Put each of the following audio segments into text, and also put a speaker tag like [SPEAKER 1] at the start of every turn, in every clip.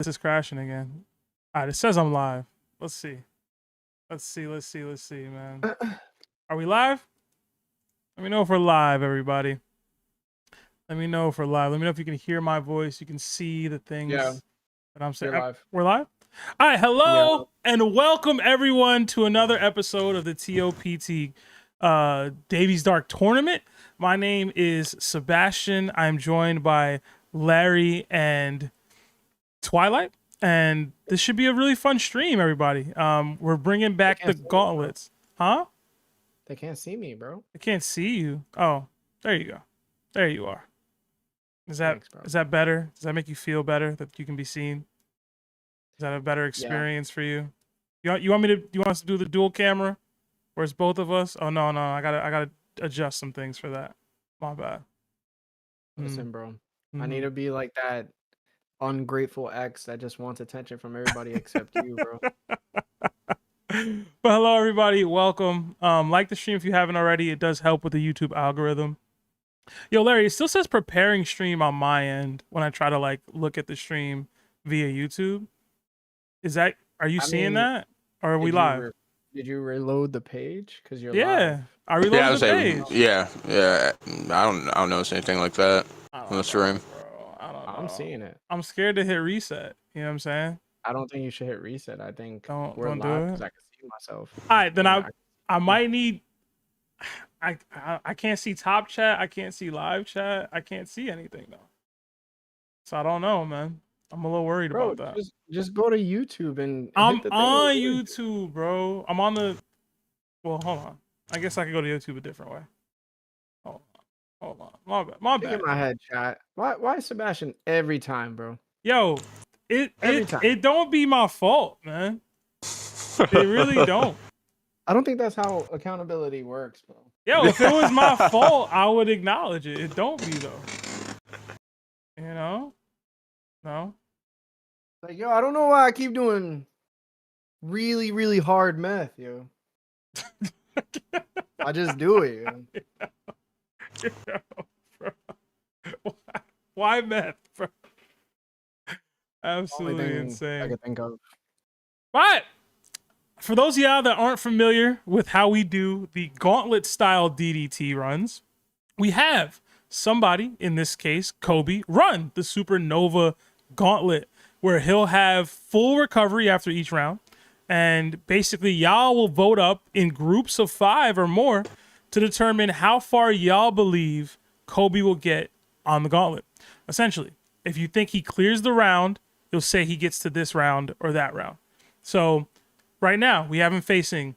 [SPEAKER 1] This is crashing again. All right, it says I'm live. Let's see. Let's see, man. Are we live? Let me know if we're live, everybody. Let me know if we're live. Let me know if you can hear my voice. You can see the things that I'm saying.
[SPEAKER 2] You're live.
[SPEAKER 1] We're live? All right, hello, and welcome, everyone, to another episode of the TOPT Davy's Dark Tournament. My name is Sebastian. I'm joined by Larry and Twilight, and this should be a really fun stream, everybody. We're bringing back the gauntlets. Huh?
[SPEAKER 2] They can't see me, bro.
[SPEAKER 1] I can't see you. Oh, there you go. There you are. Is that better? Does that make you feel better that you can be seen? Is that a better experience for you? You want us to do the dual camera, where it's both of us? Oh no, I gotta adjust some things for that. My bad.
[SPEAKER 2] Listen, bro. I need to be like that ungrateful ex that just wants attention from everybody except you, bro.
[SPEAKER 1] But hello, everybody. Welcome. Like the stream if you haven't already. It does help with the YouTube algorithm. Yo, Larry, it still says preparing stream on my end when I try to like look at the stream via YouTube. Are you seeing that? Or are we live?
[SPEAKER 2] Did you reload the page? Because you're
[SPEAKER 1] live. I reloaded the page.
[SPEAKER 3] Yeah. I don't notice anything like that on the stream.
[SPEAKER 1] I don't know.
[SPEAKER 2] I'm seeing it.
[SPEAKER 1] I'm scared to hit reset. You know what I'm saying?
[SPEAKER 2] I don't think you should hit reset. I think
[SPEAKER 1] we're
[SPEAKER 2] live because I can see myself.
[SPEAKER 1] All right, then I might need. I can't see top chat. I can't see live chat. I can't see anything though. So I don't know, man. I'm a little worried about that.
[SPEAKER 2] Just go to YouTube and.
[SPEAKER 1] I'm on YouTube, bro. I'm on the. Well, hold on. I guess I could go to YouTube a different way. Hold on. My bad.
[SPEAKER 2] In my head, chat. Why Sebastian every time, bro?
[SPEAKER 1] Yo, it don't be my fault, man. It really don't.
[SPEAKER 2] I don't think that's how accountability works, bro.
[SPEAKER 1] Yo, if it was my fault, I would acknowledge it. It don't be though. You know? No.
[SPEAKER 2] Like, yo, I don't know why I keep doing really, really hard math, yo. I just do it.
[SPEAKER 1] Yo, bro. Why math, bro? Absolutely insane.
[SPEAKER 2] I can think of.
[SPEAKER 1] But for those of y'all that aren't familiar with how we do the Gauntlet style DDT runs, we have somebody, in this case, Koby, run the Supernova Gauntlet, where he'll have full recovery after each round. And basically, y'all will vote up in groups of 5 or more to determine how far y'all believe Koby will get on the Gauntlet. Essentially, if you think he clears the round, you'll say he gets to this round or that round. So right now, we have him facing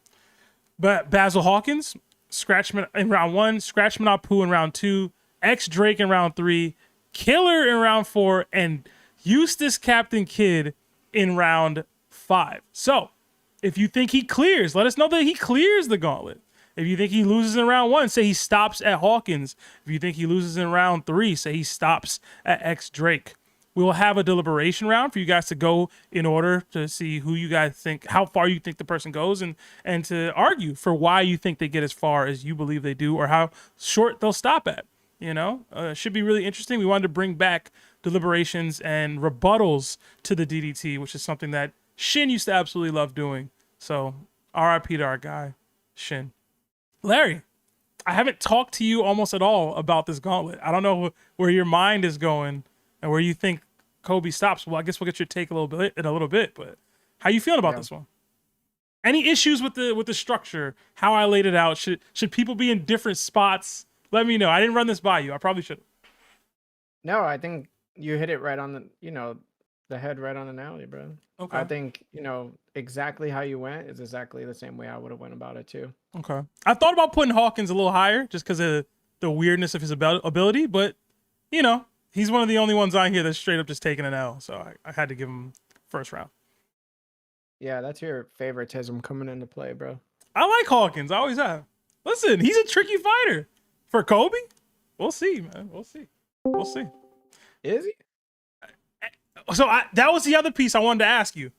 [SPEAKER 1] Basil Hawkins, Scratchman in round 1, Scratchman Apu in round 2, X Drake in round 3, Killer in round 4, and Eustace Captain Kidd in round 5. So if you think he clears, let us know that he clears the Gauntlet. If you think he loses in round 1, say he stops at Hawkins. If you think he loses in round 3, say he stops at X Drake. We will have a deliberation round for you guys to go in order to see who you guys think, how far you think the person goes, and to argue for why you think they get as far as you believe they do or how short they'll stop at. You know, should be really interesting. We wanted to bring back deliberations and rebuttals to the DDT, which is something that Shin used to absolutely love doing. So RIP to our guy, Shin. Larry, I haven't talked to you almost at all about this Gauntlet. I don't know where your mind is going and where you think Koby stops. Well, I guess we'll get your take in a little bit, but how you feeling about this one? Any issues with the structure, how I laid it out? Should people be in different spots? Let me know. I didn't run this by you. I probably should have.
[SPEAKER 2] No, I think you hit it right on the head right on the nail, bro. Okay. I think, exactly how you went is exactly the same way I would have went about it too.
[SPEAKER 1] Okay. I thought about putting Hawkins a little higher just because of the weirdness of his ability, but, he's one of the only ones on here that's straight up just taking an L, so I had to give him first round.
[SPEAKER 2] Yeah, that's your favoritism coming into play, bro.
[SPEAKER 1] I like Hawkins. I always have. Listen, he's a tricky fighter. For Koby? We'll see, man. We'll see.
[SPEAKER 2] Is he?
[SPEAKER 1] So that was the other piece I wanted to ask you.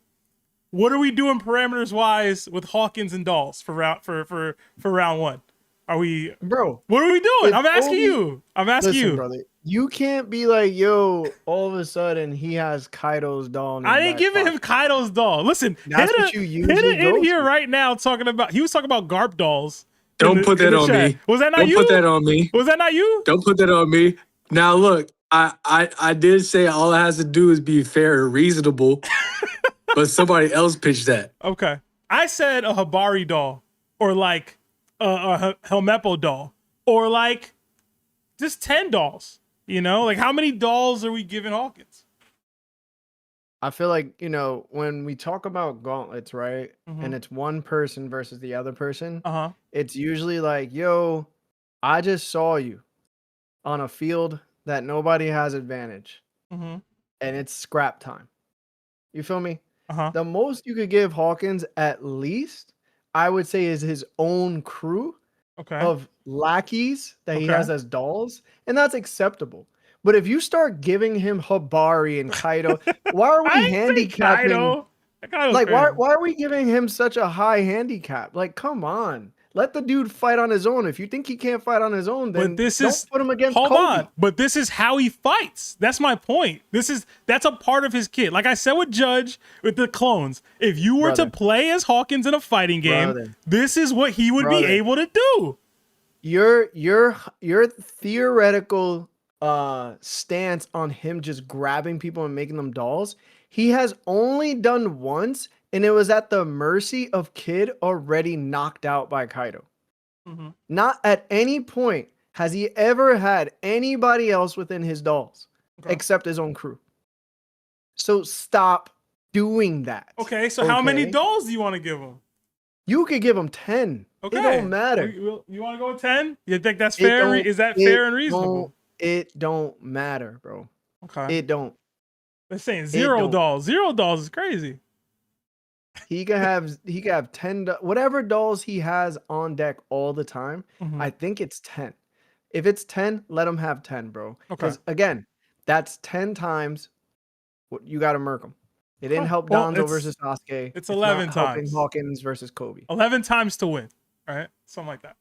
[SPEAKER 1] What are we doing parameters-wise with Hawkins and Dolls for round 1? Are we,
[SPEAKER 2] bro?
[SPEAKER 1] what are we doing?
[SPEAKER 2] if
[SPEAKER 1] I'm asking
[SPEAKER 2] Kobe-
[SPEAKER 1] you. I'm asking
[SPEAKER 2] Listen,
[SPEAKER 1] you.
[SPEAKER 2] brother, you can't be like, yo, all of a sudden he has Kaido's doll. In his
[SPEAKER 1] I ain't
[SPEAKER 2] back
[SPEAKER 1] giving him
[SPEAKER 2] pocket.
[SPEAKER 1] Kaido's doll. Listen,
[SPEAKER 2] That's what you usually
[SPEAKER 1] Hitta in
[SPEAKER 2] go
[SPEAKER 1] here
[SPEAKER 2] to.
[SPEAKER 1] right now talking about. He was talking about Garp dolls.
[SPEAKER 4] Don't put that
[SPEAKER 1] the
[SPEAKER 4] on
[SPEAKER 1] chat.
[SPEAKER 4] me.
[SPEAKER 1] Was that not
[SPEAKER 4] Don't
[SPEAKER 1] you?
[SPEAKER 4] put that on me.
[SPEAKER 1] Was that not you?
[SPEAKER 4] Don't put that on me. Now look, I did say all it has to do is be fair and reasonable, but somebody else pitched that.
[SPEAKER 1] Okay. I said a Habari doll, or like a Helmeppo doll, or like just 10 dolls. You know, like how many dolls are we giving Hawkins?
[SPEAKER 2] I feel like, when we talk about gauntlets, right?
[SPEAKER 1] Mhm.
[SPEAKER 2] And it's one person versus the other person,
[SPEAKER 1] Uh-huh.
[SPEAKER 2] it's usually like, yo, I just saw you on a field that nobody has advantage,
[SPEAKER 1] Mm-hmm.
[SPEAKER 2] and it's scrap time. You feel me?
[SPEAKER 1] Uh-huh.
[SPEAKER 2] The most you could give Hawkins, at least, I would say, is his own crew
[SPEAKER 1] Okay.
[SPEAKER 2] of lackeys that he
[SPEAKER 1] Okay.
[SPEAKER 2] has as dolls, and that's acceptable. But if you start giving him Habari and Kaido, why are we
[SPEAKER 1] I ain't say
[SPEAKER 2] handicapping?
[SPEAKER 1] Kaido. Kaido's
[SPEAKER 2] Like,
[SPEAKER 1] crazy.
[SPEAKER 2] why are we giving him such a high handicap? Like, come on. Let the dude fight on his own. If you think he can't fight on his own, then don't put him against
[SPEAKER 1] hold
[SPEAKER 2] Kobe.
[SPEAKER 1] on. But this is how he fights. That's my point. That's a part of his kit. Like I said with Judge, with the clones, if you were to play as Hawkins in a fighting game, this is what he would be able to do.
[SPEAKER 2] Your theoretical stance on him just grabbing people and making them dolls, he has only done once, and it was at the mercy of Kid already knocked out by Kaido.
[SPEAKER 1] Mm-hmm.
[SPEAKER 2] Not at any point has he ever had anybody else within his dolls except his own crew. So stop doing that.
[SPEAKER 1] Okay, so how many dolls do you want to give him?
[SPEAKER 2] You could give him 10.
[SPEAKER 1] Okay.
[SPEAKER 2] It don't matter.
[SPEAKER 1] You want to go with 10? You think that's fair? Is that fair and reasonable?
[SPEAKER 2] It don't matter, bro.
[SPEAKER 1] Okay.
[SPEAKER 2] It don't.
[SPEAKER 1] They're saying 0 dolls. 0 dolls is crazy.
[SPEAKER 2] He can have 10 whatever dolls he has on deck all the time.
[SPEAKER 1] Mhm.
[SPEAKER 2] I think it's 10. If it's 10, let him have 10, bro.
[SPEAKER 1] Okay.
[SPEAKER 2] Because again, that's 10 times what you got to murk him. It didn't help Donzo versus Sasuke.
[SPEAKER 1] It's 11
[SPEAKER 2] not helping
[SPEAKER 1] times.
[SPEAKER 2] Hawkins versus Kobe.
[SPEAKER 1] 11 times to win. All right, something like that.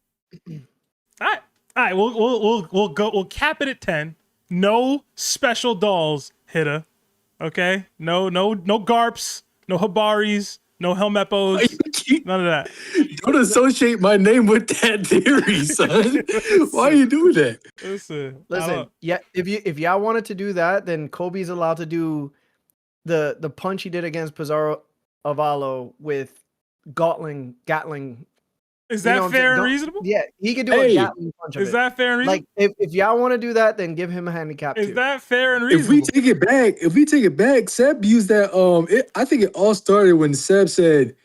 [SPEAKER 1] All right. We'll cap it at 10. No special dolls, Hitta. Okay. No Garps. No Habaris. No Helmeppos. None of that.
[SPEAKER 4] Don't associate my name with that theory, son. Why are you doing that?
[SPEAKER 1] Listen.
[SPEAKER 2] Yeah. If y'all wanted to do that, then Kobe's allowed to do the punch he did against Pizarro Avalo with Gatling.
[SPEAKER 1] Is that fair and reasonable?
[SPEAKER 2] Yeah, he could do a Gatling punch.
[SPEAKER 1] Is that fair and reasonable?
[SPEAKER 2] Like if y'all want to do that, then give him a handicap.
[SPEAKER 1] Is that fair and reasonable?
[SPEAKER 4] If we take it back, Seb used that. I think it all started when Seb said,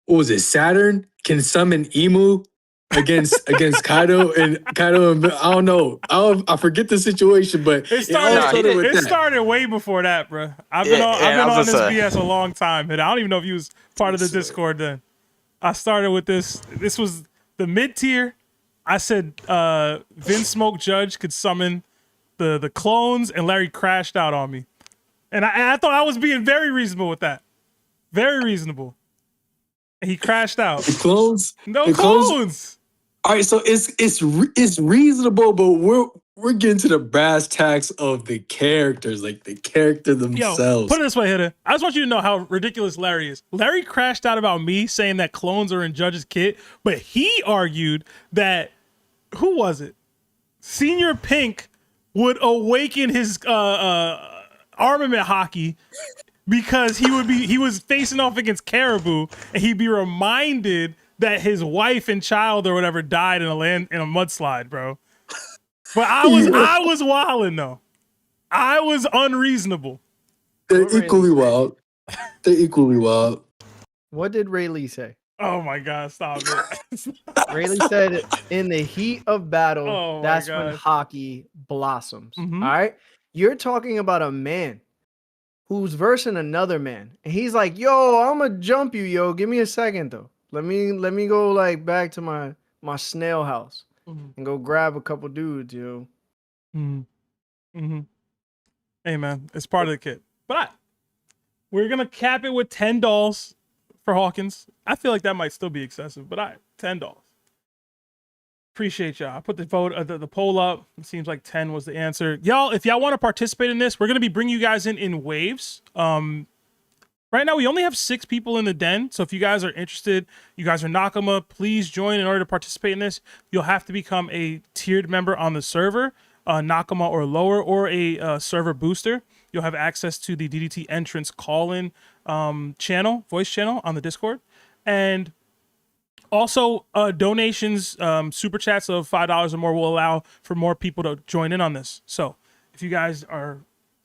[SPEAKER 4] "What was it? Saturn can summon Emu against Kaido and I don't know. I forget the situation, but
[SPEAKER 1] it started way before that, bro. I've been on this BS a long time. I don't even know if he was part of the Discord then. I started with this. This was the mid tier. I said Vince Smoke Judge could summon the clones, and Larry crashed out on me. And I thought I was being very reasonable with that. Very reasonable. And he crashed out.
[SPEAKER 4] The clones?
[SPEAKER 1] No clones.
[SPEAKER 4] All right, so it's reasonable, but we're getting to the brass tacks of the characters, like the character themselves.
[SPEAKER 1] Yo, put it this way, Hitta. I just want you to know how ridiculous Larry is. Larry crashed out about me saying that clones are in Judge's kit, but he argued that, who was it? Senior Pink would awaken his armament hockey because he was facing off against Caribou, and he'd be reminded that his wife and child or whatever died in a mudslide, bro. But I was wilding though. I was unreasonable.
[SPEAKER 4] They're equally wild.
[SPEAKER 2] What did Ray Lee say?
[SPEAKER 1] Oh my God, stop it.
[SPEAKER 2] Ray Lee said, in the heat of battle, that's when hockey blossoms.
[SPEAKER 1] Mm-hmm.
[SPEAKER 2] All right? You're talking about a man who's versing another man. And he's like, yo, I'm going to jump you, yo. Give me a second, though. Let me go like back to my snail house and go grab a couple dudes, yo.
[SPEAKER 1] Hey, man, it's part of the kit. But we're going to cap it with 10 dolls for Hawkins. I feel like that might still be excessive, but $10. Appreciate y'all. I put the poll up. It seems like 10 was the answer. Y'all, if y'all want to participate in this, we're gonna be bringing you guys in waves. Right now we only have 6 people in the den. So if you guys are interested, you guys are Nakama, please join in order to participate in this. You'll have to become a tiered member on the server, Nakama or lower, or a server booster. You'll have access to the DDT entrance call-in voice channel on the Discord. And also, donations, super chats of $5 or more will allow for more people to join in on this. So if you guys are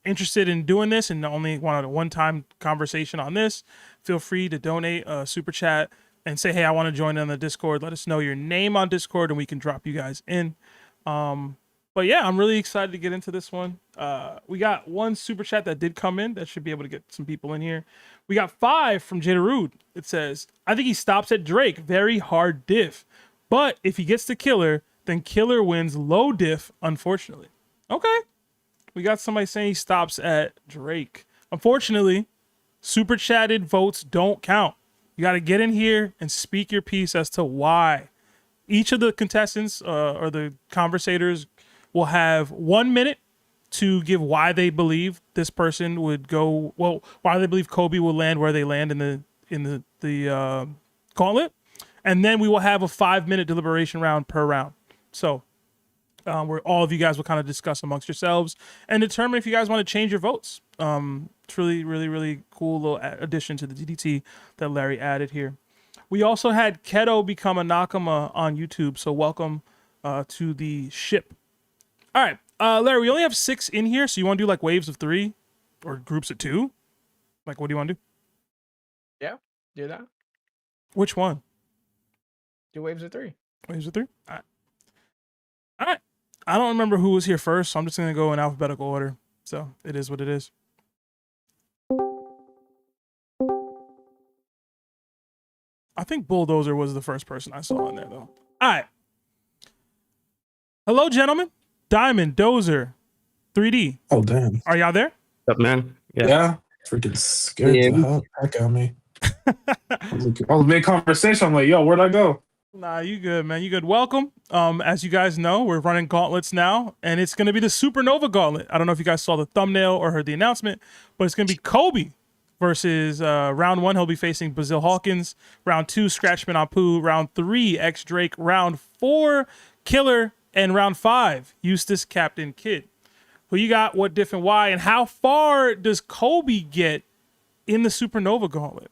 [SPEAKER 1] interested in doing this and only want a one-time conversation on this, feel free to donate a super chat and say, hey, I want to join in on the Discord. Let us know your name on Discord and we can drop you guys in. But yeah, I'm really excited to get into this one. We got one super chat that did come in that should be able to get some people in here. We got 5 from Jadarude. It says, I think he stops at Drake. Very hard diff. But if he gets the killer, then killer wins low diff, unfortunately. Okay. We got somebody saying he stops at Drake. Unfortunately, super chatted votes don't count. You got to get in here and speak your piece as to why. Each of the contestants or the conversators will have 1 minute to give why they believe this person would go. Well, why they believe Koby will land where they land in the gauntlet, and then we will have a 5-minute deliberation round per round. So, where all of you guys will kind of discuss amongst yourselves and determine if you guys want to change your votes. It's really, really, really cool little addition to the DDT that Larry added here. We also had Keto become a Nakama on YouTube, so welcome to the ship. All right, Larry, we only have 6 in here, so you want to do like waves of 3 or groups of 2? Like, what do you want to do?
[SPEAKER 2] Yeah, do that.
[SPEAKER 1] Which one?
[SPEAKER 2] Do waves of 3.
[SPEAKER 1] Waves of 3? All right. I don't remember who was here first, so I'm just going to go in alphabetical order. So it is what it is. I think Bulldozer was the first person I saw in there, though. All right. Hello, gentlemen. Diamond, Dozer, 3D.
[SPEAKER 5] Oh, damn.
[SPEAKER 1] Are y'all there?
[SPEAKER 6] What's up, man?
[SPEAKER 5] Yeah. Freaking scared the heck out of me. I was mid conversation. I'm like, yo, where'd I go?
[SPEAKER 1] Nah, you good, man. You good. Welcome. As you guys know, we're running gauntlets now, and it's going to be the Supernova gauntlet. I don't know if you guys saw the thumbnail or heard the announcement, but it's going to be Koby versus round 1. He'll be facing Basil Hawkins. Round 2, Scratchman Apu. Round 3, X Drake. Round 4, Killer. And round 5, Eustace Captain Kid. Who you got, what diff and why, and how far does Koby get in the Supernova gauntlet?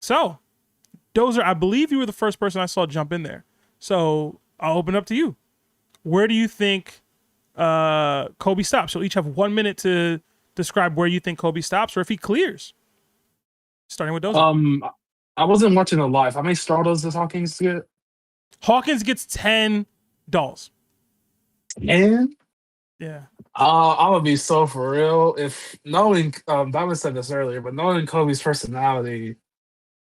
[SPEAKER 1] So, Dozer, I believe you were the first person I saw jump in there. So I'll open up to you. Where do you think Koby stops? You'll each have 1 minute to describe where you think Koby stops or if he clears. Starting with Dozer.
[SPEAKER 5] I wasn't watching it live. How many Stardust does Hawkins get?
[SPEAKER 1] Hawkins gets 10 dolls.
[SPEAKER 5] And
[SPEAKER 1] yeah,
[SPEAKER 5] I'm gonna be so for real. If knowing, Diamond said this earlier, but knowing Kobe's personality,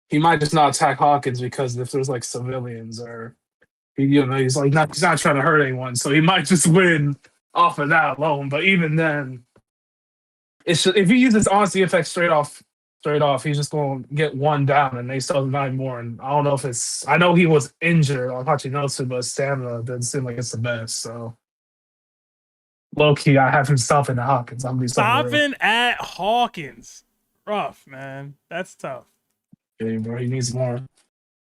[SPEAKER 5] he might just not attack Hawkins because if there's like civilians or he's like he's not trying to hurt anyone, so he might just win off of that alone. But even then, if he uses honesty effect straight off, he's just going to get 1 down, and they still have 9 more. And I don't know if it's. I know he was injured on Hachinosu, but his stamina doesn't seem like it's the best. So low key, I have him stopping at Hawkins. I'm be
[SPEAKER 1] stopping at Hawkins. Rough, man. That's tough.
[SPEAKER 5] Yeah, bro, he needs more.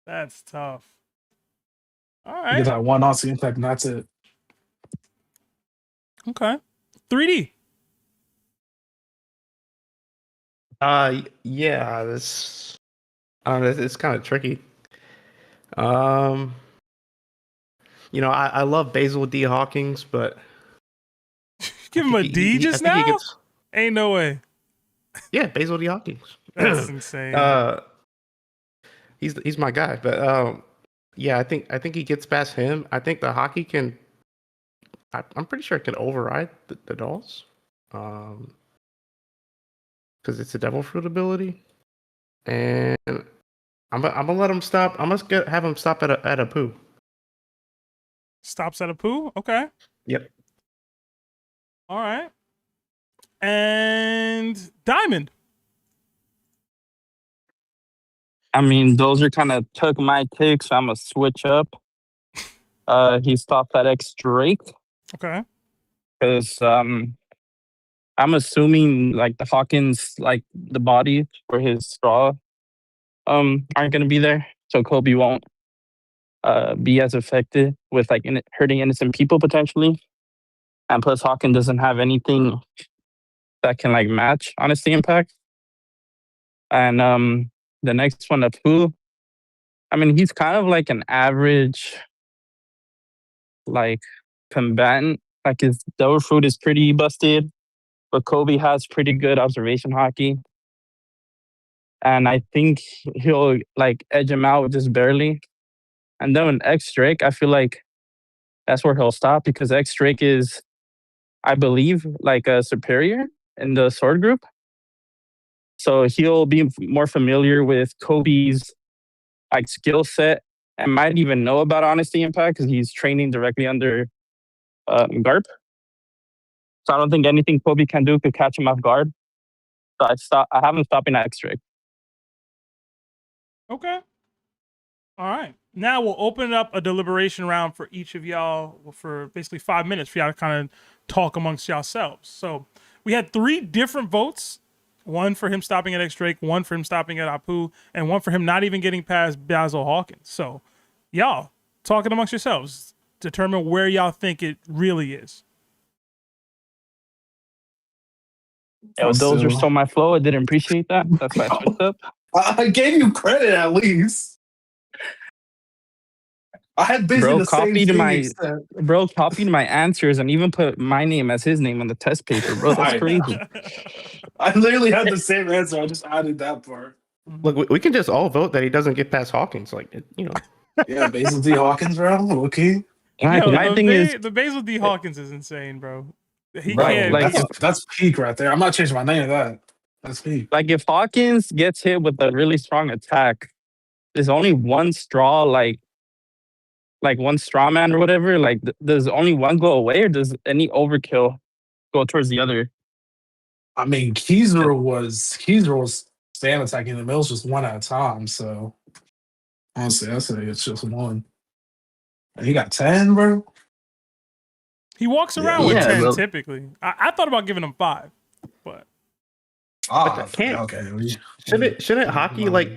[SPEAKER 1] That's tough. All
[SPEAKER 5] He
[SPEAKER 1] right.
[SPEAKER 5] gets that 1 honesty impact, and that's it.
[SPEAKER 1] Okay. 3D.
[SPEAKER 6] Yeah, this it's kind of tricky. I love Basil D. Hawkins, but
[SPEAKER 1] give him a D just now? Ain't no way.
[SPEAKER 6] Yeah, Basil D. Hawkins.
[SPEAKER 1] That's insane.
[SPEAKER 6] He's my guy, but yeah, I think he gets past him. I think the hockey can. I'm pretty sure it can override the dolls. Because it's a devil fruit ability, and I'm gonna let him stop. I must have him stop at a poo.
[SPEAKER 1] Stops at a poo. Okay.
[SPEAKER 6] Yep.
[SPEAKER 1] All right. And Diamond.
[SPEAKER 7] I mean, those are kind of took my takes, so I'm gonna switch up. He stopped at X Drake
[SPEAKER 1] Okay.
[SPEAKER 7] because I'm assuming like the Hawkins, like the body for his straw, aren't gonna be there, so Koby won't be as affected with like hurting innocent people potentially. And plus, Hawkins doesn't have anything that can like match Honesty Impact. And the next one, Apu, I mean, he's kind of like an average like combatant. Like his devil fruit is pretty busted, but Koby has pretty good observation hockey. And I think he'll like edge him out just barely. And then with X Drake, I feel like that's where he'll stop because X Drake is, I believe, like a superior in the sword group. So he'll be more familiar with Koby's like skill set and might even know about Honesty Impact because he's training directly under Garp. So I don't think anything Koby can do could catch him off guard. So I have him stopping at X Drake.
[SPEAKER 1] Okay. All right. Now we'll open up a deliberation round for each of y'all for basically 5 minutes for y'all to kind of talk amongst yourselves. So we had 3 different votes. One for him stopping at X Drake, one for him stopping at Apu, and one for him not even getting past Basil Hawkins. So y'all talking amongst yourselves, determine where y'all think it really is.
[SPEAKER 7] Yo, those stole my flow. I didn't appreciate that. That's why I switched up.
[SPEAKER 5] I gave you credit at least. I had busy
[SPEAKER 7] Bro,
[SPEAKER 5] the same thing.
[SPEAKER 7] Bro copied my answers and even put my name as his name on the test paper, bro. That's crazy.
[SPEAKER 5] I literally had the same answer. I just added that part.
[SPEAKER 6] Look, we can just all vote that he doesn't get past Hawkins. Like, you know.
[SPEAKER 5] Yeah, Basil D. Hawkins, bro. Okay.
[SPEAKER 7] My thing is
[SPEAKER 1] the Basil D. Hawkins is insane, bro. He
[SPEAKER 5] Bro,
[SPEAKER 1] can't.
[SPEAKER 7] like,
[SPEAKER 5] that's peak right there. I'm not changing my name to that. That's peak.
[SPEAKER 7] like if Hawkins gets hit with a really strong attack, there's only one straw, like one straw man or whatever. Like, does only one go away, or does any overkill go towards the other?
[SPEAKER 5] I mean, Keezer was stand attacking the mills just one at a time. So honestly, I say it's just one. And he got 10, bro.
[SPEAKER 1] He walks around with
[SPEAKER 7] Yeah,
[SPEAKER 1] 10
[SPEAKER 7] bro.
[SPEAKER 1] typically. I thought about giving him 5, but
[SPEAKER 6] Shouldn't hockey like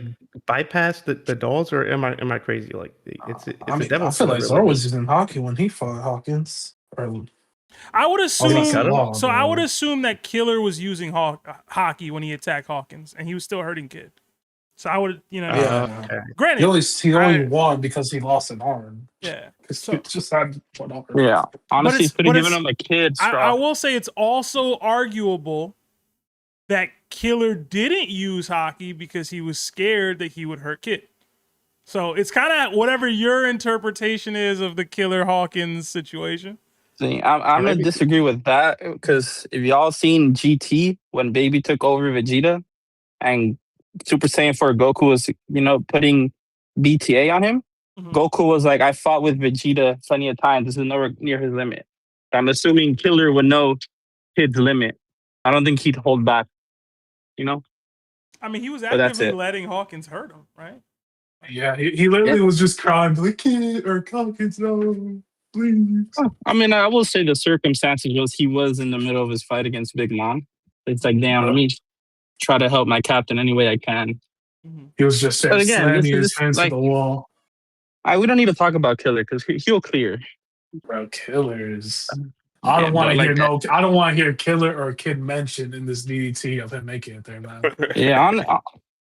[SPEAKER 6] bypass the dolls, or am I crazy? Like it's
[SPEAKER 5] I
[SPEAKER 6] a devil.
[SPEAKER 5] feel like Zor was using hockey when he fought Hawkins.
[SPEAKER 1] I would assume
[SPEAKER 5] so.
[SPEAKER 1] I would assume that Killer was using hockey when he attacked Hawkins, and he was still hurting Kid. So I would,
[SPEAKER 6] Okay.
[SPEAKER 1] Granted,
[SPEAKER 5] He only won because he lost an arm.
[SPEAKER 1] Yeah.
[SPEAKER 5] So, he just had one arm.
[SPEAKER 7] Yeah, honestly, could have
[SPEAKER 1] but
[SPEAKER 7] given him a kid straw.
[SPEAKER 1] I will say it's also arguable that Killer didn't use hockey because he was scared that he would hurt Kid. So it's kind of whatever your interpretation is of the Killer Hawkins situation.
[SPEAKER 7] See, I'm gonna disagree with that because if y'all seen GT when Baby took over Vegeta and Super Saiyan 4 Goku was, putting BTA on him, Goku was like, I fought with Vegeta plenty of times. This is nowhere near his limit. I'm assuming Killer would know Kid's limit. I don't think he'd hold back,
[SPEAKER 1] I mean, he was
[SPEAKER 7] But that's
[SPEAKER 1] actively
[SPEAKER 7] it.
[SPEAKER 1] letting Hawkins hurt him, right?
[SPEAKER 5] Yeah, he literally was just crying, like, Kid or Hawkins, no, please.
[SPEAKER 7] I mean, I will say the circumstances was he was in the middle of his fight against Big Mom. It's like, damn, let me try to help my captain any way I can.
[SPEAKER 5] He was just
[SPEAKER 7] But again,
[SPEAKER 5] slamming
[SPEAKER 7] this is
[SPEAKER 5] his hands
[SPEAKER 7] like-
[SPEAKER 5] to the wall.
[SPEAKER 7] We don't need to talk about Killer because he'll clear.
[SPEAKER 5] Bro, Killers. I don't want to hear Killer or Kid mentioned in this DDT of him making it there, man.
[SPEAKER 7] Yeah,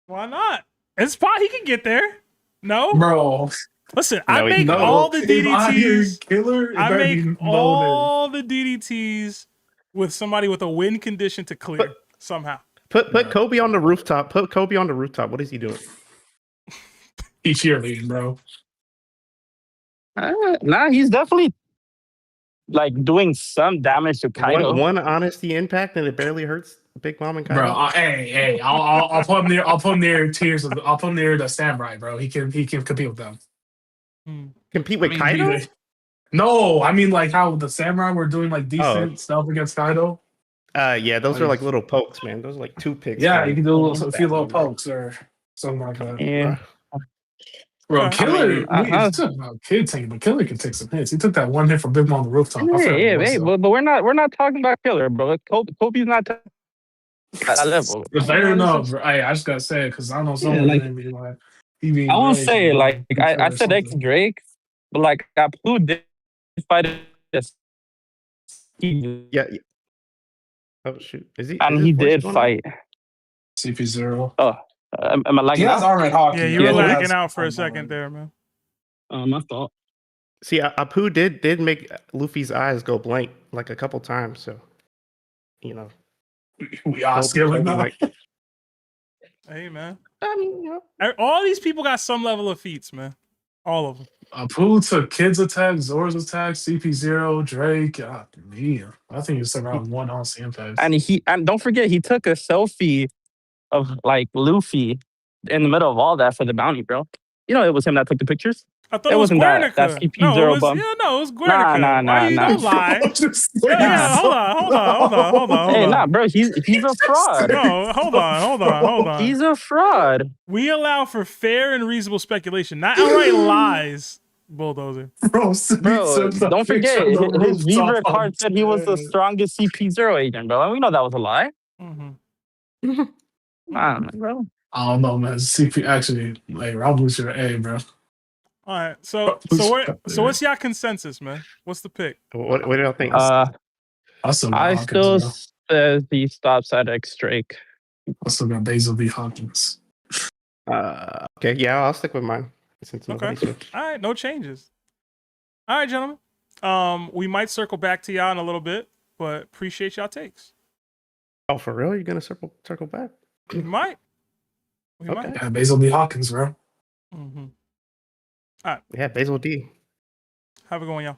[SPEAKER 1] Why not? It's fine. He can get there. No,
[SPEAKER 5] Bro,
[SPEAKER 1] listen. I
[SPEAKER 6] No,
[SPEAKER 1] make all the
[SPEAKER 5] if I hear
[SPEAKER 1] DDTs.
[SPEAKER 5] Killer,
[SPEAKER 1] I
[SPEAKER 5] it better
[SPEAKER 1] make
[SPEAKER 5] be loaded.
[SPEAKER 1] all the DDTs with somebody with a win condition to clear somehow.
[SPEAKER 6] Put Koby on the rooftop. Put Koby on the rooftop. What is he doing?
[SPEAKER 5] He's cheerleading, bro.
[SPEAKER 7] nah, he's definitely like doing some damage to Kaido.
[SPEAKER 6] One honesty impact, and it barely hurts Big Mom and Kaido.
[SPEAKER 5] Bro, hey, I'll put him near. I'll put him near Tears. I'll put him near the Samurai, bro. He can compete with them.
[SPEAKER 6] Compete with
[SPEAKER 5] I mean,
[SPEAKER 6] Kaido?
[SPEAKER 5] No, I mean like how the Samurai were doing like decent stuff against Kaido.
[SPEAKER 6] Yeah, those are like little pokes, man. Those are like 2 picks.
[SPEAKER 5] Yeah,
[SPEAKER 6] man.
[SPEAKER 5] you can do a few little pokes or something like that.
[SPEAKER 7] Yeah.
[SPEAKER 5] Bro,
[SPEAKER 1] Okay.
[SPEAKER 5] Killer,
[SPEAKER 7] uh-huh.
[SPEAKER 5] we talking about kid tanking, but Killer can take some hits. He took that one hit from Big Mom on the rooftop. I
[SPEAKER 7] Yeah,
[SPEAKER 5] forgot what
[SPEAKER 7] yeah,
[SPEAKER 5] it was,
[SPEAKER 7] hey,
[SPEAKER 5] though.
[SPEAKER 7] but we're not talking about Killer, bro. Kobe's not at that level.
[SPEAKER 5] Fair enough, bro. I just gotta say it because I know
[SPEAKER 7] Yeah,
[SPEAKER 5] someone
[SPEAKER 7] like
[SPEAKER 5] gonna be like, he being
[SPEAKER 7] I won't
[SPEAKER 5] rage and
[SPEAKER 7] say like
[SPEAKER 5] going
[SPEAKER 7] I
[SPEAKER 5] or
[SPEAKER 7] said X
[SPEAKER 5] something.
[SPEAKER 7] Drake, but like Apu did fight this,
[SPEAKER 6] Yeah. Oh shoot. Is he? Is
[SPEAKER 7] and
[SPEAKER 6] his
[SPEAKER 7] he
[SPEAKER 6] voice
[SPEAKER 7] did
[SPEAKER 6] going out?
[SPEAKER 7] fight.
[SPEAKER 5] CP0.
[SPEAKER 7] Oh, am I
[SPEAKER 5] He
[SPEAKER 7] lagging
[SPEAKER 5] has
[SPEAKER 7] out?
[SPEAKER 5] Armored Hawkins.
[SPEAKER 1] Yeah, you
[SPEAKER 5] though.
[SPEAKER 1] were
[SPEAKER 7] Yeah,
[SPEAKER 5] He
[SPEAKER 7] who?
[SPEAKER 1] lagging
[SPEAKER 5] has
[SPEAKER 1] out for a
[SPEAKER 5] Armored
[SPEAKER 1] second
[SPEAKER 5] Hawkins.
[SPEAKER 1] there, man.
[SPEAKER 7] My fault.
[SPEAKER 6] See, Apu did make Luffy's eyes go blank like a couple times. So, you know,
[SPEAKER 5] We are scaling
[SPEAKER 6] Kobe
[SPEAKER 5] now.
[SPEAKER 6] might.
[SPEAKER 1] Hey, man.
[SPEAKER 6] I mean, you know,
[SPEAKER 1] All these people got some level of feats, man. All of them.
[SPEAKER 5] Apu took Kid's attack, Zora's attack, CP0, Drake. God damn. I think it's around one on impact.
[SPEAKER 7] And don't forget he took a selfie of like Luffy in the middle of all that for the bounty, bro. You know it was him that took the pictures.
[SPEAKER 1] I thought
[SPEAKER 7] It
[SPEAKER 1] it was
[SPEAKER 7] wasn't that
[SPEAKER 1] Guernica. No, it
[SPEAKER 7] CP0
[SPEAKER 1] was
[SPEAKER 7] bum.
[SPEAKER 1] no, it was
[SPEAKER 7] Nah,
[SPEAKER 1] Guernica. Why you don't lie? Yeah, hold
[SPEAKER 7] Hey, nah,
[SPEAKER 1] on.
[SPEAKER 7] bro, he's a fraud.
[SPEAKER 1] No, hold on.
[SPEAKER 7] He's a fraud.
[SPEAKER 1] We allow for fair and reasonable speculation, not outright lies. Bulldozer.
[SPEAKER 5] Bro,
[SPEAKER 7] Don't forget his Vivre card said he was the strongest CP0 agent, bro. And we know that was a lie.
[SPEAKER 1] Mm-hmm.
[SPEAKER 7] I don't know, bro.
[SPEAKER 5] I don't know, man. CP actually, like, I'll boost your A, bro.
[SPEAKER 1] All right, so what's your consensus, man? What's the pick?
[SPEAKER 6] what do y'all think?
[SPEAKER 5] I still got
[SPEAKER 7] I
[SPEAKER 5] Hawkins,
[SPEAKER 7] still
[SPEAKER 5] bro.
[SPEAKER 7] says he stops at X Drake.
[SPEAKER 5] I still got Basil v. Hawkins.
[SPEAKER 6] Okay, yeah, I'll stick with mine since nobody
[SPEAKER 1] Okay.
[SPEAKER 6] switched.
[SPEAKER 1] All right, no changes. All right, gentlemen. We might circle back to y'all in a little bit, but appreciate y'all takes.
[SPEAKER 6] Oh, for real? You're gonna circle back?
[SPEAKER 1] We might. We
[SPEAKER 6] Okay.
[SPEAKER 1] might.
[SPEAKER 5] Yeah, Basil v. Hawkins, bro.
[SPEAKER 1] Mm-hmm.
[SPEAKER 6] Yeah, Basil D.
[SPEAKER 1] Have a good one, y'all.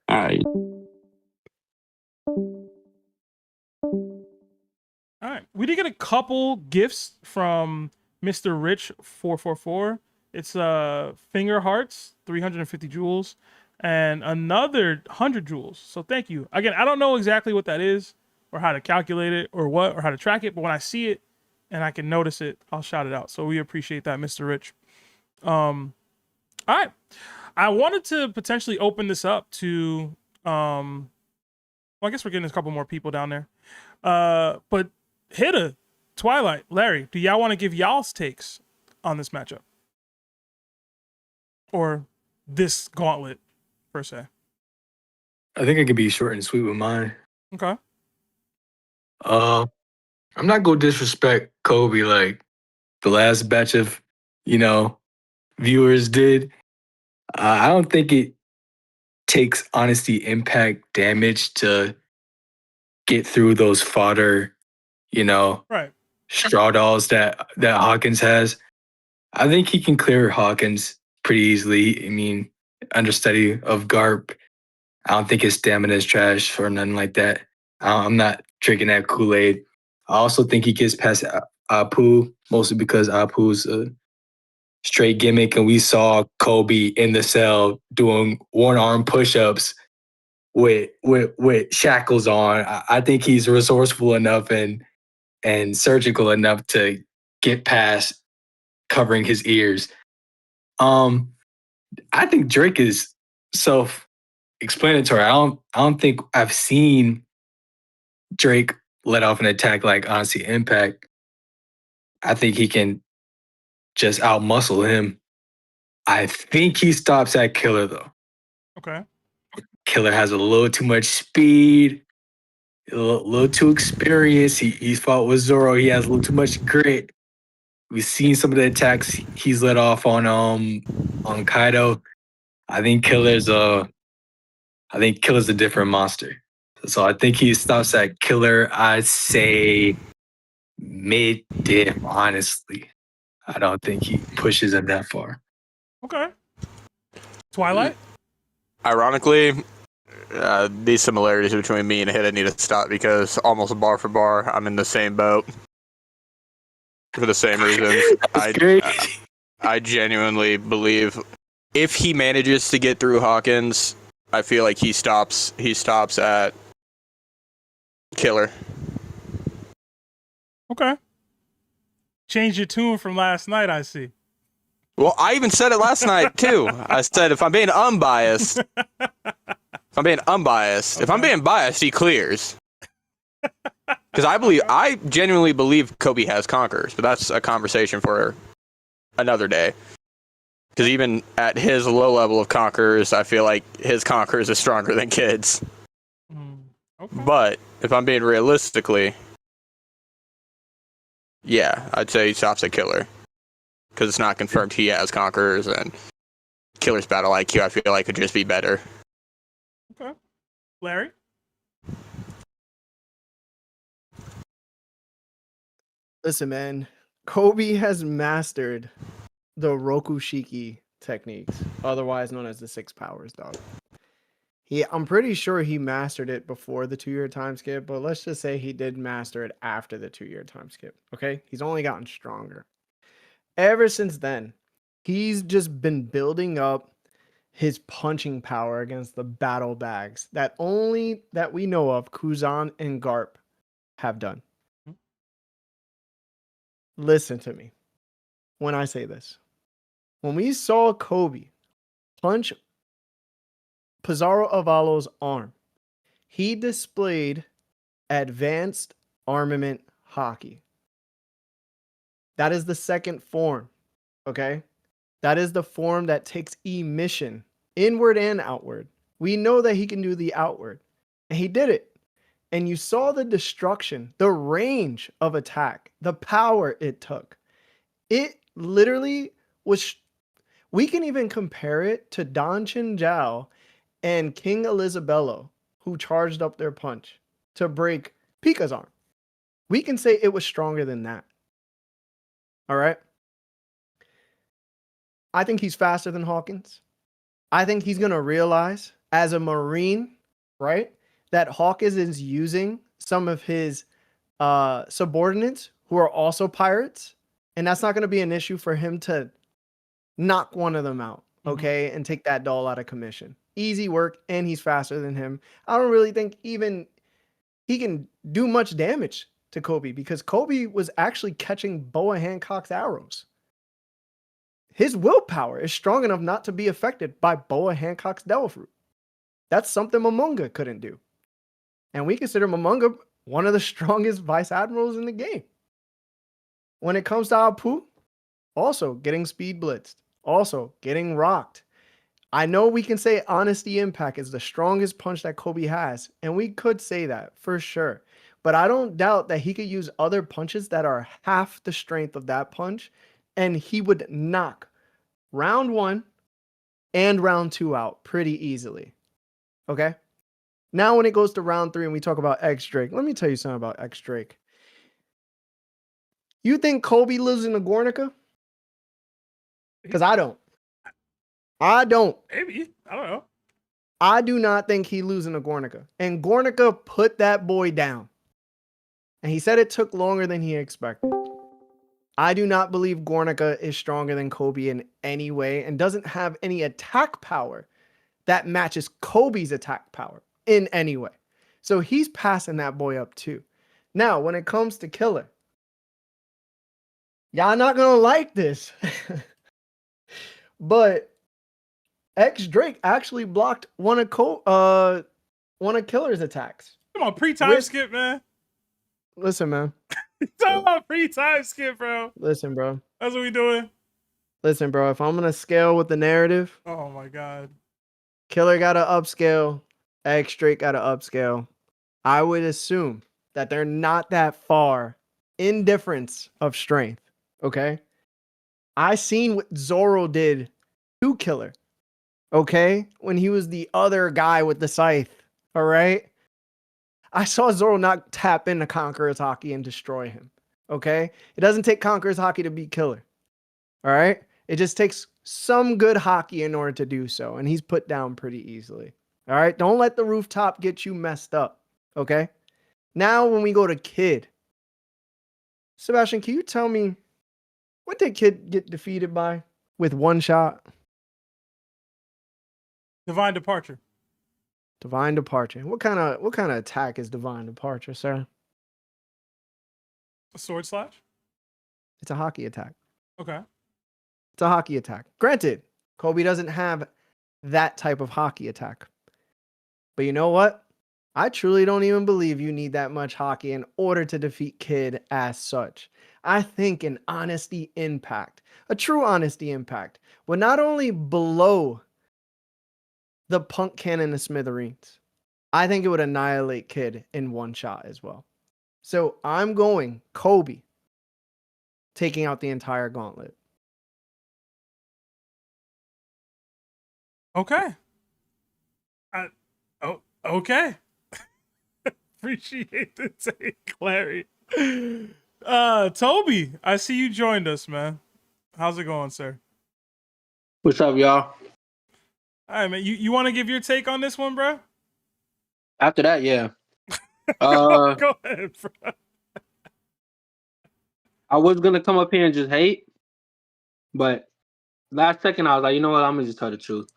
[SPEAKER 7] All right.
[SPEAKER 1] All right. We did get a couple gifts from Mr. Rich 444. It's finger hearts, 350 jewels, and another 100 jewels. So thank you. Again, I don't know exactly what that is or how to calculate it or how to track it, but when I see it and I can notice it, I'll shout it out. So we appreciate that, Mr. Rich. All right. I wanted to potentially open this up to well, I guess we're getting a couple more people down there. But Hitta, Twilight, Larry, do y'all want to give y'all's takes on this matchup? Or this gauntlet, per se?
[SPEAKER 4] I think I can be short and sweet with mine.
[SPEAKER 1] Okay.
[SPEAKER 4] I'm not gonna disrespect Kobe like the last batch of, viewers did. I don't think it takes honesty impact damage to get through those fodder,
[SPEAKER 1] Right.
[SPEAKER 4] straw dolls that Hawkins has. I think he can clear Hawkins pretty easily. I mean, understudy of Garp. I don't think his stamina is trash or nothing like that. I'm not drinking that Kool-Aid. I also think he gets past Apu, mostly because Apu's a straight gimmick, and we saw Kobe in the cell doing one-arm push-ups with shackles on. I think he's resourceful enough and surgical enough to get past covering his ears. I think Drake is self-explanatory. I don't think I've seen Drake let off an attack like Honesty Impact. I think he can just outmuscle him. I think he stops at Killer though.
[SPEAKER 1] Okay.
[SPEAKER 4] Killer has a little too much speed, a little too experienced. He's fought with Zoro. He has a little too much grit. We've seen some of the attacks he's let off on Kaido. I think Killer's a different monster. So I think he stops at Killer. I'd say mid-diff, honestly. I don't think he pushes him that far.
[SPEAKER 1] Okay. Twilight?
[SPEAKER 3] Ironically, these similarities between me and Hitta need to stop because almost bar for bar, I'm in the same boat. For the same reasons. I genuinely believe if he manages to get through Hawkins, I feel like he stops at Killer.
[SPEAKER 1] Okay. Change your tune from last night, I see.
[SPEAKER 3] Well, I even said it last night too. I said if I'm being unbiased, if I'm being biased, he clears. Because I genuinely believe Koby has conquerors, but that's a conversation for another day. Because even at his low level of conquerors, I feel like his conquerors is stronger than Kid's.
[SPEAKER 1] Okay.
[SPEAKER 3] But if I'm being realistically, yeah, I'd say he stops at Killer. Because it's not confirmed he has conquerors, and Killer's battle IQ, I feel like, could just be better.
[SPEAKER 1] Okay. Larry?
[SPEAKER 2] Listen, man, Koby has mastered the Rokushiki techniques, otherwise known as the 6 powers, dog. I'm pretty sure he mastered it before the 2-year time skip, but let's just say he did master it after the 2-year time skip. Okay, he's only gotten stronger. Ever since then, he's just been building up his punching power against the battle bags that we know of, Kuzan and Garp have done. Listen to me when I say this. When we saw Koby punch Pizarro Avalo's arm, he displayed advanced armament hockey. That is the second form, okay? That is the form that takes emission, inward and outward. We know that he can do the outward, and he did it. And you saw the destruction, the range of attack, the power it took. It literally was. We can even compare it to Don Chinjao and King Elizabello, who charged up their punch to break Pika's arm. We can say it was stronger than that. All right. I think he's faster than Hawkins. I think he's going to realize as a Marine, right, that Hawkins is using some of his subordinates who are also pirates. And that's not going to be an issue for him to knock one of them out, okay, and take that doll out of commission. Easy work, and he's faster than him. I don't really think even he can do much damage to Koby because Koby was actually catching Boa Hancock's arrows. His willpower is strong enough not to be affected by Boa Hancock's Devil Fruit. That's something Momonga couldn't do. And we consider Momonga one of the strongest vice admirals in the game. When it comes to Apu, also getting speed blitzed, also getting rocked. I know we can say Honesty Impact is the strongest punch that Koby has, and we could say that for sure. But I don't doubt that he could use other punches that are half the strength of that punch, and he would knock round 1 and round 2 out pretty easily. Okay? Now when it goes to round 3 and we talk about X Drake, let me tell you something about X Drake. You think Koby losing to Gornica? Because I don't.
[SPEAKER 1] Maybe. I don't know.
[SPEAKER 2] I do not think he losing to Gornica. And Gornica put that boy down. And he said it took longer than he expected. I do not believe Gornica is stronger than Koby in any way and doesn't have any attack power that matches Koby's attack power in any way. So he's passing that boy up too. Now, when it comes to Killer, y'all not going to like this. But X Drake actually blocked one of Killer's attacks.
[SPEAKER 1] Come on, pre-time skip, man.
[SPEAKER 2] Listen, man.
[SPEAKER 1] Talking about pre-time skip, bro.
[SPEAKER 2] Listen, bro.
[SPEAKER 1] That's what we doing.
[SPEAKER 2] Listen, bro. If I'm gonna scale with the narrative,
[SPEAKER 1] Oh my god.
[SPEAKER 2] Killer got to upscale. X Drake got to upscale. I would assume that they're not that far in difference of strength. Okay. I seen what Zoro did to Killer. Okay. When he was the other guy with the scythe. All right. I saw Zoro not tap into Conqueror's Hockey and destroy him. Okay. It doesn't take Conqueror's Hockey to beat Killer. All right. It just takes some good hockey in order to do so. And he's put down pretty easily. All right. Don't let the rooftop get you messed up. Okay. Now, when we go to Kid, Sebastian, can you tell me what did Kid get defeated by with one shot?
[SPEAKER 1] Divine Departure.
[SPEAKER 2] Divine Departure. What kind of attack is Divine Departure, sir?
[SPEAKER 1] A sword slash?
[SPEAKER 2] It's a hockey attack.
[SPEAKER 1] Okay.
[SPEAKER 2] It's a hockey attack. Granted, Kobe doesn't have that type of hockey attack. But you know what? I truly don't even believe you need that much hockey in order to defeat Kid as such. I think an honesty impact, a true honesty impact, would not only blow the punk cannon to smithereens, I think it would annihilate Kid in one shot as well. So I'm going Kobe taking out the entire gauntlet.
[SPEAKER 1] Okay. Okay. Appreciate the take, Larry. Toby, I see you joined us, man. How's it going, sir?
[SPEAKER 8] What's up, y'all?
[SPEAKER 1] All right, man. You want to give your take on this one, bro?
[SPEAKER 8] After that, yeah.
[SPEAKER 1] Go ahead, bro.
[SPEAKER 8] I was gonna come up here and just hate, but last second I was like, you know what? I'm gonna just tell the truth.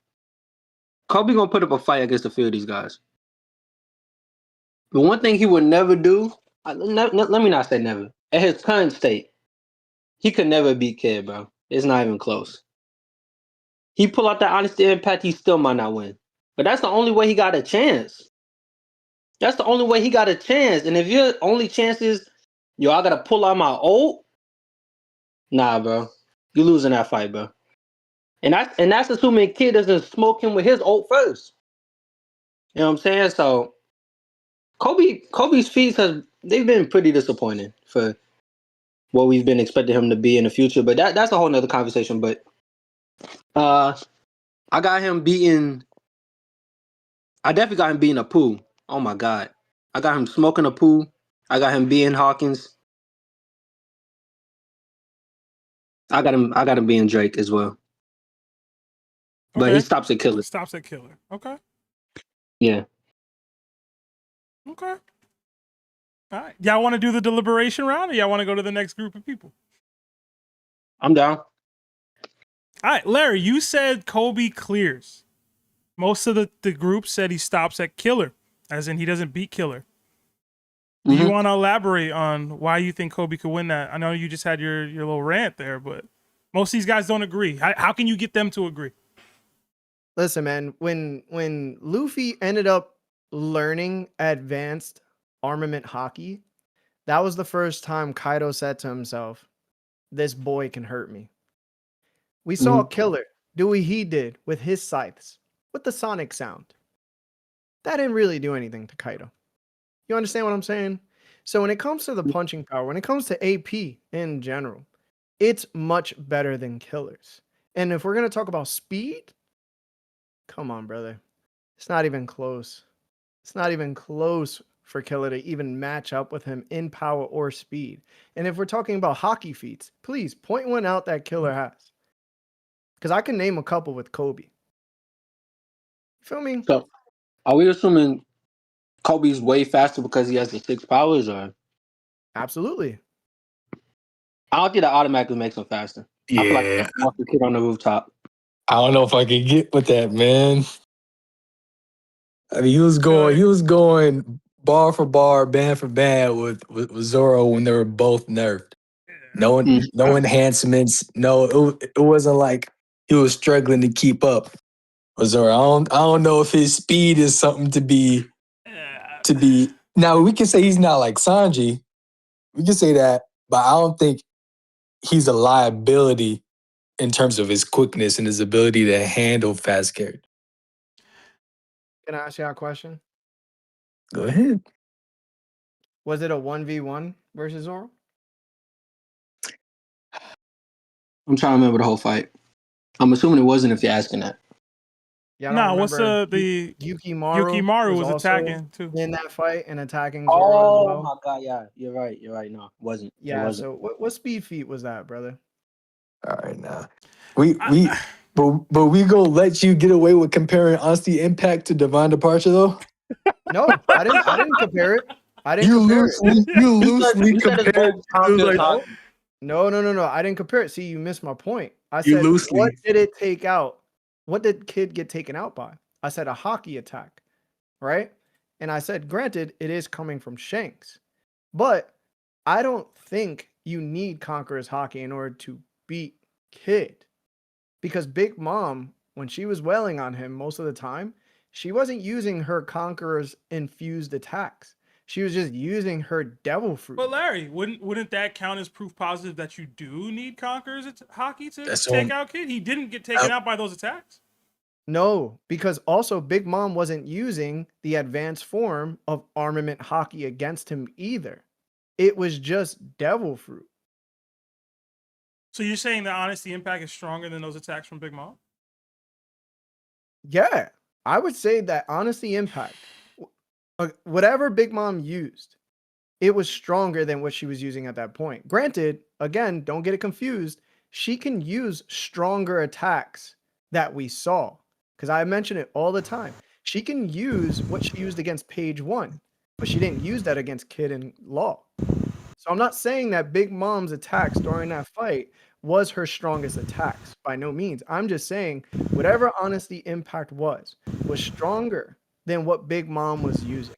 [SPEAKER 8] Kobe gonna put up a fight against a few of these guys. The one thing he would never do, let me not say never. At his current state, he could never beat Kid, bro. It's not even close. He pull out that honesty impact, he still might not win. But that's the only way he got a chance. That's the only way he got a chance. And if your only chance is, yo, I gotta pull out my ult, nah, bro. You losing that fight, bro. And that's assuming Kid doesn't smoke him with his ult first. You know what I'm saying? So Kobe's feats they've been pretty disappointing for what we've been expecting him to be in the future. But that's a whole nother conversation. But I definitely got him beating a poo. Oh my God. I got him smoking a poo. I got him being Hawkins. I got him being Drake as well. But
[SPEAKER 1] Okay.
[SPEAKER 8] he stops at Killer.
[SPEAKER 1] Stops at Killer. Okay.
[SPEAKER 8] Yeah.
[SPEAKER 1] Okay. All right. Y'all want to do the deliberation round, or y'all want to go to the next group of people?
[SPEAKER 8] I'm down.
[SPEAKER 1] All right, Larry, you said Kobe clears. Most of the group said he stops at Killer, as in he doesn't beat Killer. Do you want to elaborate on why you think Kobe could win that? I know you just had your little rant there, but most of these guys don't agree. How can you get them to agree?
[SPEAKER 2] Listen, man, when Luffy ended up learning advanced armament hockey, that was the first time Kaido said to himself, this boy can hurt me. We saw Killer do what he did with his scythes, with the sonic sound. That didn't really do anything to Kaido. You understand what I'm saying? So when it comes to the punching power, when it comes to AP in general, it's much better than Killer's. And if we're going to talk about speed, come on, brother. It's not even close. It's not even close for Killer to even match up with him in power or speed. And if we're talking about hockey feats, please point one out that Killer has. Because I can name a couple with Kobe. Feel me?
[SPEAKER 8] So are we assuming Kobe's way faster because he has the 6 powers, or?
[SPEAKER 2] Absolutely.
[SPEAKER 8] I don't think that automatically makes him faster. I feel like that's off the kid on the rooftop.
[SPEAKER 4] I don't know if I can get with that, man. I mean, he was going bar for bar, band for band with Zoro when they were both nerfed. No enhancements. No, it wasn't like he was struggling to keep up with Zoro. I don't know if his speed is something to be. Now we can say he's not like Sanji. We can say that, but I don't think he's a liability in terms of his quickness and his ability to handle fast characters.
[SPEAKER 2] Can I ask you a question?
[SPEAKER 4] Go ahead.
[SPEAKER 2] Was it a 1v1 versus Zoro?
[SPEAKER 8] I'm trying to remember the whole fight. I'm assuming it wasn't if you're asking that.
[SPEAKER 2] Yeah,
[SPEAKER 1] No, what's the Yukimaru was
[SPEAKER 2] also
[SPEAKER 1] attacking too
[SPEAKER 2] in that fight and attacking Zoro as well.
[SPEAKER 8] My God, yeah, you're right. No, it wasn't.
[SPEAKER 2] Yeah,
[SPEAKER 8] it wasn't.
[SPEAKER 2] so what speed feat was that, brother?
[SPEAKER 4] All right, now but we gonna let you get away with comparing Honesty Impact to Divine Departure though?
[SPEAKER 2] No, I didn't compare it.
[SPEAKER 4] You loosely compared.
[SPEAKER 2] No. I didn't compare it. See, you missed my point. I
[SPEAKER 4] You
[SPEAKER 2] said,
[SPEAKER 4] loosely.
[SPEAKER 2] what did it take out? What did Kid get taken out by? I said a hockey attack, right? And I said, granted, it is coming from Shanks, but I don't think you need Conqueror's hockey in order to beat Kid. because Big Mom, when she was wailing on him most of the time, she wasn't using her Conqueror's infused attacks. She was just using her Devil Fruit.
[SPEAKER 1] But Larry, wouldn't that count as proof positive that you do need Conqueror's hockey to
[SPEAKER 4] That's
[SPEAKER 1] take
[SPEAKER 4] all-
[SPEAKER 1] out Kid? He didn't get taken out by those attacks.
[SPEAKER 2] No, because also Big Mom wasn't using the advanced form of armament hockey against him either. It was just Devil Fruit.
[SPEAKER 1] So you're saying the Honesty Impact is stronger than those attacks from Big Mom?
[SPEAKER 2] Yeah, I would say that Honesty Impact, whatever Big Mom used, it was stronger than what she was using at that point. Granted, again, don't get it confused. She can use stronger attacks that we saw, because I mention it all the time. She can use what she used against Page 1, but she didn't use that against Kid and Law. So I'm not saying that Big Mom's attacks during that fight was her strongest attacks. By no means. I'm just saying whatever Honesty Impact was stronger than what Big Mom was using.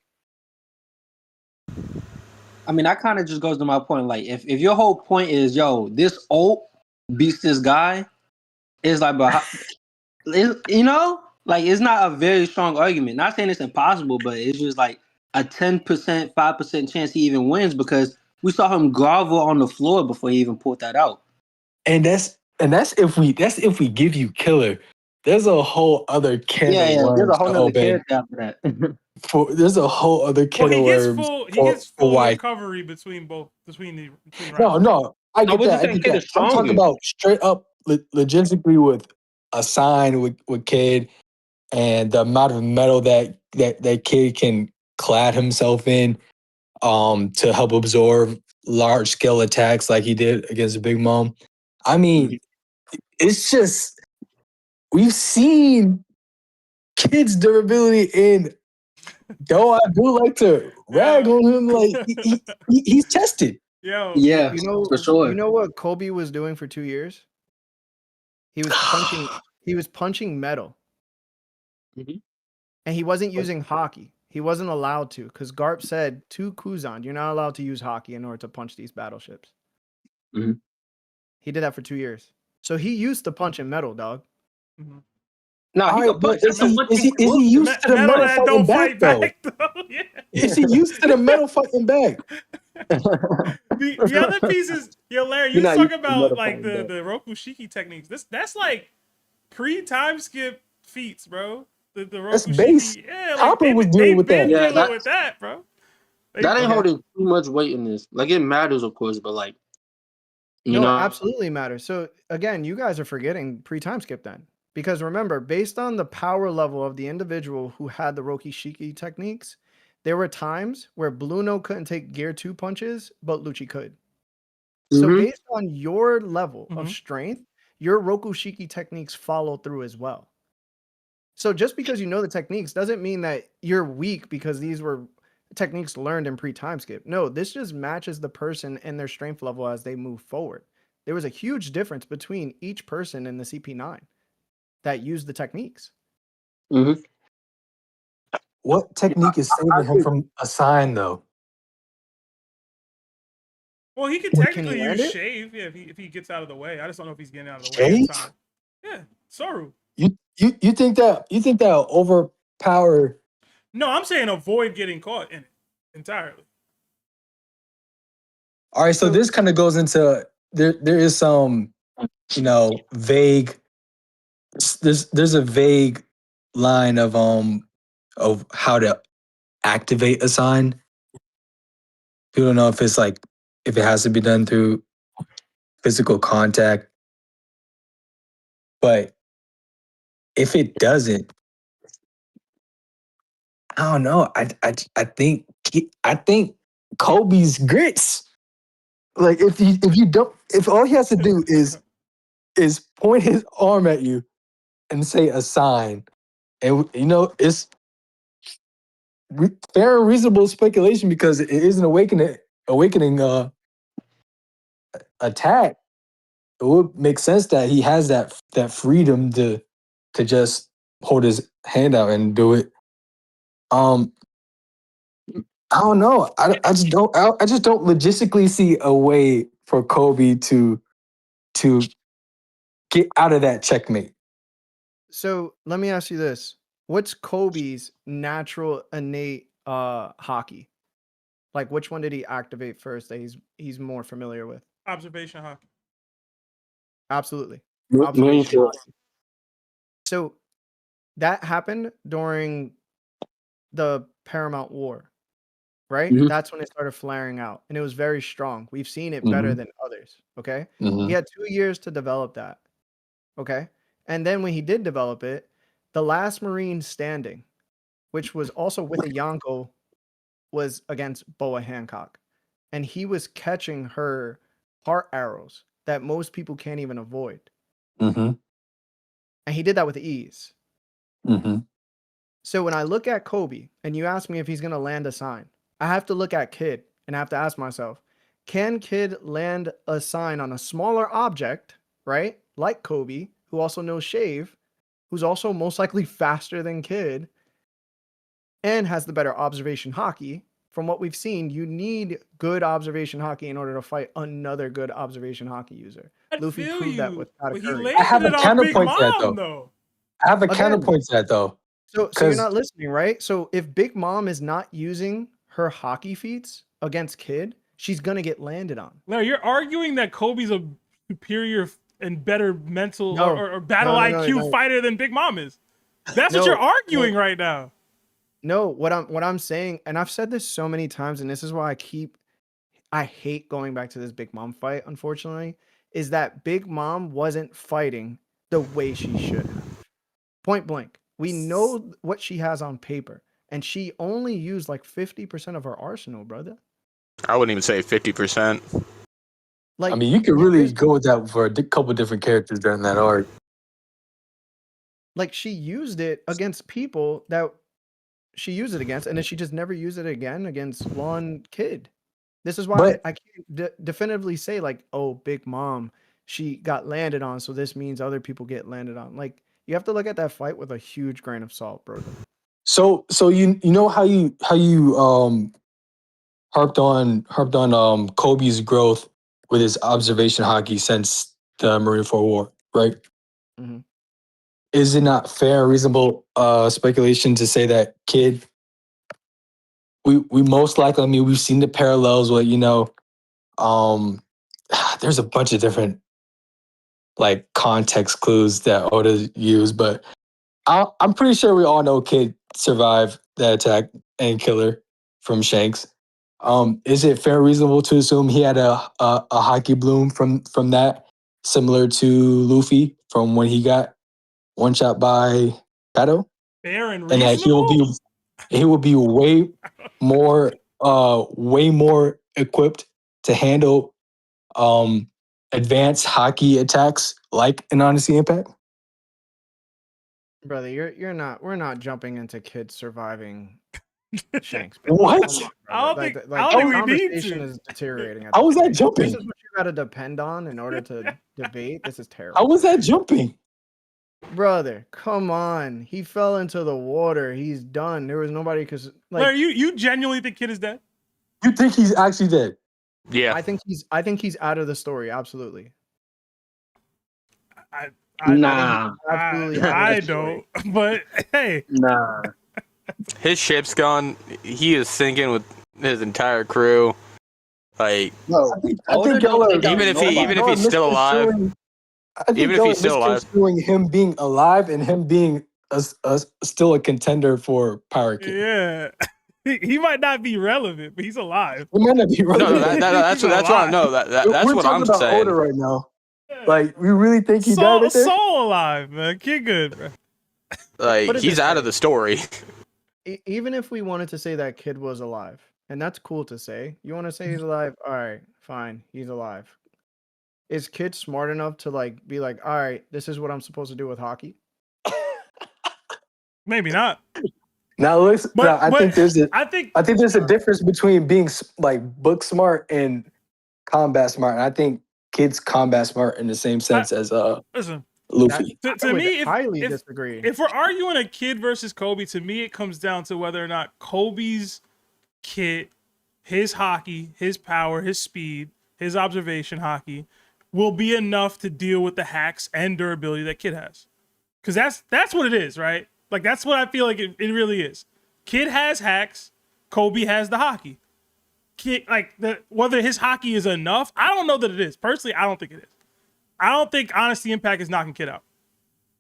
[SPEAKER 8] I mean, that kind of just goes to my point. Like, if your whole point is, yo, this ult beats this guy, it's like, but you know, like, it's not a very strong argument. Not saying it's impossible, but it's just like a 10%, 5% chance he even wins because we saw him grovel on the floor before he even pulled that out.
[SPEAKER 4] And that's if we give you killer. There's a whole other can of worms
[SPEAKER 8] there's a whole
[SPEAKER 4] to
[SPEAKER 8] other
[SPEAKER 4] open.
[SPEAKER 8] character after that.
[SPEAKER 4] There's a whole other can
[SPEAKER 1] Well,
[SPEAKER 4] of
[SPEAKER 1] he gets
[SPEAKER 4] worms.
[SPEAKER 1] full
[SPEAKER 4] why.
[SPEAKER 1] recovery between rounds.
[SPEAKER 4] No, I get
[SPEAKER 8] we're
[SPEAKER 4] that.
[SPEAKER 8] just saying Kid is
[SPEAKER 4] I'm talking
[SPEAKER 8] stronger.
[SPEAKER 4] about straight up logistically with a sign with Kid and the amount of metal that Kid can clad himself in to help absorb large scale attacks like he did against Big Mom. I mean, it's just we've seen Kid's durability in. Though I do like to rag on him, like he's tested.
[SPEAKER 1] Yo,
[SPEAKER 8] Yeah,
[SPEAKER 2] You know,
[SPEAKER 8] for sure.
[SPEAKER 2] you know what Kobe was doing for 2 years? He was punching metal.
[SPEAKER 8] Mhm.
[SPEAKER 2] And he wasn't using hockey. He wasn't allowed to, because Garp said to Kuzan, you're not allowed to use hockey in order to punch these battleships.
[SPEAKER 8] Mhm.
[SPEAKER 2] He did that for 2 years. So he used to punch in metal, dog.
[SPEAKER 8] No,
[SPEAKER 4] All
[SPEAKER 8] he
[SPEAKER 4] right,
[SPEAKER 8] can
[SPEAKER 4] but
[SPEAKER 8] punch
[SPEAKER 4] is he used to the
[SPEAKER 1] metal
[SPEAKER 4] metal
[SPEAKER 1] that
[SPEAKER 4] fighting
[SPEAKER 1] don't
[SPEAKER 4] back
[SPEAKER 1] fight
[SPEAKER 4] though?
[SPEAKER 1] back, though. Yeah.
[SPEAKER 4] Is he used to the metal fighting back?
[SPEAKER 1] The other pieces, yo, Larry, you
[SPEAKER 8] You're not
[SPEAKER 1] talk
[SPEAKER 8] used to
[SPEAKER 1] about
[SPEAKER 8] metal
[SPEAKER 1] like
[SPEAKER 8] fighting
[SPEAKER 1] the
[SPEAKER 8] back.
[SPEAKER 1] Roku Shiki techniques. That's like pre-time skip feats, bro. The
[SPEAKER 4] That's
[SPEAKER 1] Roku
[SPEAKER 4] base.
[SPEAKER 1] Shiki, yeah, like
[SPEAKER 4] Hopper was
[SPEAKER 1] they've
[SPEAKER 4] dealing with
[SPEAKER 1] been
[SPEAKER 4] that.
[SPEAKER 8] Yeah,
[SPEAKER 1] dealing with that, bro.
[SPEAKER 8] That ain't
[SPEAKER 2] Okay.
[SPEAKER 8] holding too much weight in this. Like, it matters, of course, but like, you
[SPEAKER 2] No,
[SPEAKER 8] know,
[SPEAKER 2] it absolutely matters. So again, you guys are forgetting pre-time skip then. Because remember, based on the power level of the individual who had the Roki Shiki techniques, there were times where Bluno couldn't take gear 2 punches, but Lucci could. So
[SPEAKER 8] Mhm.
[SPEAKER 2] based on your level of
[SPEAKER 1] Mhm.
[SPEAKER 2] strength, your Roku Shiki techniques follow through as well. So just because you know the techniques doesn't mean that you're weak because these were techniques learned in pre-time skip. No, this just matches the person and their strength level as they move forward. There was a huge difference between each person in the CP9 that used the techniques.
[SPEAKER 8] Mhm.
[SPEAKER 4] What technique is saving him from a sign though?
[SPEAKER 1] Well, he could
[SPEAKER 2] Well, can he
[SPEAKER 1] technically
[SPEAKER 2] land
[SPEAKER 1] use
[SPEAKER 2] it?
[SPEAKER 1] shave, yeah, if he gets out of the way. I just don't know if he's getting out of the way in
[SPEAKER 4] Shave?
[SPEAKER 1] time. Yeah, Soru.
[SPEAKER 4] You think that'll overpower?
[SPEAKER 1] No, I'm saying avoid getting caught in it entirely.
[SPEAKER 4] All right, so this kind of goes into there is some vague. There's a vague line of how to activate a sign. You don't know if it's like if it has to be done through physical contact, but if it doesn't, I don't know. I think Kobe's grits. Like if all he has to do is point his arm at you and say a sign, and it's fair and reasonable speculation because it is an awakening attack. It would make sense that he has that freedom to just hold his hand out and do it. I don't know. I just don't logistically see a way for Kobe to get out of that checkmate.
[SPEAKER 2] So let me ask you this: what's Kobe's natural innate hockey? Like, which one did he activate first that he's more familiar with?
[SPEAKER 1] Observation hockey.
[SPEAKER 2] Absolutely.
[SPEAKER 8] Marine
[SPEAKER 2] Observation
[SPEAKER 8] Force.
[SPEAKER 2] hockey. So that happened during the Paramount War, right?
[SPEAKER 8] Mhm.
[SPEAKER 2] That's when it started flaring out, and it was very strong. We've seen it better
[SPEAKER 4] Mhm.
[SPEAKER 2] than others. Okay,
[SPEAKER 4] Mhm.
[SPEAKER 2] he had 2 years to develop that. Okay, and then when he did develop it, the last Marine standing, which was also with a Yonko, was against Boa Hancock, and he was catching her heart arrows that most people can't even avoid,
[SPEAKER 4] Mhm.
[SPEAKER 2] and he did that with ease.
[SPEAKER 4] Mhm.
[SPEAKER 2] So when I look at Kobe and you ask me if he's going to land a sign, I have to look at Kid and I have to ask myself, can Kid land a sign on a smaller object, right? Like Kobe, who also knows Shave, who's also most likely faster than Kid and has the better observation hockey. From what we've seen, you need good observation hockey in order to fight another good observation hockey user.
[SPEAKER 1] I
[SPEAKER 2] Luffy
[SPEAKER 1] feel
[SPEAKER 2] proved that
[SPEAKER 1] you,
[SPEAKER 2] with
[SPEAKER 1] but he
[SPEAKER 2] Katakuri.
[SPEAKER 4] I have
[SPEAKER 1] landed
[SPEAKER 4] a
[SPEAKER 1] it on Big
[SPEAKER 4] counterpoint to that,
[SPEAKER 1] Mom,
[SPEAKER 4] though.
[SPEAKER 1] though.
[SPEAKER 4] I have a
[SPEAKER 2] Again.
[SPEAKER 4] counterpoint to that, though.
[SPEAKER 2] So you're
[SPEAKER 4] 'Cause-
[SPEAKER 2] not listening, right? So if Big Mom is not using her hockey feats against Kid, she's gonna get landed on.
[SPEAKER 1] Larry, you're arguing that Kobe's a superior and better mental
[SPEAKER 2] No.
[SPEAKER 1] or battle
[SPEAKER 2] No,
[SPEAKER 1] IQ
[SPEAKER 2] no.
[SPEAKER 1] fighter than Big Mom is. That's what
[SPEAKER 2] No,
[SPEAKER 1] you're arguing
[SPEAKER 2] no.
[SPEAKER 1] right now.
[SPEAKER 2] No, what I'm saying, and I've said this so many times, and this is why I hate going back to this Big Mom fight, unfortunately, is that Big Mom wasn't fighting the way she should have. Point blank. We know what she has on paper, and she only used like 50% of her arsenal, brother.
[SPEAKER 3] I wouldn't even say 50%.
[SPEAKER 2] Like,
[SPEAKER 4] I mean, you could really go with that for a couple different characters during that arc.
[SPEAKER 2] like she used it against people that she used it against, and then she just never used it again against one kid. This is why
[SPEAKER 4] But-
[SPEAKER 2] I can't definitively say like, oh, Big Mom, she got landed on, so this means other people get landed on. Like, you have to look at that fight with a huge grain of salt, brother.
[SPEAKER 4] So you know how you harped on Kobe's growth with his observation hockey since the Marineford War, right?
[SPEAKER 2] Mhm.
[SPEAKER 4] Is it not fair and reasonable speculation to say that Kid, we most likely, I mean, we've seen the parallels with, there's a bunch of different like context clues that Oda used, but I'm pretty sure we all know Kid survived that attack and killer from Shanks. Is it fair, reasonable to assume he had a hockey bloom from that, similar to Luffy from when he got one shot by Kaido,
[SPEAKER 1] Fair and
[SPEAKER 4] and that
[SPEAKER 1] reasonable.
[SPEAKER 4] he will be way more equipped to handle advanced hockey attacks like an Honesty Impact?
[SPEAKER 2] Brother, we're not jumping into kids surviving Shanks. Bro.
[SPEAKER 4] What?
[SPEAKER 2] Come on,
[SPEAKER 1] I don't
[SPEAKER 2] brother.
[SPEAKER 1] think-
[SPEAKER 2] Like,
[SPEAKER 1] I
[SPEAKER 2] the
[SPEAKER 1] don't think we need
[SPEAKER 2] conversation
[SPEAKER 1] to.
[SPEAKER 2] is deteriorating. At
[SPEAKER 4] How
[SPEAKER 2] this
[SPEAKER 4] was that
[SPEAKER 2] point.
[SPEAKER 4] jumping?
[SPEAKER 2] This is what you got to depend on in order to debate. This is terrible.
[SPEAKER 4] How was that jumping?
[SPEAKER 2] Brother, come on. He fell into the water. He's done. There was nobody because
[SPEAKER 1] Larry, you genuinely think Kid is dead?
[SPEAKER 4] You think he's actually dead?
[SPEAKER 3] Yeah.
[SPEAKER 2] I think he's out of the story. Absolutely.
[SPEAKER 8] Nah.
[SPEAKER 2] Absolutely. out of
[SPEAKER 1] I
[SPEAKER 2] the story.
[SPEAKER 1] don't. But hey,
[SPEAKER 8] Nah.
[SPEAKER 3] His ship's gone. He is sinking with his entire crew. Like,
[SPEAKER 8] No.
[SPEAKER 4] I think
[SPEAKER 8] Oda
[SPEAKER 4] y'all
[SPEAKER 8] don't
[SPEAKER 4] are,
[SPEAKER 8] take out
[SPEAKER 3] even if he-
[SPEAKER 8] nobody.
[SPEAKER 3] even if he's still alive,
[SPEAKER 4] I think
[SPEAKER 3] even if
[SPEAKER 4] y'all
[SPEAKER 3] he's
[SPEAKER 4] are
[SPEAKER 3] still alive.
[SPEAKER 4] misconstruing him being alive and him being still a contender for Pirate King.
[SPEAKER 1] yeah, he might not be relevant, but he's alive.
[SPEAKER 4] It might not be
[SPEAKER 3] no,
[SPEAKER 4] relevant.
[SPEAKER 3] that's
[SPEAKER 1] He's
[SPEAKER 3] what I'm
[SPEAKER 1] alive.
[SPEAKER 3] no, that's
[SPEAKER 4] We're
[SPEAKER 3] what
[SPEAKER 4] talking
[SPEAKER 3] I'm
[SPEAKER 4] about
[SPEAKER 3] saying.
[SPEAKER 4] Oda right now. Like, we really think he died right there?
[SPEAKER 1] Soul alive, man. Kid good, bro.
[SPEAKER 3] Like,
[SPEAKER 2] Put it
[SPEAKER 3] he's
[SPEAKER 2] this
[SPEAKER 3] out
[SPEAKER 2] way.
[SPEAKER 3] of the story.
[SPEAKER 2] Even if we wanted to say that Kid was alive, and that's cool to say. You want to say he's alive? All right, fine. He's alive. Is Kid smart enough to like be like, all right, this is what I'm supposed to do with hockey?
[SPEAKER 1] Maybe not.
[SPEAKER 4] Now, listen,
[SPEAKER 1] But,
[SPEAKER 4] I think there's
[SPEAKER 1] I think
[SPEAKER 4] there's a difference between being like book smart and combat smart. And I think Kid's combat smart in the same sense as
[SPEAKER 1] listen.
[SPEAKER 4] Luffy.
[SPEAKER 2] I
[SPEAKER 1] To
[SPEAKER 2] would
[SPEAKER 1] me,
[SPEAKER 2] highly disagree.
[SPEAKER 1] if we're arguing a Kid versus Kobe, to me it comes down to whether or not Kobe's kit, his hockey, his power, his speed, his observation hockey will be enough to deal with the hacks and durability that Kid has. Because that's what it is, right? Like, that's what I feel like it really is. Kid has hacks. Koby has the hockey. Kid, whether his hockey is enough, I don't know that it is. Personally, I don't think it is. I don't think Honesty Impact is knocking Kid out.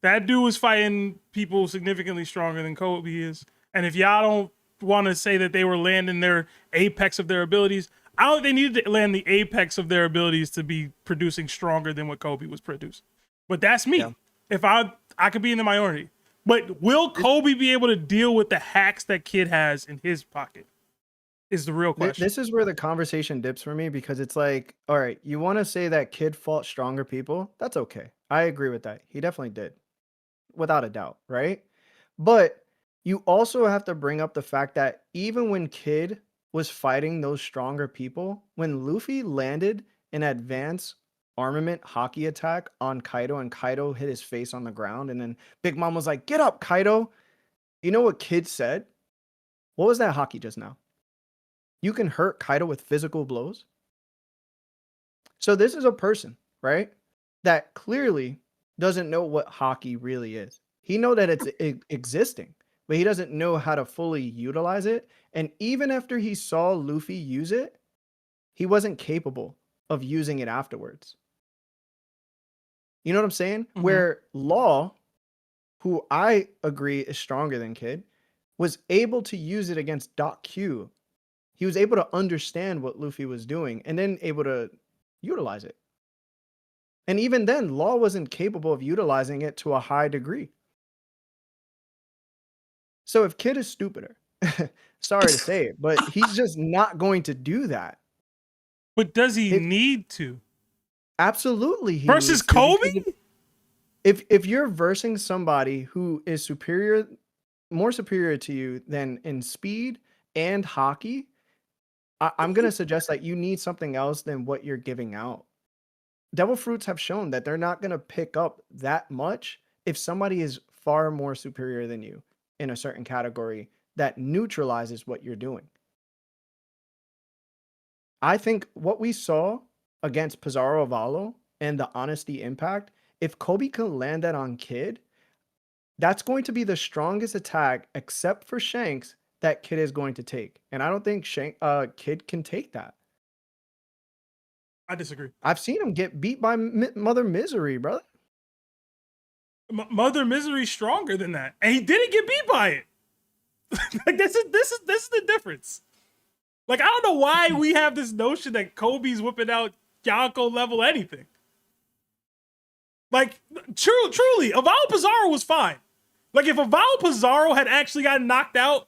[SPEAKER 1] That dude was fighting people significantly stronger than Koby is. And if y'all don't want to say that they were landing their apex of their abilities, I don't think they needed to land the apex of their abilities to be producing stronger than what Koby was producing. But that's me. Yeah. If I could be in the minority. But will Koby be able to deal with the hacks that Kid has in his pocket? Is the real question.
[SPEAKER 2] This is where the conversation dips for me, because it's like, all right, you want to say that Kid fought stronger people? That's okay. I agree with that. He definitely did. Without a doubt, right? But you also have to bring up the fact that even when Kid was fighting those stronger people, when Luffy landed an advanced armament hockey attack on Kaido and Kaido hit his face on the ground, and then Big Mom was like, "Get up, Kaido." You know what Kid said? What was that hockey just now? You can hurt Kaido with physical blows. So this is a person, right, that clearly doesn't know what hockey really is. He know that it's existing, but he doesn't know how to fully utilize it. And even after he saw Luffy use it, he wasn't capable of using it afterwards. You know what I'm saying? Mm-hmm. Where Law, who I agree is stronger than Kid, was able to use it against Doc Q. He was able to understand what Luffy was doing and then able to utilize it. And even then, Law wasn't capable of utilizing it to a high degree. So if Kid is stupider, sorry to say it, but he's just not going to do that.
[SPEAKER 1] But does he need to?
[SPEAKER 2] Absolutely. He
[SPEAKER 1] versus Koby?
[SPEAKER 2] If you're versing somebody who is superior, more superior to you than in speed and hockey, I'm going to suggest that you need something else than what you're giving out. Devil Fruits have shown that they're not going to pick up that much if somebody is far more superior than you in a certain category that neutralizes what you're doing. I think what we saw against Pizarro Avalo and the Honesty Impact, if Koby can land that on Kid, that's going to be the strongest attack, except for Shanks, that Kid is going to take. And I don't think Kid can take that.
[SPEAKER 1] I disagree.
[SPEAKER 2] I've seen him get beat by Mother Misery, brother.
[SPEAKER 1] Mother Misery's stronger than that, and he didn't get beat by it. Like this is the difference. Like, I don't know why we have this notion that Kobe's whipping out Yonko level anything. Like, truly, Avalo Pizarro was fine. Like, if Avalo Pizarro had actually gotten knocked out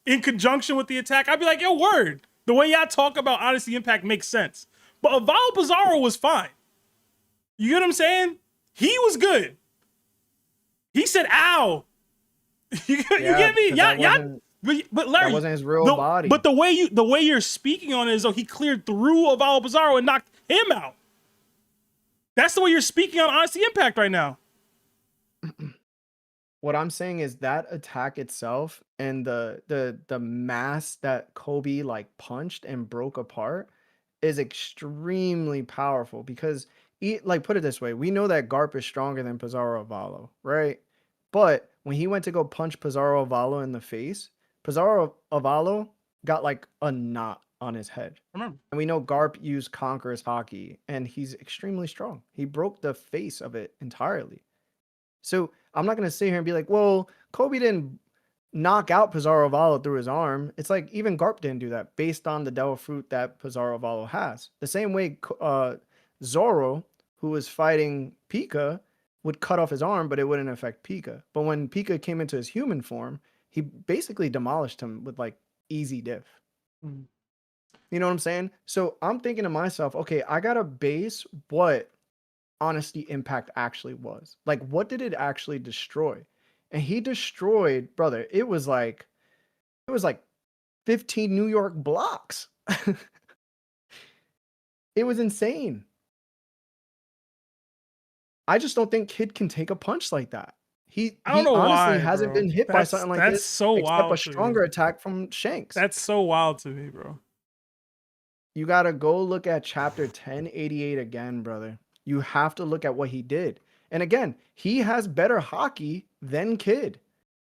[SPEAKER 1] in conjunction with the attack, I'd be like, yo, word. The way y'all talk about Honesty Impact makes sense. But Avalo Pizarro was fine. You get what I'm saying? He was good. He said, ow. You get me? But Larry,
[SPEAKER 2] that wasn't his real body.
[SPEAKER 1] But the way you're speaking on it is though he cleared through Avalo Pizarro and knocked him out. That's the way you're speaking on Honesty Impact right now.
[SPEAKER 2] What I'm saying is that attack itself and the mass that Koby like punched and broke apart is extremely powerful, because put it this way, we know that Garp is stronger than Pizarro Avalo, right? But when he went to go punch Pizarro Avalo in the face, Pizarro Avalo got like a knot on his head. And we know Garp used Conqueror's Hockey, and he's extremely strong. He broke the face of it entirely. So I'm not going to sit here and be like, well, Koby didn't knock out Pizarro Avalo through his arm. It's like even Garp didn't do that based on the Devil Fruit that Pizarro Avalo has. The same way Zoro, who was fighting Pika, would cut off his arm, but it wouldn't affect Pika. But when Pika came into his human form, he basically demolished him with like easy diff. Mm-hmm. You know what I'm saying? So I'm thinking to myself, okay, I got to base what Honesty Impact actually was. Like, what did it actually destroy? And he destroyed, brother, it was like 15 New York blocks. It was insane. I just don't think Kid can take a punch like that. He honestly hasn't been hit by something like this.
[SPEAKER 1] So
[SPEAKER 2] except
[SPEAKER 1] wild.
[SPEAKER 2] A stronger attack from Shanks.
[SPEAKER 1] That's so wild to me, bro.
[SPEAKER 2] You gotta go look at chapter 1088 again, brother. You have to look at what he did. And again, he has better hockey than Kid.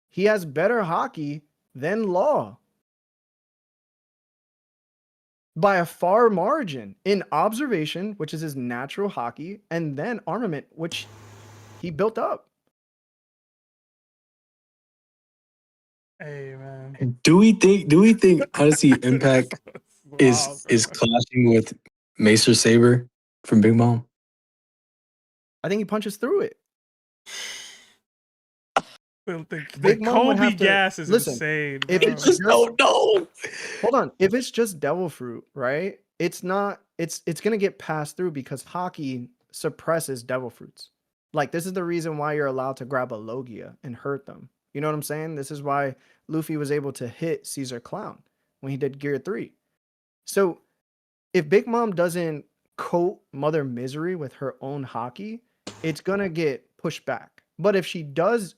[SPEAKER 2] He has better hockey than Law. By a far margin in observation, which is his natural hockey, and then armament, which he built up.
[SPEAKER 1] Hey man.
[SPEAKER 4] Do we think honestly Impact
[SPEAKER 1] Wow,
[SPEAKER 4] is clashing with Macer Saber from Big Mom?
[SPEAKER 2] I think he punches through it.
[SPEAKER 1] the
[SPEAKER 2] Big Mom would
[SPEAKER 1] Kobe
[SPEAKER 2] have to-
[SPEAKER 1] gas is
[SPEAKER 2] listen,
[SPEAKER 1] insane.
[SPEAKER 2] if
[SPEAKER 1] bro.
[SPEAKER 2] it's just-
[SPEAKER 4] don't know.
[SPEAKER 2] Hold on. If it's just Devil Fruit, right? It's not. It's gonna get passed through because hockey suppresses Devil Fruits. Like this is the reason why you're allowed to grab a Logia and hurt them. You know what I'm saying? This is why Luffy was able to hit Caesar Clown when he did Gear 3. So if Big Mom doesn't coat Mother Misery with her own hockey, it's gonna get pushed back. But if she does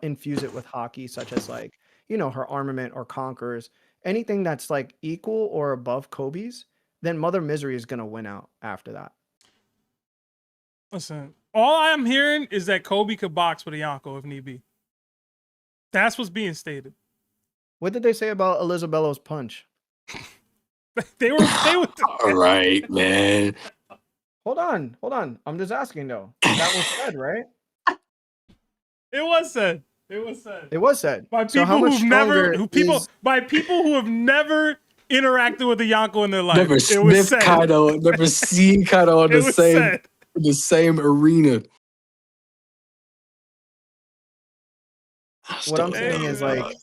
[SPEAKER 2] infuse it with hockey, such as like, you know, her armament or conquerors, anything that's like equal or above Kobe's, then Mother Misery is gonna win out after that.
[SPEAKER 1] Listen, all I'm hearing is that Kobe could box with a Yonko if need be. That's what's being stated.
[SPEAKER 2] What did they say about Elizabello's punch?
[SPEAKER 1] They were
[SPEAKER 4] All right, man.
[SPEAKER 2] Hold on. I'm just asking though. That was said, right?
[SPEAKER 1] It was said. It was said.
[SPEAKER 2] It was said.
[SPEAKER 1] By
[SPEAKER 2] So
[SPEAKER 1] people
[SPEAKER 2] how much
[SPEAKER 1] who've never
[SPEAKER 2] stronger is-
[SPEAKER 1] by people who have never interacted with a Yonko in their life.
[SPEAKER 4] Never
[SPEAKER 1] it was
[SPEAKER 4] sniffed
[SPEAKER 1] said.
[SPEAKER 4] Kaido, never seen Kaido in
[SPEAKER 1] It
[SPEAKER 4] the
[SPEAKER 1] was
[SPEAKER 4] same
[SPEAKER 1] said.
[SPEAKER 4] in the same arena.
[SPEAKER 2] What I'm saying
[SPEAKER 1] Hey,
[SPEAKER 2] is
[SPEAKER 1] man.
[SPEAKER 2] like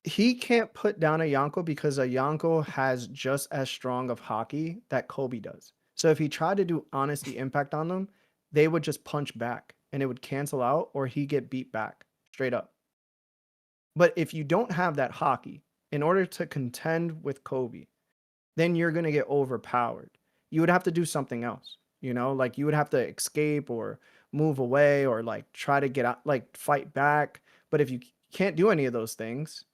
[SPEAKER 2] he can't put down a Yonko because a Yonko has just as strong of hockey that Kobe does. So if he tried to do honesty impact on them, they would just punch back and it would cancel out or he get beat back straight up. But if you don't have that hockey in order to contend with Kobe, then you're going to get overpowered. You would have to do something else, you know, like you would have to escape or move away or like try to get out, like fight back. But if you can't do any of those things,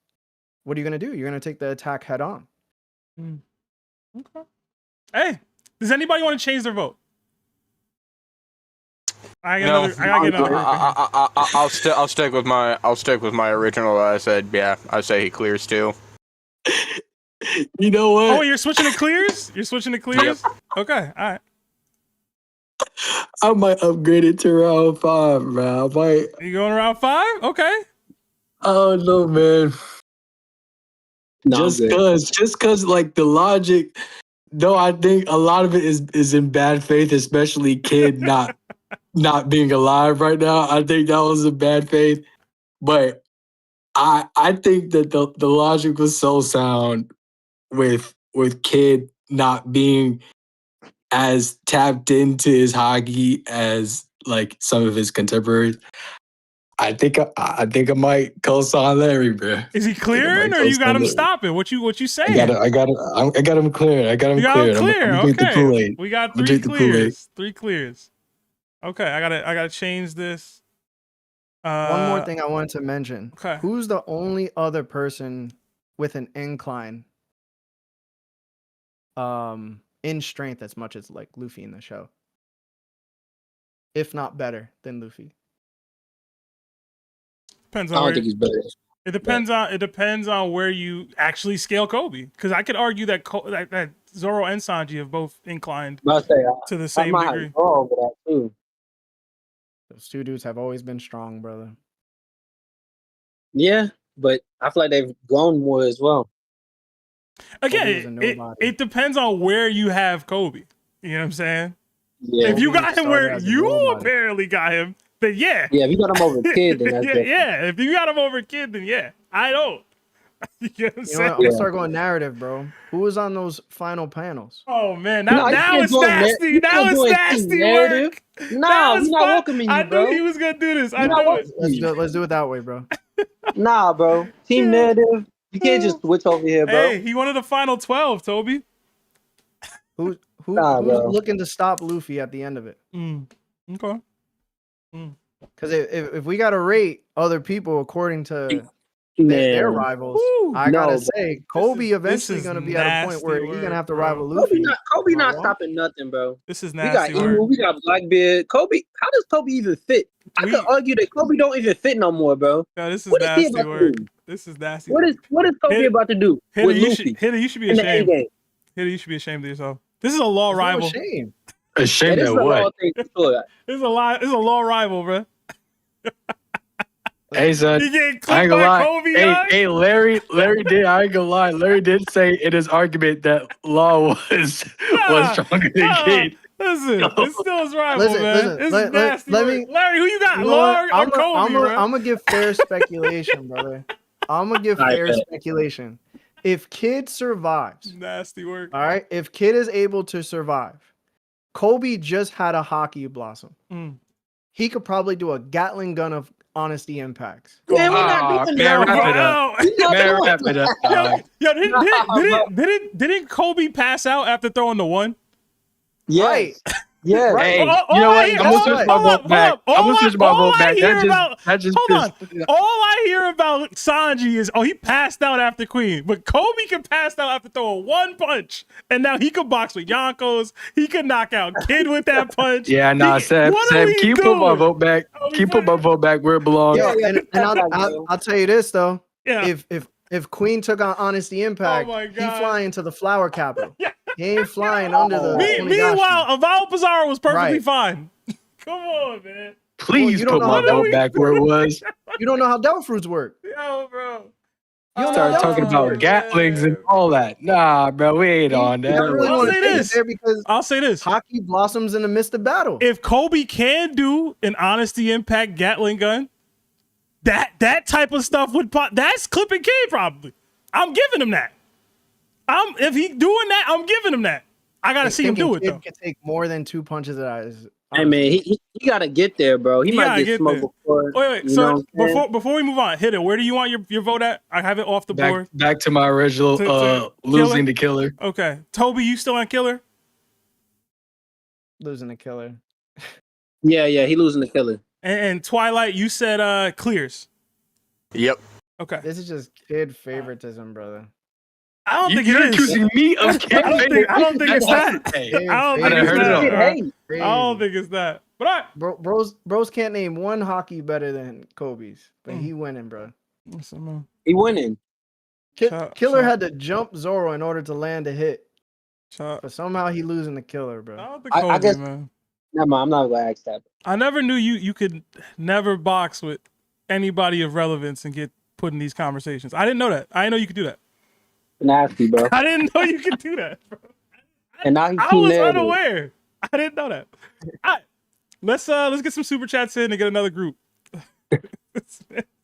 [SPEAKER 2] what are you going to do? You're going to take the attack head on.
[SPEAKER 1] Okay. Hey, does anybody want to change their vote? I gotta get another.
[SPEAKER 3] I'll stick with my original. I said, yeah, I say he clears too.
[SPEAKER 4] You know what?
[SPEAKER 1] Oh, you're switching to clears? You're switching to clears? Okay, all right.
[SPEAKER 4] I might upgrade it to round 5, man. I might.
[SPEAKER 1] You going around 5? Okay.
[SPEAKER 4] I don't know, man.
[SPEAKER 8] No, I'm
[SPEAKER 4] just
[SPEAKER 8] good.
[SPEAKER 4] cause like the logic. No, I think a lot of it is in bad faith, especially Kid not being alive right now. I think that was in bad faith. But I think that the logic was so sound with Kid not being as tapped into his hockey as like some of his contemporaries. I think I might co-sign Larry, bro.
[SPEAKER 1] Is he clearing or you got him stopping? What you saying?
[SPEAKER 4] I got him cleared. I got him
[SPEAKER 1] You got
[SPEAKER 4] cleared.
[SPEAKER 1] him clear.
[SPEAKER 4] I'm drink the
[SPEAKER 1] Okay.
[SPEAKER 4] Kool-Aid.
[SPEAKER 1] We got
[SPEAKER 4] I'm
[SPEAKER 1] 3
[SPEAKER 4] drink the Kool-Aid.
[SPEAKER 1] clears. 3 clears. Okay, I gotta change this.
[SPEAKER 2] One more thing I wanted to mention.
[SPEAKER 1] Okay.
[SPEAKER 2] Who's the only other person with an incline in strength as much as like Luffy in the show? If not better than Luffy.
[SPEAKER 1] Depends
[SPEAKER 8] I
[SPEAKER 1] on
[SPEAKER 8] don't
[SPEAKER 1] where,
[SPEAKER 8] think he's better.
[SPEAKER 1] it depends on where you actually scale Kobe. Because I could argue that that Zoro and Sanji have both inclined
[SPEAKER 8] But I'll say,
[SPEAKER 1] to the
[SPEAKER 8] I
[SPEAKER 1] same
[SPEAKER 8] might
[SPEAKER 1] degree.
[SPEAKER 8] have Zoro over that too.
[SPEAKER 2] Those two dudes have always been strong, brother.
[SPEAKER 8] Yeah, but I feel like they've grown more as well.
[SPEAKER 2] Kobe was a
[SPEAKER 1] Again,
[SPEAKER 2] nobody.
[SPEAKER 1] it depends on where you have Kobe. You know what I'm saying?
[SPEAKER 8] Yeah,
[SPEAKER 1] If you
[SPEAKER 2] Kobe
[SPEAKER 1] got him
[SPEAKER 2] started
[SPEAKER 1] where
[SPEAKER 2] as a
[SPEAKER 1] you
[SPEAKER 2] nobody.
[SPEAKER 1] apparently got him, then yeah.
[SPEAKER 8] yeah. If you got him over Kid, then that's different.
[SPEAKER 1] Yeah, if you got him over Kid, then yeah. I don't. You know what I'm
[SPEAKER 2] You know what?
[SPEAKER 1] saying?
[SPEAKER 2] I'm gonna start going narrative, bro. Who was on those final panels?
[SPEAKER 1] Oh man,
[SPEAKER 8] No, you
[SPEAKER 1] now
[SPEAKER 8] can't
[SPEAKER 1] it's
[SPEAKER 8] do it,
[SPEAKER 1] nasty.
[SPEAKER 8] you
[SPEAKER 1] Now
[SPEAKER 8] can't
[SPEAKER 1] it's
[SPEAKER 8] do it
[SPEAKER 1] nasty
[SPEAKER 8] team narrative.
[SPEAKER 1] work.
[SPEAKER 8] Nah,
[SPEAKER 1] Now
[SPEAKER 8] we're
[SPEAKER 1] it's
[SPEAKER 8] not
[SPEAKER 1] fun.
[SPEAKER 8] welcoming you,
[SPEAKER 1] I
[SPEAKER 8] bro.
[SPEAKER 1] knew he was gonna do this. I
[SPEAKER 8] We're not
[SPEAKER 1] knew it.
[SPEAKER 8] welcoming
[SPEAKER 2] Let's do it that way, bro.
[SPEAKER 8] Nah, bro. Team
[SPEAKER 1] Yeah.
[SPEAKER 8] narrative. You can't just switch over here, bro.
[SPEAKER 1] Hey, he wanted a final 12, Toby.
[SPEAKER 2] Who's
[SPEAKER 8] Nah, bro.
[SPEAKER 2] looking to stop Luffy at the end of it?
[SPEAKER 1] Okay.
[SPEAKER 2] Because if we gotta rate other people according to They're
[SPEAKER 8] Man,
[SPEAKER 2] rivals.
[SPEAKER 1] Woo.
[SPEAKER 2] I gotta
[SPEAKER 8] No,
[SPEAKER 2] say,
[SPEAKER 1] This
[SPEAKER 2] Kobe
[SPEAKER 1] is
[SPEAKER 2] eventually gonna be at a point where
[SPEAKER 1] nasty
[SPEAKER 2] he's gonna
[SPEAKER 1] work,
[SPEAKER 2] have to
[SPEAKER 1] bro.
[SPEAKER 2] rival Luffy.
[SPEAKER 8] Kobe
[SPEAKER 2] Am I
[SPEAKER 8] not
[SPEAKER 2] wrong?
[SPEAKER 8] stopping nothing, bro.
[SPEAKER 1] This is
[SPEAKER 8] We got
[SPEAKER 1] nasty
[SPEAKER 8] Emu,
[SPEAKER 1] work.
[SPEAKER 8] we got Blackbeard. Kobe, how does Kobe even fit? I could argue that Kobe don't even fit no more, bro.
[SPEAKER 1] Yo, this is
[SPEAKER 8] What is he
[SPEAKER 1] nasty
[SPEAKER 8] about to
[SPEAKER 1] work.
[SPEAKER 8] do?
[SPEAKER 1] This is nasty.
[SPEAKER 8] What is Kobe
[SPEAKER 1] Hit-
[SPEAKER 8] about to do
[SPEAKER 1] Hitter,
[SPEAKER 8] with
[SPEAKER 1] you
[SPEAKER 8] Luffy
[SPEAKER 1] should be
[SPEAKER 8] in the A
[SPEAKER 1] ashamed.
[SPEAKER 8] game?
[SPEAKER 1] Hitter, you should be ashamed of yourself. This is a law
[SPEAKER 2] It's no
[SPEAKER 1] rival.
[SPEAKER 2] shame.
[SPEAKER 4] Ashamed
[SPEAKER 8] This
[SPEAKER 4] of
[SPEAKER 8] is a
[SPEAKER 4] what?
[SPEAKER 8] law thing for sure.
[SPEAKER 1] This is a law rival, bro.
[SPEAKER 4] Hey son,
[SPEAKER 1] You getting
[SPEAKER 4] I ain't
[SPEAKER 1] clipped
[SPEAKER 4] gonna
[SPEAKER 1] by
[SPEAKER 4] lie.
[SPEAKER 1] Kobe,
[SPEAKER 4] Hey,
[SPEAKER 1] young?
[SPEAKER 4] hey, Larry did. I ain't gonna lie. Larry did say in his argument that Law was
[SPEAKER 1] Nah,
[SPEAKER 4] stronger than
[SPEAKER 1] nah.
[SPEAKER 4] Kid.
[SPEAKER 1] Listen, it's still his rival,
[SPEAKER 2] Listen,
[SPEAKER 1] man.
[SPEAKER 2] listen,
[SPEAKER 1] This
[SPEAKER 2] let-
[SPEAKER 1] is nasty
[SPEAKER 2] let
[SPEAKER 1] work.
[SPEAKER 2] me-
[SPEAKER 1] Larry, who you got?
[SPEAKER 2] You know
[SPEAKER 1] Law
[SPEAKER 2] what?
[SPEAKER 1] or Kobe,
[SPEAKER 2] I'm
[SPEAKER 1] bro?
[SPEAKER 2] gonna give fair speculation, brother. I'm gonna give
[SPEAKER 8] I
[SPEAKER 2] fair
[SPEAKER 8] bet.
[SPEAKER 2] speculation. If Kid survives,
[SPEAKER 1] Nasty work.
[SPEAKER 2] all right. If Kid is able to survive, Kobe just had a hockey blossom.
[SPEAKER 1] Mm.
[SPEAKER 2] He could probably do a Gatling gun of honesty impacts.
[SPEAKER 8] Man, we're not doing
[SPEAKER 4] man,
[SPEAKER 8] that,
[SPEAKER 4] wrap
[SPEAKER 8] bro.
[SPEAKER 4] it up.
[SPEAKER 8] We're not
[SPEAKER 4] Man,
[SPEAKER 8] doing
[SPEAKER 4] wrap it up, dog.
[SPEAKER 1] Yo,
[SPEAKER 8] Nah,
[SPEAKER 1] didn't Kobe pass out after throwing the one?
[SPEAKER 8] Yes.
[SPEAKER 2] Right.
[SPEAKER 8] Yes.
[SPEAKER 2] Right.
[SPEAKER 4] Hey,
[SPEAKER 1] All
[SPEAKER 4] you know
[SPEAKER 1] I
[SPEAKER 4] what?
[SPEAKER 1] hear-
[SPEAKER 4] I'm gonna
[SPEAKER 1] hold
[SPEAKER 4] switch
[SPEAKER 1] up,
[SPEAKER 4] my
[SPEAKER 1] hold up,
[SPEAKER 4] vote back.
[SPEAKER 1] hold up.
[SPEAKER 4] I'm gonna switch my
[SPEAKER 1] All
[SPEAKER 4] vote
[SPEAKER 1] I
[SPEAKER 4] back.
[SPEAKER 1] hear
[SPEAKER 4] That just
[SPEAKER 1] Hold on.
[SPEAKER 4] pissed.
[SPEAKER 1] All I hear about Sanji is, he passed out after Queen. But Kobe can pass out after throwing one punch. And now he can box with Yonkos. He can knock out Kid with that punch.
[SPEAKER 4] Yeah, nah, Seb,
[SPEAKER 1] What are
[SPEAKER 4] can
[SPEAKER 1] we
[SPEAKER 4] you put my
[SPEAKER 1] doing?
[SPEAKER 4] vote back?
[SPEAKER 1] Are we
[SPEAKER 4] Can you put my
[SPEAKER 1] putting-
[SPEAKER 4] vote back where it belongs?
[SPEAKER 2] Yo,
[SPEAKER 8] yeah,
[SPEAKER 2] and
[SPEAKER 8] back,
[SPEAKER 2] I'll tell you this though.
[SPEAKER 1] Yeah.
[SPEAKER 2] If Queen took on Honesty Impact,
[SPEAKER 1] my
[SPEAKER 2] he
[SPEAKER 1] God.
[SPEAKER 2] flying to the flower capital.
[SPEAKER 1] Yeah.
[SPEAKER 2] He ain't flying under the. Onigashima.
[SPEAKER 1] Meanwhile, Aval Pizarro was perfectly
[SPEAKER 2] Right.
[SPEAKER 1] fine. Come on, man.
[SPEAKER 4] Please
[SPEAKER 2] you don't
[SPEAKER 4] put
[SPEAKER 2] know
[SPEAKER 4] my
[SPEAKER 2] how
[SPEAKER 4] vote
[SPEAKER 1] we-
[SPEAKER 4] back where it was.
[SPEAKER 2] You don't know how devil fruits work.
[SPEAKER 1] Yo, bro.
[SPEAKER 2] You don't
[SPEAKER 4] Start
[SPEAKER 2] know
[SPEAKER 4] talking
[SPEAKER 2] devil
[SPEAKER 4] about
[SPEAKER 2] fruits work.
[SPEAKER 4] Gatlings and all that. Nah, bro, we ain't on
[SPEAKER 2] I
[SPEAKER 4] that.
[SPEAKER 2] really
[SPEAKER 1] I'll
[SPEAKER 2] want to
[SPEAKER 1] say
[SPEAKER 2] take it
[SPEAKER 1] this.
[SPEAKER 2] there because
[SPEAKER 1] I'll say this.
[SPEAKER 2] hockey blossoms in the midst of battle.
[SPEAKER 1] If Kobe can do an Honesty Impact Gatling gun, that type of stuff would pop. That's clipping Kid probably. I'm giving him that. If he doing that, I'm giving him that. I gotta see him do it
[SPEAKER 2] Kid
[SPEAKER 1] though.
[SPEAKER 2] can take more than 2 punches at eyes.
[SPEAKER 8] Hey, man, he gotta get there, bro. He
[SPEAKER 1] gotta
[SPEAKER 8] might
[SPEAKER 1] get
[SPEAKER 8] get smoked
[SPEAKER 1] there.
[SPEAKER 8] before.
[SPEAKER 1] Wait.
[SPEAKER 8] you
[SPEAKER 1] So
[SPEAKER 8] know what I'm saying?
[SPEAKER 1] before we move on, hit it. Where do you want your vote at? I have it off the board.
[SPEAKER 4] Back to my original
[SPEAKER 1] To
[SPEAKER 4] losing the killer.
[SPEAKER 1] Okay, Toby, you still on Killer?
[SPEAKER 2] Losing a killer.
[SPEAKER 8] Yeah, he losing the killer.
[SPEAKER 1] And Twilight, you said clears.
[SPEAKER 3] Yep.
[SPEAKER 1] Okay,
[SPEAKER 2] This is just kid favoritism, brother.
[SPEAKER 1] I don't think
[SPEAKER 4] You're
[SPEAKER 1] it is.
[SPEAKER 4] accusing me of kid.
[SPEAKER 1] I don't think it's that.
[SPEAKER 4] Hey,
[SPEAKER 1] I don't
[SPEAKER 4] I
[SPEAKER 1] think
[SPEAKER 4] done
[SPEAKER 1] it's
[SPEAKER 4] heard it
[SPEAKER 1] that.
[SPEAKER 4] all.
[SPEAKER 1] bro.
[SPEAKER 8] Hey,
[SPEAKER 1] I don't think it's that. But all right.
[SPEAKER 2] Bros can't name one hockey better than Kobe's, but
[SPEAKER 1] Mm.
[SPEAKER 2] he winning, bro.
[SPEAKER 1] Listen, man.
[SPEAKER 8] he winning.
[SPEAKER 2] Killer
[SPEAKER 1] Chop.
[SPEAKER 2] had to jump Zoro in order to land a hit,
[SPEAKER 1] Chop.
[SPEAKER 2] but somehow he losing the killer,
[SPEAKER 1] I
[SPEAKER 2] bro.
[SPEAKER 1] don't think
[SPEAKER 8] I
[SPEAKER 1] Kobe,
[SPEAKER 8] guess-
[SPEAKER 1] man.
[SPEAKER 8] Never mind, I'm not gonna ask that.
[SPEAKER 1] I never knew you could never box with anybody of relevance and get put in these conversations. I didn't know that. I didn't know you could do that.
[SPEAKER 8] Nasty, bro.
[SPEAKER 1] I didn't know you could do that, bro.
[SPEAKER 8] And now he's
[SPEAKER 1] I
[SPEAKER 8] too
[SPEAKER 1] was
[SPEAKER 8] narrative.
[SPEAKER 1] unaware. I didn't know that. All right. Let's get some super chats in and get another group.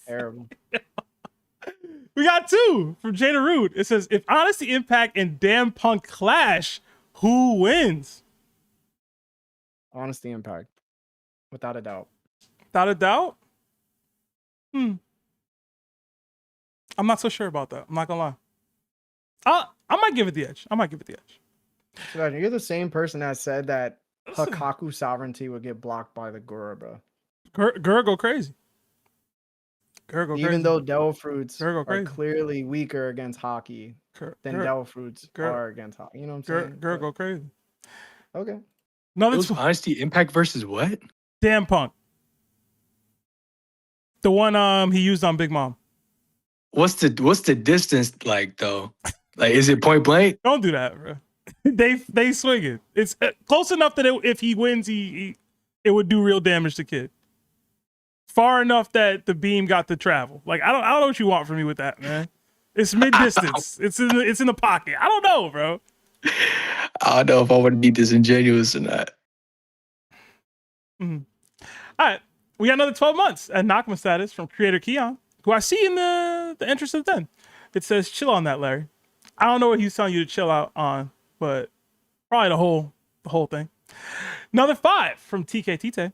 [SPEAKER 2] Terrible.
[SPEAKER 1] We got 2 from Jada Rude. It says, if Honesty Impact and Damn Punk clash, who wins?
[SPEAKER 2] Honesty Impact, without a doubt.
[SPEAKER 1] Without a doubt? I'm not so sure about that. I'm not gonna lie. I might give it the edge.
[SPEAKER 2] So, you're the same person that said that
[SPEAKER 1] Listen.
[SPEAKER 2] Hakaku sovereignty would get blocked by the Gura, bro.
[SPEAKER 1] Girl go crazy.
[SPEAKER 2] Even though Devil Fruits
[SPEAKER 1] Girl go
[SPEAKER 2] are
[SPEAKER 1] crazy.
[SPEAKER 2] clearly weaker against hockey than Devil Fruits
[SPEAKER 1] Girl-
[SPEAKER 2] are against hockey. You know what I'm saying?
[SPEAKER 1] girl go crazy.
[SPEAKER 2] Okay.
[SPEAKER 4] It
[SPEAKER 1] Another
[SPEAKER 4] was Honesty Impact versus what?
[SPEAKER 1] Damn Punk. The one he used on Big Mom.
[SPEAKER 4] What's the distance like though? Like, is it point blank?
[SPEAKER 1] Don't do that, bro. they swing it. It's close enough that if he wins, it would do real damage to Kid. Far enough that the beam got to travel. Like I don't know what you want from me with that, man. It's mid distance. it's in the pocket. I don't know, bro.
[SPEAKER 4] I don't know if I want to be disingenuous or not.
[SPEAKER 1] All right, we got another 12 months at Nakama status from creator Keon, who I see in the entrance of the 10. It says, chill on that, Larry. I don't know what he's telling you to chill out on, but probably the whole thing. Another 5 from TKTT.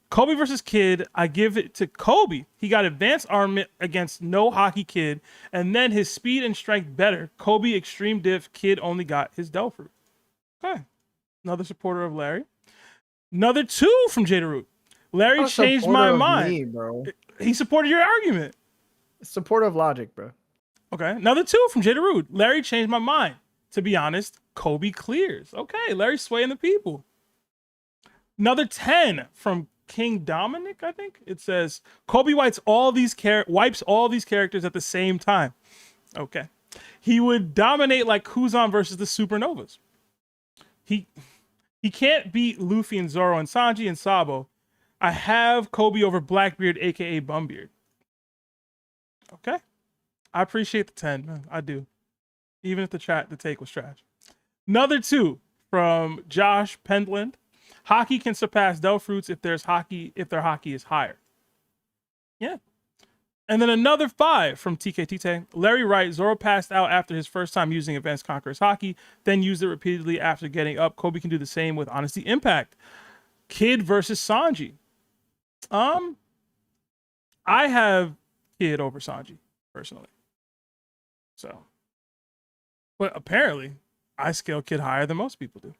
[SPEAKER 1] Kobe versus Kid, I give it to Kobe. He got advanced armament against no hockey Kid, and then his speed and strength better. Kobe extreme diff, Kid only got his Del Fruit. Okay. Another supporter of Larry. Another 2 from Jada Root. Larry
[SPEAKER 2] Not a
[SPEAKER 1] changed
[SPEAKER 2] supporter
[SPEAKER 1] my
[SPEAKER 2] of
[SPEAKER 1] mind.
[SPEAKER 2] me, bro.
[SPEAKER 1] He supported your argument.
[SPEAKER 2] Supportive logic, bro.
[SPEAKER 1] Okay. Another 2 from Jada Rude. Larry changed my mind. To be honest, Koby clears. Okay. Larry swaying the people. Another 10 from King Dominic, I think. It says, Koby wipes all these characters at the same time. Okay. He would dominate like Kuzan versus the Supernovas. He can't beat Luffy and Zoro and Sanji and Sabo. I have Koby over Blackbeard, a.k.a. Bumbeard. Okay. I appreciate the 10, man. I do. Even if the take was trash. Another 2 from Josh Pendland. Hockey can surpass Delfruits if their hockey is higher. Yeah. And then another 5 from TKTT. Larry Wright, Zoro passed out after his first time using Advanced Conqueror's Hockey, then used it repeatedly after getting up. Koby can do the same with Honesty Impact. Kid versus Sanji. I have Kid over Sanji, personally. So. But apparently, I scale Kid higher than most people do.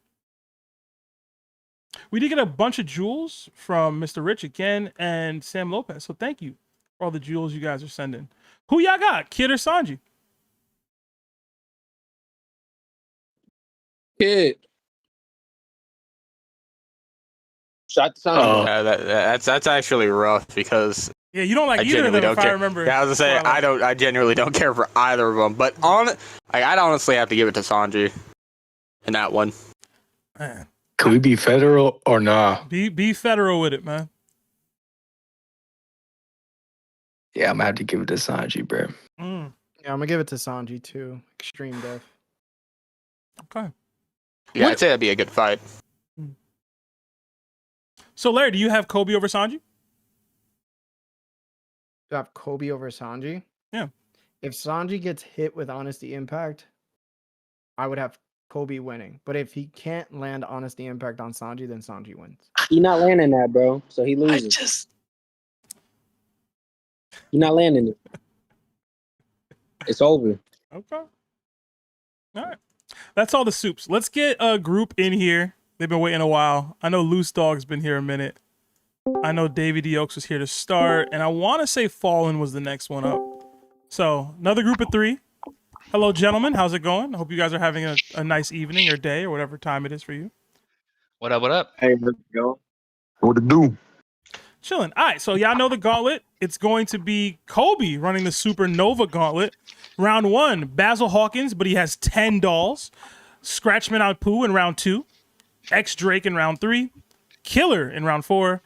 [SPEAKER 1] We did get a bunch of jewels from Mr. Rich again and Sam Lopez. So thank you for all the jewels you guys are sending. Who y'all got, Kid or Sanji?
[SPEAKER 8] Kid. Shot the sound.
[SPEAKER 3] That's actually rough because
[SPEAKER 1] Yeah, you don't like either of them, if I remember.
[SPEAKER 3] Yeah, I was gonna say I genuinely don't care for either of them. But I'd honestly have to give it to Sanji in that one.
[SPEAKER 1] Man.
[SPEAKER 4] Can we be federal or nah?
[SPEAKER 1] Be federal with it, man.
[SPEAKER 4] Yeah, I'm gonna have to give it to Sanji, bro.
[SPEAKER 1] Mm.
[SPEAKER 2] Yeah, I'm gonna give it to Sanji too. Extreme death.
[SPEAKER 1] Okay.
[SPEAKER 3] Yeah, I'd say that'd be a good fight.
[SPEAKER 1] So, Larry, do you have Koby over Sanji?
[SPEAKER 2] Do I have Koby over Sanji?
[SPEAKER 1] Yeah.
[SPEAKER 2] If Sanji gets hit with Honesty Impact, I would have Koby winning. But if he can't land Honesty Impact on Sanji, then Sanji wins.
[SPEAKER 8] He not landing that, bro. So he loses. He not landing it. It's over.
[SPEAKER 1] Okay. All right. That's all the soups. Let's get a group in here. They've been waiting a while. I know Loose Dog's been here a minute. I know Davy D. Oaks was here to start. And I want to say Fallen was the next one up. So, another group of 3. Hello, gentlemen. How's it going? I hope you guys are having a nice evening or day or whatever time it is for you.
[SPEAKER 9] What up, what up?
[SPEAKER 8] Hey, how's it going?
[SPEAKER 3] What to do?
[SPEAKER 1] Chilling. All right, so y'all know the gauntlet. It's going to be Koby running the Supernova gauntlet. Round 1, Basil Hawkins, but he has 10 dolls. Scratchman out Pooh in round 2. X Drake in round 3. Killer in round 4.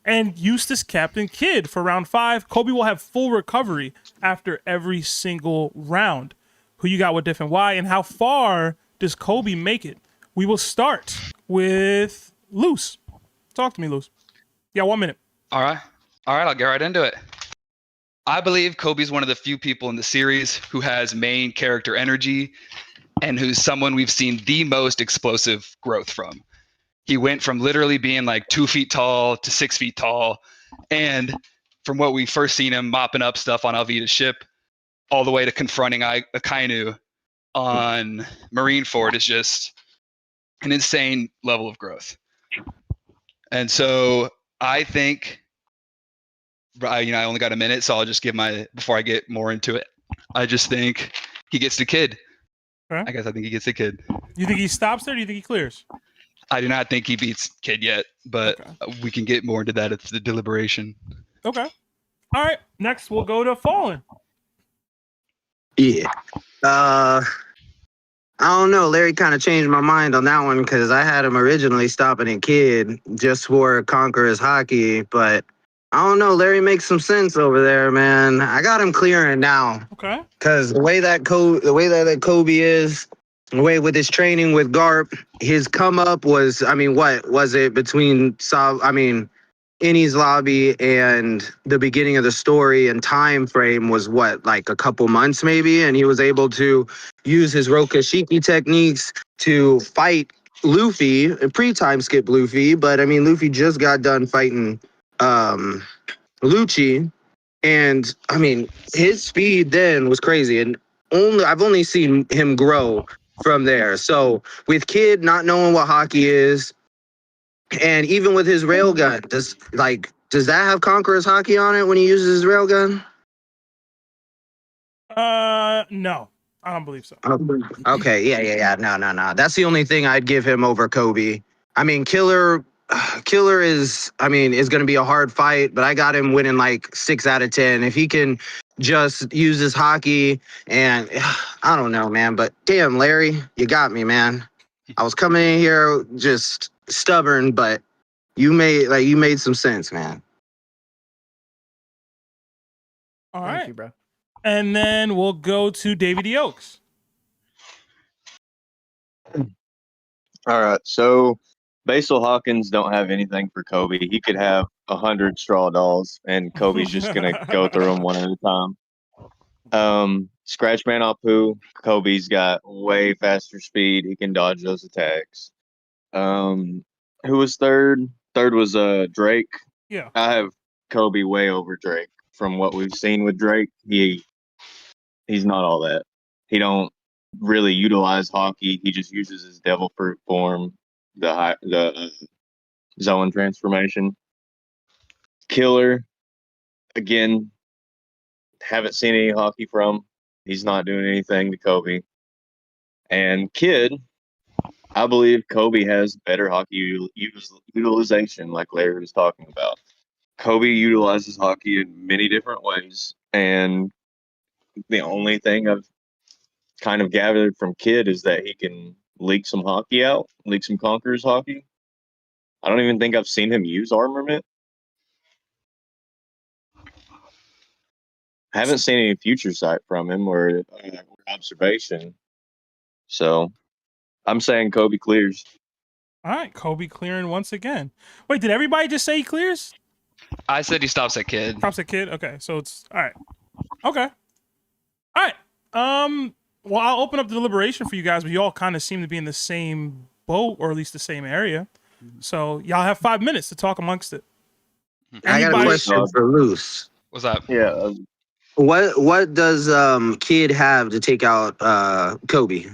[SPEAKER 1] And Eustace Captain Kidd for round 5. Koby will have full recovery after every single round. Who you got with diff and why? And how far does Koby make it? We will start with Loose. Talk to me, Loose. Yeah, 1 minute.
[SPEAKER 9] All right, I'll get right into it. I believe Kobe's one of the few people in the series who has main character energy and who's someone we've seen the most explosive growth from. He went from literally being like 2 feet tall to 6 feet tall. And from what we first seen him mopping up stuff on Alvida's ship, all the way to confronting Akainu on Marineford is just an insane level of growth. And so I think, I only got a minute, so I'll just give before I get more into it. I just think he gets the Kid.
[SPEAKER 1] Okay.
[SPEAKER 9] I think he gets the Kid.
[SPEAKER 1] You think he stops there or do you think he clears?
[SPEAKER 9] I do not think he beats Kid yet, but we can get more into that at the deliberation.
[SPEAKER 1] Okay. All right. Next, we'll go to Fallen.
[SPEAKER 10] Yeah. I don't know. Larry kind of changed my mind on that one because I had him originally stopping at Kid just for Conqueror's Hockey, but I don't know. Larry makes some sense over there, man. I got him clearing now.
[SPEAKER 1] Okay.
[SPEAKER 10] Because the way that Koby is, the way with his training with Garp, his come up was, what was it between Innie's lobby and the beginning of the story and time frame was like a couple months maybe, and he was able to use his Rokashiki techniques to fight Luffy, pre-time skip Luffy, but Luffy just got done fighting Lucci, and his speed then was crazy, and I've only seen him grow from there. So with Kid not knowing what hockey is, and even with his railgun, does that have Conqueror's Hockey on it when he uses his railgun?
[SPEAKER 1] No, I don't believe so.
[SPEAKER 10] Okay, yeah. No. That's the only thing I'd give him over Kobe. I mean, Killer is going to be a hard fight, but I got him winning like 6 out of 10. If he can just use his hockey, and I don't know, man, but damn, Larry, you got me, man. I was coming in here just stubborn, but you made some sense, man.
[SPEAKER 1] All
[SPEAKER 2] Thank
[SPEAKER 1] right.
[SPEAKER 2] you, bro.
[SPEAKER 1] And then we'll go to Davy D. Oaks.
[SPEAKER 11] All right, so Basil Hawkins don't have anything for Kobe. He could have 100 straw dolls, and Kobe's just gonna go through them one at a time. Scratchman Apu, Kobe's got way faster speed. He can dodge those attacks. Who was third? Third was Drake.
[SPEAKER 1] Yeah.
[SPEAKER 11] I have Kobe way over Drake. From what we've seen with Drake, he's not all that. He don't really utilize hockey. He just uses his devil fruit form, the Zoan transformation. Killer, again, haven't seen any hockey from. He's not doing anything to Kobe. And Kid, I believe Kobe has better hockey utilization, like Larry was talking about. Kobe utilizes hockey in many different ways, and the only thing I've kind of gathered from Kid is that he can leak some hockey out, leak some Conquerors hockey. I don't even think I've seen him use armament. I haven't seen any future sight from him or observation. So I'm saying Kobe clears.
[SPEAKER 1] All right, Kobe clearing once again. Wait, did everybody just say he clears?
[SPEAKER 9] I said he stops at Kid.
[SPEAKER 1] Stops at Kid. Okay, so it's all right. Okay. All right. Well, I'll open up the deliberation for you guys, but you all kind of seem to be in the same boat, or at least the same area. So y'all have 5 minutes to talk amongst it.
[SPEAKER 10] I got a question for Loose.
[SPEAKER 9] What's up?
[SPEAKER 11] Yeah.
[SPEAKER 10] What does Kid have to take out Kobe?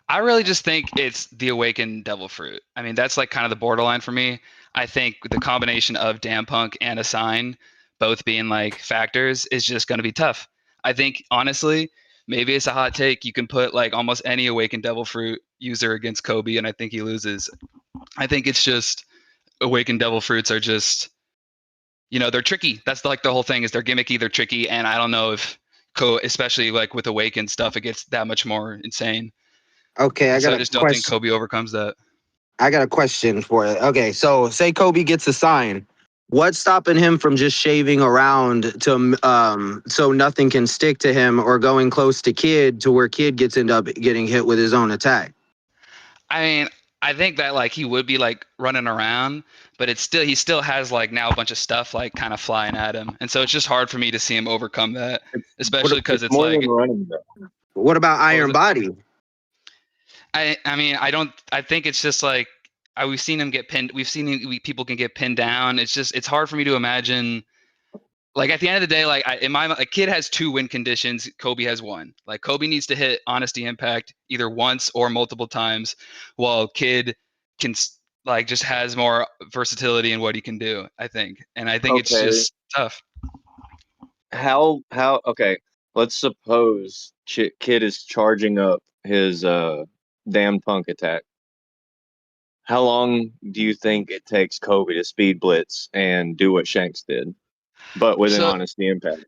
[SPEAKER 9] I really just think it's the Awakened Devil Fruit. I mean, that's like kind of the borderline for me. I think the combination of Damn Punk and Assign both being like factors is just going to be tough. I think, honestly, maybe it's a hot take. You can put like almost any Awakened Devil Fruit user against Kobe, and I think he loses. I think it's just Awakened Devil Fruits are just, they're tricky. That's like the whole thing is they're gimmicky, they're tricky, and I don't know if especially like with Awakened stuff, it gets that much more insane.
[SPEAKER 10] Okay, I
[SPEAKER 9] just don't think Kobe overcomes that.
[SPEAKER 10] I got a question for it. Okay, so say Kobe gets a sign. What's stopping him from just shaving around to so nothing can stick to him, or going close to Kid to where Kid end up getting hit with his own attack?
[SPEAKER 9] I mean, I think that like he would be like running around, but he still has like now a bunch of stuff like kind of flying at him, and so it's just hard for me to see him overcome that, especially because it's
[SPEAKER 11] more
[SPEAKER 9] like
[SPEAKER 11] than running, though.
[SPEAKER 10] What about Iron Body?
[SPEAKER 9] I think it's just like we've seen him get pinned. We've seen people can get pinned down. It's hard for me to imagine. Like at the end of the day, like a Kid has 2 win conditions. Kobe has 1. Like Kobe needs to hit Honesty Impact either once or multiple times, while Kid can like just has more versatility in what he can do. I think, and I think it's just tough.
[SPEAKER 11] How? Okay, let's suppose Kid is charging up his Damn Punk attack. How long do you think it takes Kobe to speed blitz and do what Shanks did, but with an Honesty Impact?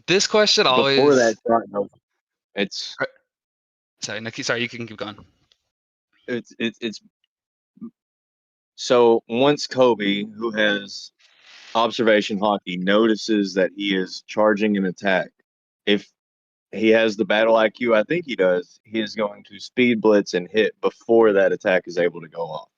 [SPEAKER 9] This question always
[SPEAKER 11] before that shot. It's
[SPEAKER 9] sorry, Nikki. Sorry, you can keep going.
[SPEAKER 11] It's so once Kobe, who has observation hockey, notices that he is charging an attack, if he has the battle IQ, I think he does, he is going to speed blitz and hit before that attack is able to go off.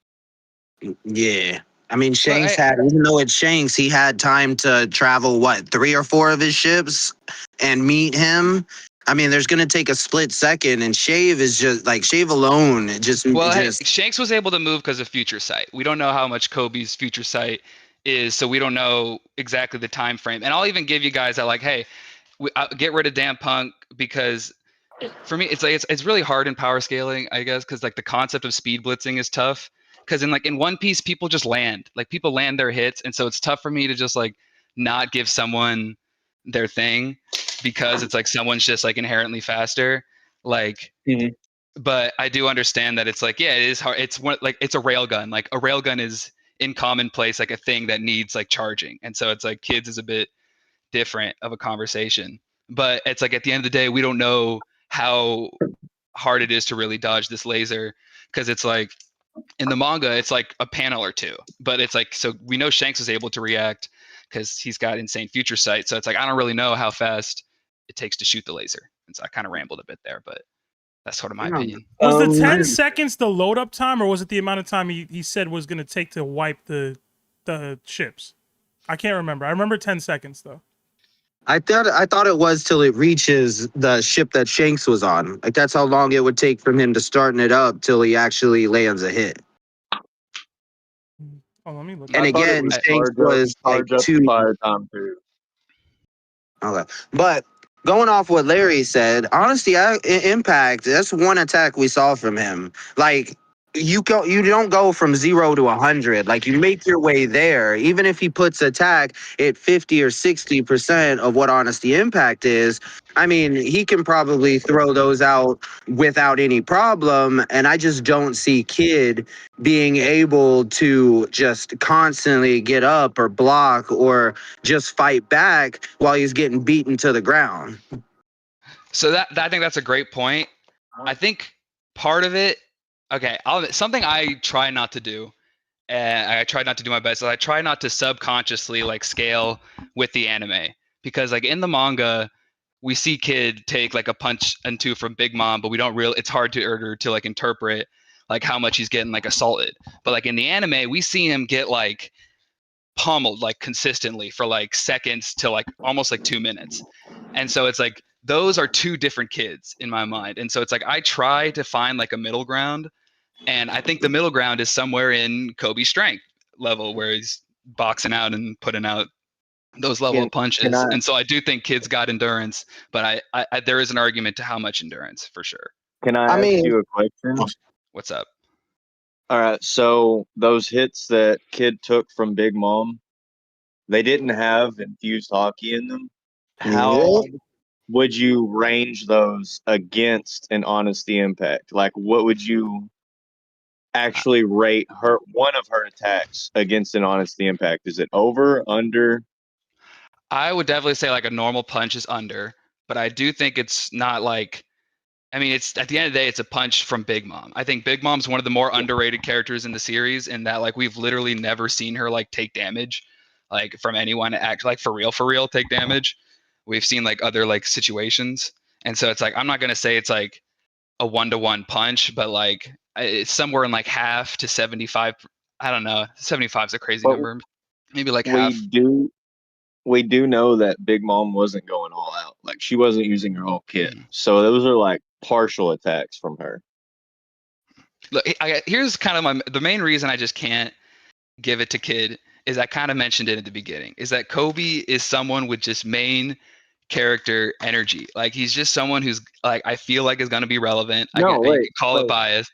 [SPEAKER 10] Yeah. I mean, Shanks even though it's Shanks, he had time to travel, 3 or 4 of his ships and meet him. I mean, there's going to take a split second, and Shave is just like Shave alone.
[SPEAKER 9] Shanks was able to move because of future sight. We don't know how much Kobe's future sight is, so we don't know exactly the time frame. And I'll even give you guys that, like, hey, get rid of Damn Punk, because for me, it's like it's really hard in power scaling, I guess, because like the concept of speed blitzing is tough. Because in One Piece, people just land, like people land their hits, and so it's tough for me to just like not give someone their thing. because it's like someone's just like inherently faster. Like, but I do understand that it's like, yeah, it is hard. It's one like it's a railgun. Like a railgun is in commonplace like a thing that needs like charging, and so it's like kids is a bit different of a conversation. But it's like at the end of the day, we don't know how hard it is to really dodge this laser, because it's like in the manga it's like a panel or two, but it's like, so we know Shanks is able to react because he's got insane future sight, so it's like I don't really know how fast it takes to shoot the laser, and so I kind of rambled a bit there, but that's sort of my opinion.
[SPEAKER 1] Was the 10 seconds the load up time, or was it the amount of time he said was going to take to wipe the ships? I can't remember. I remember 10 seconds though.
[SPEAKER 10] I thought it was till it reaches the ship that Shanks was on. Like that's how long it would take from him to starting it up till he actually lands a hit.
[SPEAKER 1] Oh, let me look.
[SPEAKER 10] And again, Shanks was like two
[SPEAKER 11] fire time too.
[SPEAKER 10] Okay, but going off what Larry said, honestly, Impact, that's one attack we saw from him. Like you don't go from 0 to 100. Like you make your way there. Even if he puts attack at 50 or 60% of what Honesty Impact is, I mean, he can probably throw those out without any problem. And I just don't see Kid being able to just constantly get up or block or just fight back while he's getting beaten to the ground.
[SPEAKER 9] So I think that's a great point. I think part of it, okay, something I try not to do, and I try not to do my best, is I try not to subconsciously like scale with the anime, because like in the manga, we see Kid take like a punch and two from Big Mom, but we don't really. It's hard to like interpret like how much he's getting like assaulted. But like in the anime, we see him get like pummeled like consistently for like seconds to like almost like 2 minutes, and so it's like those are two different kids in my mind, and so it's like I try to find like a middle ground, and I think the middle ground is somewhere in Kobe's strength level, where he's boxing out and putting out those level of punches. And so I do think Kid's got endurance, but I there is an argument to how much endurance for sure.
[SPEAKER 11] Can I ask you a question?
[SPEAKER 9] What's up?
[SPEAKER 11] All right, so those hits that Kid took from Big Mom, they didn't have infused hockey in them. How would you range those against an Honesty Impact? Like, what would you actually rate one of her attacks against an Honesty Impact? Is it over, under?
[SPEAKER 9] I would definitely say like a normal punch is under, but I do think it's not like, I mean, it's at the end of the day, it's a punch from Big Mom. I think Big Mom's one of the more underrated characters in the series, in that like we've literally never seen her like take damage, like from anyone to act like for real take damage. We've seen like other like situations, and so it's like I'm not gonna say it's like a 1-to-1 punch, but like it's somewhere in like half to 75. I don't know, 75 is a crazy number. Maybe like half.
[SPEAKER 11] We do know that Big Mom wasn't going all out. Like she wasn't using her whole kit. So those are like partial attacks from her.
[SPEAKER 9] Look, here's kind of the main reason I just can't give it to Kid is I kind of mentioned it at the beginning, is that Koby is someone with just main character energy. Like he's just someone who's like, I feel like is going to be relevant. I can call it bias.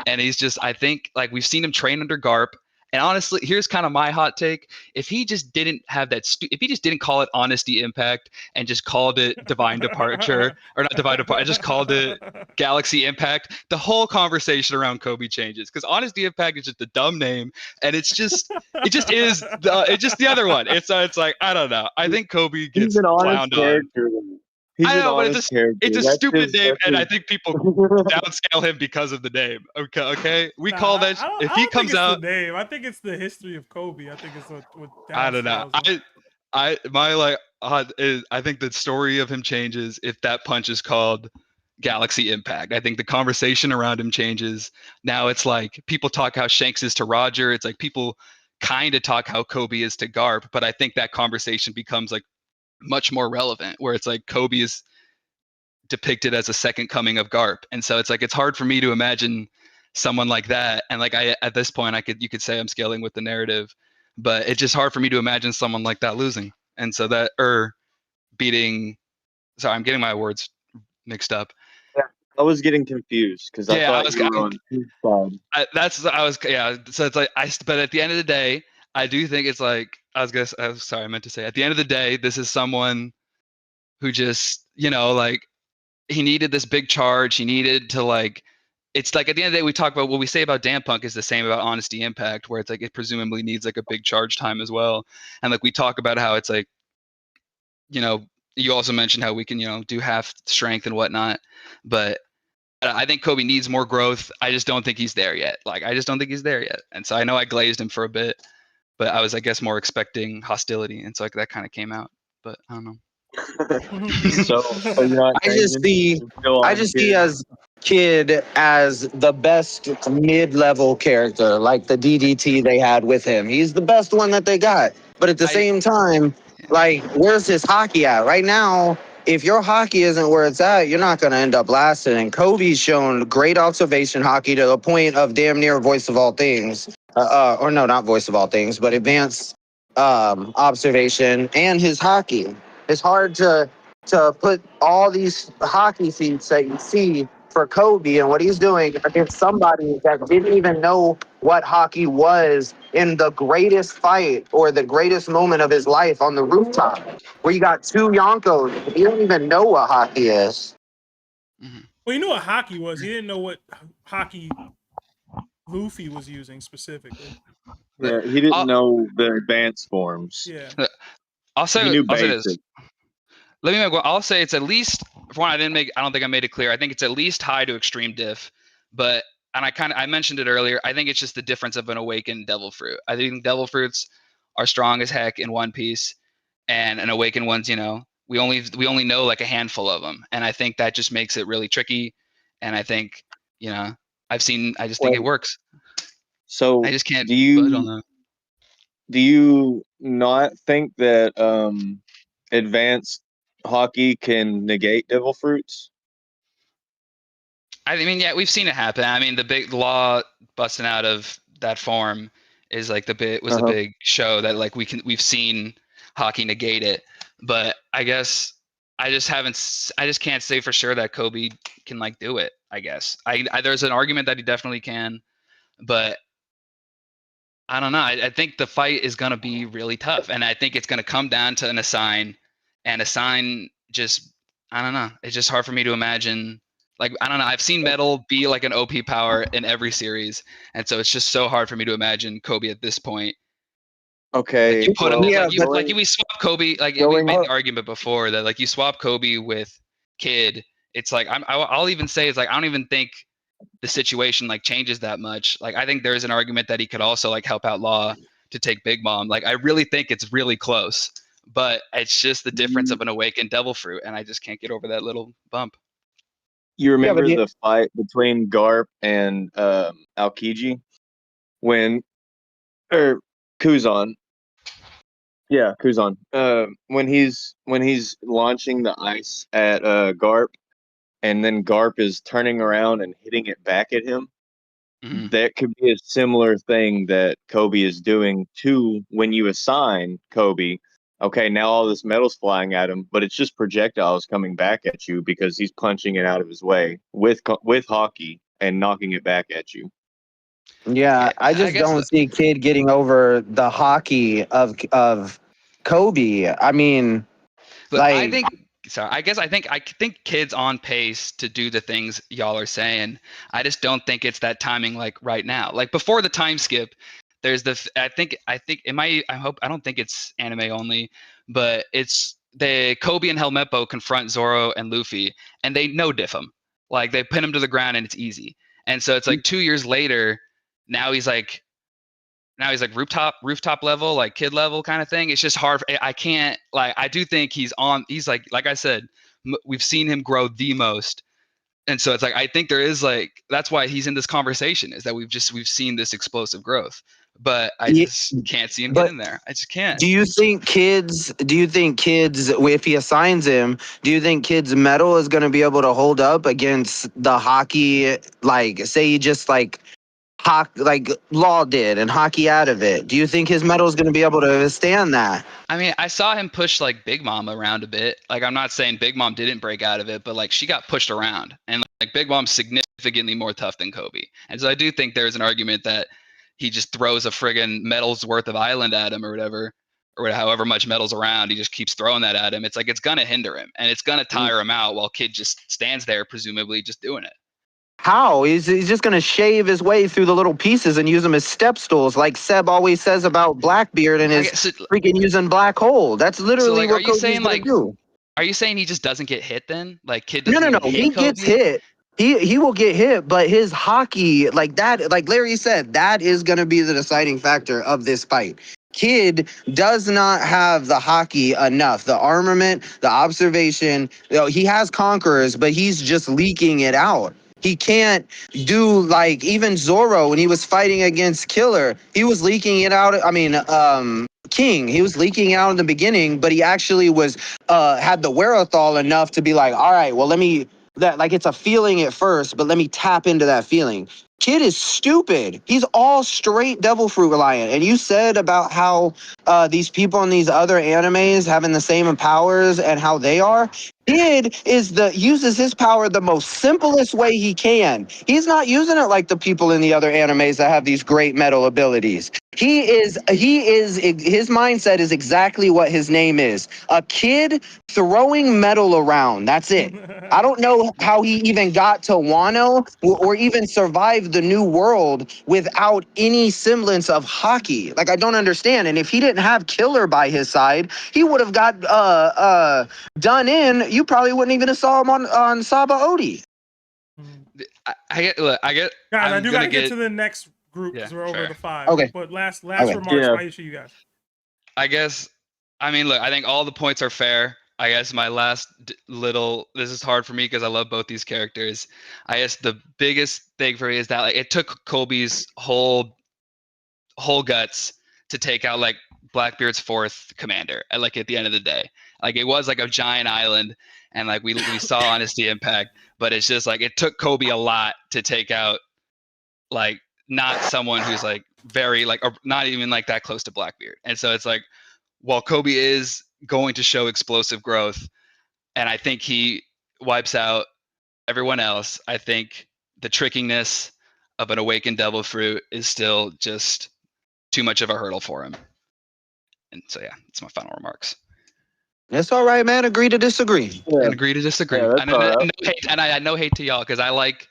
[SPEAKER 9] And he's just, I think like we've seen him train under Garp. And honestly, here's kind of my hot take. If he just didn't have that, if he just didn't call it Honesty Impact and just called it Divine Departure, or not Divine Departure, I just called it Galaxy Impact, the whole conversation around Koby changes. Because Honesty Impact is just a dumb name, and it's just the other one. It's like, I don't know. I think Koby gets clowned on. I know, but it's a stupid name, and I think people downscale him because of the name. Okay, we call that if he comes out.
[SPEAKER 1] The name. I think it's the history of Koby. I think it's what
[SPEAKER 9] I don't know. I think the story of him changes if that punch is called Galaxy Impact. I think the conversation around him changes. Now it's like people talk how Shanks is to Roger. It's like people kind of talk how Koby is to Garp, but I think that conversation becomes like much more relevant, where it's like Koby is depicted as a second coming of Garp, and so it's like it's hard for me to imagine someone like that. And like at this point, you could say I'm scaling with the narrative, but it's just hard for me to imagine someone like that losing, and so that beating. Sorry, I'm getting my words mixed up.
[SPEAKER 11] Yeah, I was getting confused because I thought you were on his side.
[SPEAKER 9] So it's like but at the end of the day, I do think it's like I meant to say at the end of the day, this is someone who just, like he needed this big charge. He needed to like, it's like at the end of the day, we talk about what we say about Damn Punk is the same about Honesty Impact, where it's like it presumably needs like a big charge time as well. And like we talk about how it's like, you also mentioned how we can, do half strength and whatnot. But I think Koby needs more growth. I just don't think he's there yet. Like, I just don't think he's there yet. And so I know I glazed him for a bit, but I was, I guess, more expecting hostility. And so like that kind of came out. But I don't know.
[SPEAKER 11] So you're not
[SPEAKER 10] I just
[SPEAKER 11] changing?
[SPEAKER 10] see,
[SPEAKER 11] You're still
[SPEAKER 10] I
[SPEAKER 11] on
[SPEAKER 10] just
[SPEAKER 11] Kid?
[SPEAKER 10] see as Kid as the best mid-level character, like the DDT they had with him. He's the best one that they got. But at the same time, like, where's his hockey at right now? If your hockey isn't where it's at, you're not going to end up lasting. And Kobe's shown great observation hockey to the point of damn near voice of all things. Or no, not voice of all things, but advanced observation and his hockey. It's hard to put all these hockey feats that you see for Koby and what he's doing against somebody that didn't even know what hockey was in the greatest fight or the greatest moment of his life on the rooftop, where you got two Yonkos. You don't even know what hockey is.
[SPEAKER 1] Well, you knew what hockey was. He didn't know what hockey Luffy was using specifically.
[SPEAKER 11] Yeah, he didn't know the advanced forms.
[SPEAKER 1] Yeah.
[SPEAKER 9] I'll say
[SPEAKER 11] He knew
[SPEAKER 9] this.
[SPEAKER 11] basic.
[SPEAKER 9] Let me make one. I'll say it's at least, for one, I don't think I made it clear. I think it's at least high to extreme diff, and I mentioned it earlier. I think it's just the difference of an awakened devil fruit. I think devil fruits are strong as heck in One Piece, and an awakened ones, we only know like a handful of them, and I think that just makes it really tricky. And I think, I just think it works.
[SPEAKER 11] So
[SPEAKER 9] I just can't.
[SPEAKER 11] Do
[SPEAKER 9] budge on
[SPEAKER 11] you
[SPEAKER 9] that.
[SPEAKER 11] do you not think that advanced hockey can negate devil fruits?
[SPEAKER 9] I mean, yeah, we've seen it happen. I mean, the big law busting out of that form is like a big show that like we've seen hockey negate it. But I guess I just can't say for sure that Koby can like do it. I guess there's an argument that he definitely can, but I don't know. I think the fight is gonna be really tough, and I think it's gonna come down to an assign, and assign just, I don't know. It's just hard for me to imagine. Like, I don't know. I've seen Metal be like an OP power in every series, and so it's just so hard for me to imagine Koby at this point.
[SPEAKER 11] Okay.
[SPEAKER 9] Like you put him,
[SPEAKER 10] Yeah,
[SPEAKER 9] we swap Koby. Like we
[SPEAKER 11] going
[SPEAKER 9] made
[SPEAKER 11] up-
[SPEAKER 9] the argument before that like you swap Koby with Kid. It's like I'll even say it's like I don't even think the situation like changes that much. Like I think there's an argument that he could also like help out Law to take Big Mom. Like I really think it's really close, but it's just the difference of an awakened devil fruit, and I just can't get over that little bump.
[SPEAKER 11] You remember
[SPEAKER 10] but
[SPEAKER 11] the fight between Garp and Aokiji or Kuzan? Yeah, Kuzan. When he's launching the ice at Garp, and then Garp is turning around and hitting it back at him.
[SPEAKER 9] Mhm.
[SPEAKER 11] That could be a similar thing that Koby is doing to when you assign Koby. Okay, now all this metal's flying at him, but it's just projectiles coming back at you because he's punching it out of his way with hockey and knocking it back at you.
[SPEAKER 10] Yeah, I just don't see Kid getting over the hockey of Koby. I mean,
[SPEAKER 9] But
[SPEAKER 10] like,
[SPEAKER 9] I think Kid's on pace to do the things y'all are saying. I just don't think it's that timing like right now. Like before the time skip, there's I don't think it's anime only, but it's the Koby and Helmeppo confront Zoro and Luffy, and they no diff him. Like they pin him to the ground and it's easy. And so it's like 2 years later, now he's like rooftop level, like Kid level kind of thing. It's just hard. I can't, like, I do think he's like I said, we've seen him grow the most. And so it's like, I think there is like, that's why he's in this conversation, is that we've seen this explosive growth, but I just can't see him get in there. I just can't.
[SPEAKER 10] do you think Kids, if he assigns him, do you think Kids metal is going to be able to hold up against the hockey? Like, say he just like Law did and hockey out of it. Do you think his metal is going to be able to withstand that?
[SPEAKER 9] I mean, I saw him push like Big Mom around a bit. Like, I'm not saying Big Mom didn't break out of it, but like she got pushed around, and like Big Mom's significantly more tough than Koby. And so I do think there's an argument that he just throws a friggin' metal's worth of island at him or whatever. or however much metal's around, he just keeps throwing that at him. It's like it's gonna hinder him and it's gonna tire him out while Kid just stands there, presumably just doing it.
[SPEAKER 10] How? He's just going to shave his way through the little pieces and use them as step stools, like Seb always says about Blackbeard and his freaking using Black Hole. That's literally what Kobe's going to do.
[SPEAKER 9] Are you saying he just doesn't get hit then? Like Kid
[SPEAKER 10] No,
[SPEAKER 9] doesn't
[SPEAKER 10] no,
[SPEAKER 9] even
[SPEAKER 10] no.
[SPEAKER 9] hit
[SPEAKER 10] He
[SPEAKER 9] Kobe?
[SPEAKER 10] gets hit. He will get hit, but his hockey, like that, like Larry said, that is going to be the deciding factor of this fight. Kid does not have the hockey enough, the armament, the observation. You know, he has conquerors, but he's just leaking it out. He can't do like even Zorro when he was fighting against Killer. He was leaking it out. I mean, King, he was leaking out in the beginning, but he actually was had the wherewithal enough to be like, all right, well, like it's a feeling at first, but let me tap into that feeling. Kid is stupid. He's all straight devil fruit reliant. And you said about how these people in these other animes having the same powers and how they are. Kid uses his power the most simplest way he can. He's not using it like the people in the other animes that have these great metal abilities. His mindset is exactly what his name is. A kid throwing metal around. That's it. I don't know how he even got to Wano or even survived the new world without any semblance of hockey. Like, I don't understand. And if he didn't have Killer by his side, he would have got done in. You probably wouldn't even have saw him on Saba Odi.
[SPEAKER 9] I get.
[SPEAKER 1] Guys, I do gotta get to the next group because we're over the 5.
[SPEAKER 10] Okay.
[SPEAKER 1] But last remarks by each of you guys.
[SPEAKER 9] I guess. I mean, look. I think all the points are fair. I guess my last this is hard for me because I love both these characters. I guess the biggest thing for me is that like it took Kobe's whole guts to take out like Blackbeard's 4th commander at the end of the day. Like it was like a giant island and like we saw Honesty Impact, but it's just like it took Kobe a lot to take out like not someone who's like very like or not even like that close to Blackbeard. And so it's like while Kobe is going to show explosive growth, and I think he wipes out everyone else, I think the trickiness of an awakened devil fruit is still just too much of a hurdle for him. And so yeah, that's my final remarks.
[SPEAKER 10] It's all right, man. Agree to disagree.
[SPEAKER 9] And agree to disagree.
[SPEAKER 11] Yeah,
[SPEAKER 9] and I had no hate to y'all because I like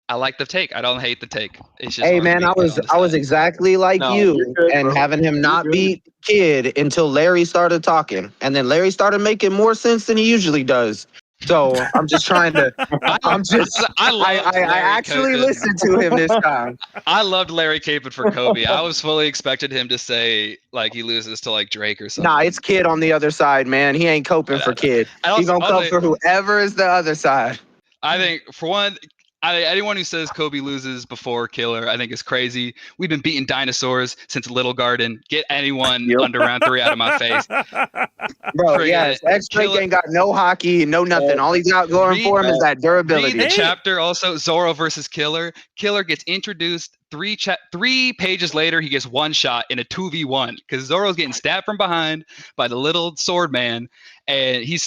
[SPEAKER 9] the take. I don't hate the take. It's just
[SPEAKER 10] Hey man, I was exactly like you,
[SPEAKER 11] good,
[SPEAKER 10] and
[SPEAKER 11] bro.
[SPEAKER 10] having him not
[SPEAKER 11] good.
[SPEAKER 10] beat Kid until Larry started talking, and then Larry started making more sense than he usually does. So I'm just trying to. I actually listened to him this time.
[SPEAKER 9] I loved Larry Capon for Kobe. I was fully expecting him to say like he loses to like Drake or something.
[SPEAKER 10] Nah, it's Kid on the other side, man. He ain't coping for Kid. He's gonna come for whoever is the other side.
[SPEAKER 9] I think for one, anyone who says Kobe loses before Killer, I think is crazy. We've been beating dinosaurs since Little Garden. Get anyone under round 3 out of my face.
[SPEAKER 10] Bro, yes. X-Drake ain't got no hockey, no nothing. All he's got going for him is that durability.
[SPEAKER 9] Read the chapter also, Zorro versus Killer. Killer gets introduced 3 pages later. He gets 1 shot in a 2v1 because Zorro's getting stabbed from behind by the little sword man, and he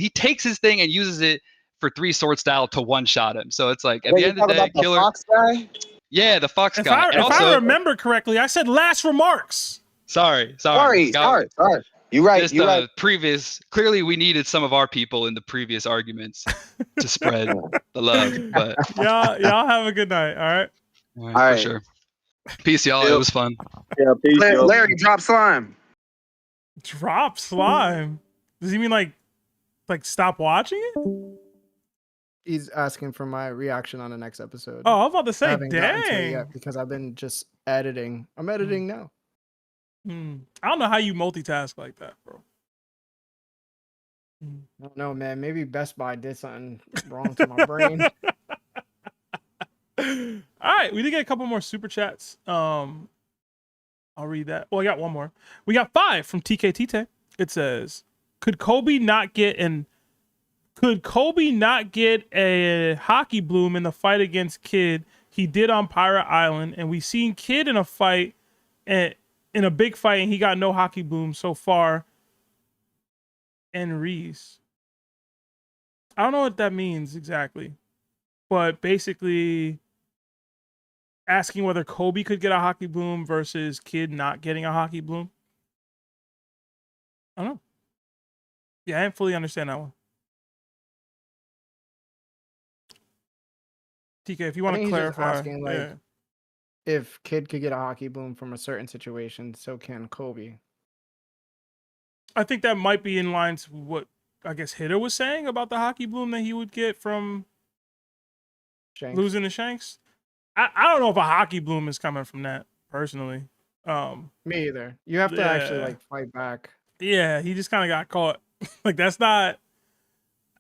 [SPEAKER 9] takes his thing and uses it for 3 sword style to 1-shot him. So it's like at the end of the day, Killer.
[SPEAKER 10] Fox guy?
[SPEAKER 9] Yeah, the Fox guy.
[SPEAKER 1] If I remember correctly, I said last remarks.
[SPEAKER 9] Sorry.
[SPEAKER 10] You're right.
[SPEAKER 9] Just the previous. Clearly, we needed some of our people in the previous arguments to spread the love. But
[SPEAKER 1] y'all have a good night. All
[SPEAKER 9] right. For sure. Peace, y'all. It was fun.
[SPEAKER 11] Yeah, peace.
[SPEAKER 10] Larry, drop slime.
[SPEAKER 1] Drop slime. Does he mean like stop watching it?
[SPEAKER 2] He's asking for my reaction on the next episode.
[SPEAKER 1] Oh, I was about to say,
[SPEAKER 2] I haven't gotten to it
[SPEAKER 1] dang.
[SPEAKER 2] yet because I've been just editing. I'm editing now.
[SPEAKER 1] I don't know how you multitask like that, bro.
[SPEAKER 2] I don't know, man. Maybe Best Buy did something wrong to my brain.
[SPEAKER 1] All right, we did get a couple more super chats. I'll read that. Well, I got one more. We got 5 from TKTT. It says, Could Kobe not get a hockey bloom in the fight against Kid he did on Pirate Island? And we've seen Kid in a fight, in a big fight, and he got no hockey bloom so far. And Reese. I don't know what that means exactly. But basically asking whether Kobe could get a hockey bloom versus Kid not getting a hockey bloom. I don't know. Yeah, I didn't fully understand that one. TK, if you
[SPEAKER 2] I
[SPEAKER 1] want to
[SPEAKER 2] think he's just
[SPEAKER 1] clarify,
[SPEAKER 2] asking, like,
[SPEAKER 1] yeah.
[SPEAKER 2] if Kid could get a hockey boom from a certain situation, so can Kobe.
[SPEAKER 1] I think that might be in line to what I guess Hitter was saying about the hockey bloom that he would get from
[SPEAKER 2] Shanks.
[SPEAKER 1] losing to Shanks. I don't know if a hockey bloom is coming from that personally.
[SPEAKER 2] Me either. You have to actually
[SPEAKER 1] Yeah.
[SPEAKER 2] like fight back.
[SPEAKER 1] Yeah, he just kind of got caught. Like that's not.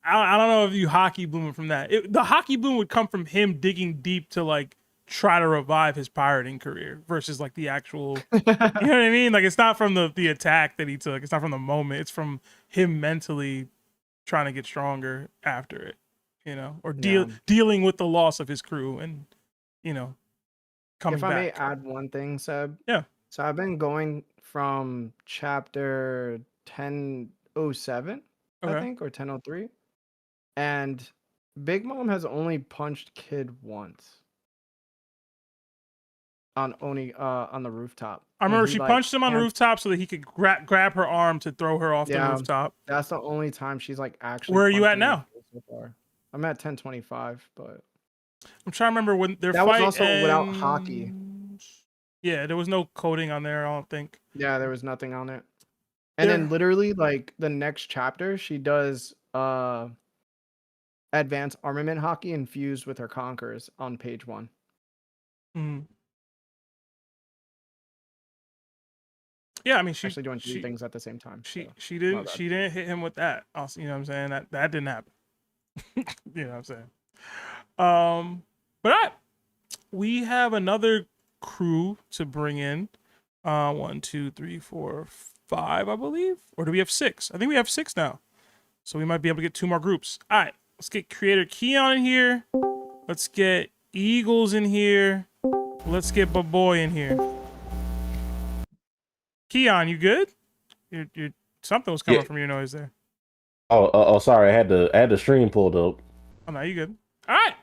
[SPEAKER 1] I don't know if you hockey blooming from that. The hockey bloom would come from him digging deep to like try to revive his pirating career versus like the actual. You know what I mean? Like it's not from the attack that he took. It's not from the moment. It's from him mentally trying to get stronger after it. You know, or dealing with the loss of his crew and coming
[SPEAKER 2] If I may
[SPEAKER 1] back.
[SPEAKER 2] add one thing, Seb.
[SPEAKER 1] Yeah.
[SPEAKER 2] So I've been going from chapter 1007, I think, or 1003. And Big Mom has only punched Kid once. On the rooftop.
[SPEAKER 1] I remember she punched him on the rooftop so that he could grab her arm to throw her off the rooftop.
[SPEAKER 2] That's the only time she's like actually.
[SPEAKER 1] Where are you at now?
[SPEAKER 2] So far. I'm at 1025, but
[SPEAKER 1] I'm trying to remember when their
[SPEAKER 2] that
[SPEAKER 1] fight
[SPEAKER 2] was also without hockey.
[SPEAKER 1] Yeah, there was no coding on there, I don't think.
[SPEAKER 2] Yeah, there was nothing on it. And then literally like the next chapter, she does advanced armament hockey infused with her conquerors on page 1.
[SPEAKER 1] Yeah, I mean she
[SPEAKER 2] actually doing two things at the same time.
[SPEAKER 1] She didn't hit him with that. Also, you know what I'm saying? That didn't happen. You know what I'm saying? But we have another crew to bring in. 1, 2, 3, 4, 5, I believe. Or do we have 6? I think we have 6 now. So we might be able to get 2 more groups. All right, let's get Creator Keon in here. Let's get Eagles in here. Let's get Baboy in here. Keon, you good? You something was coming from your noise there.
[SPEAKER 12] Oh, sorry. I had the stream pulled up.
[SPEAKER 1] Oh, no, you good. All right.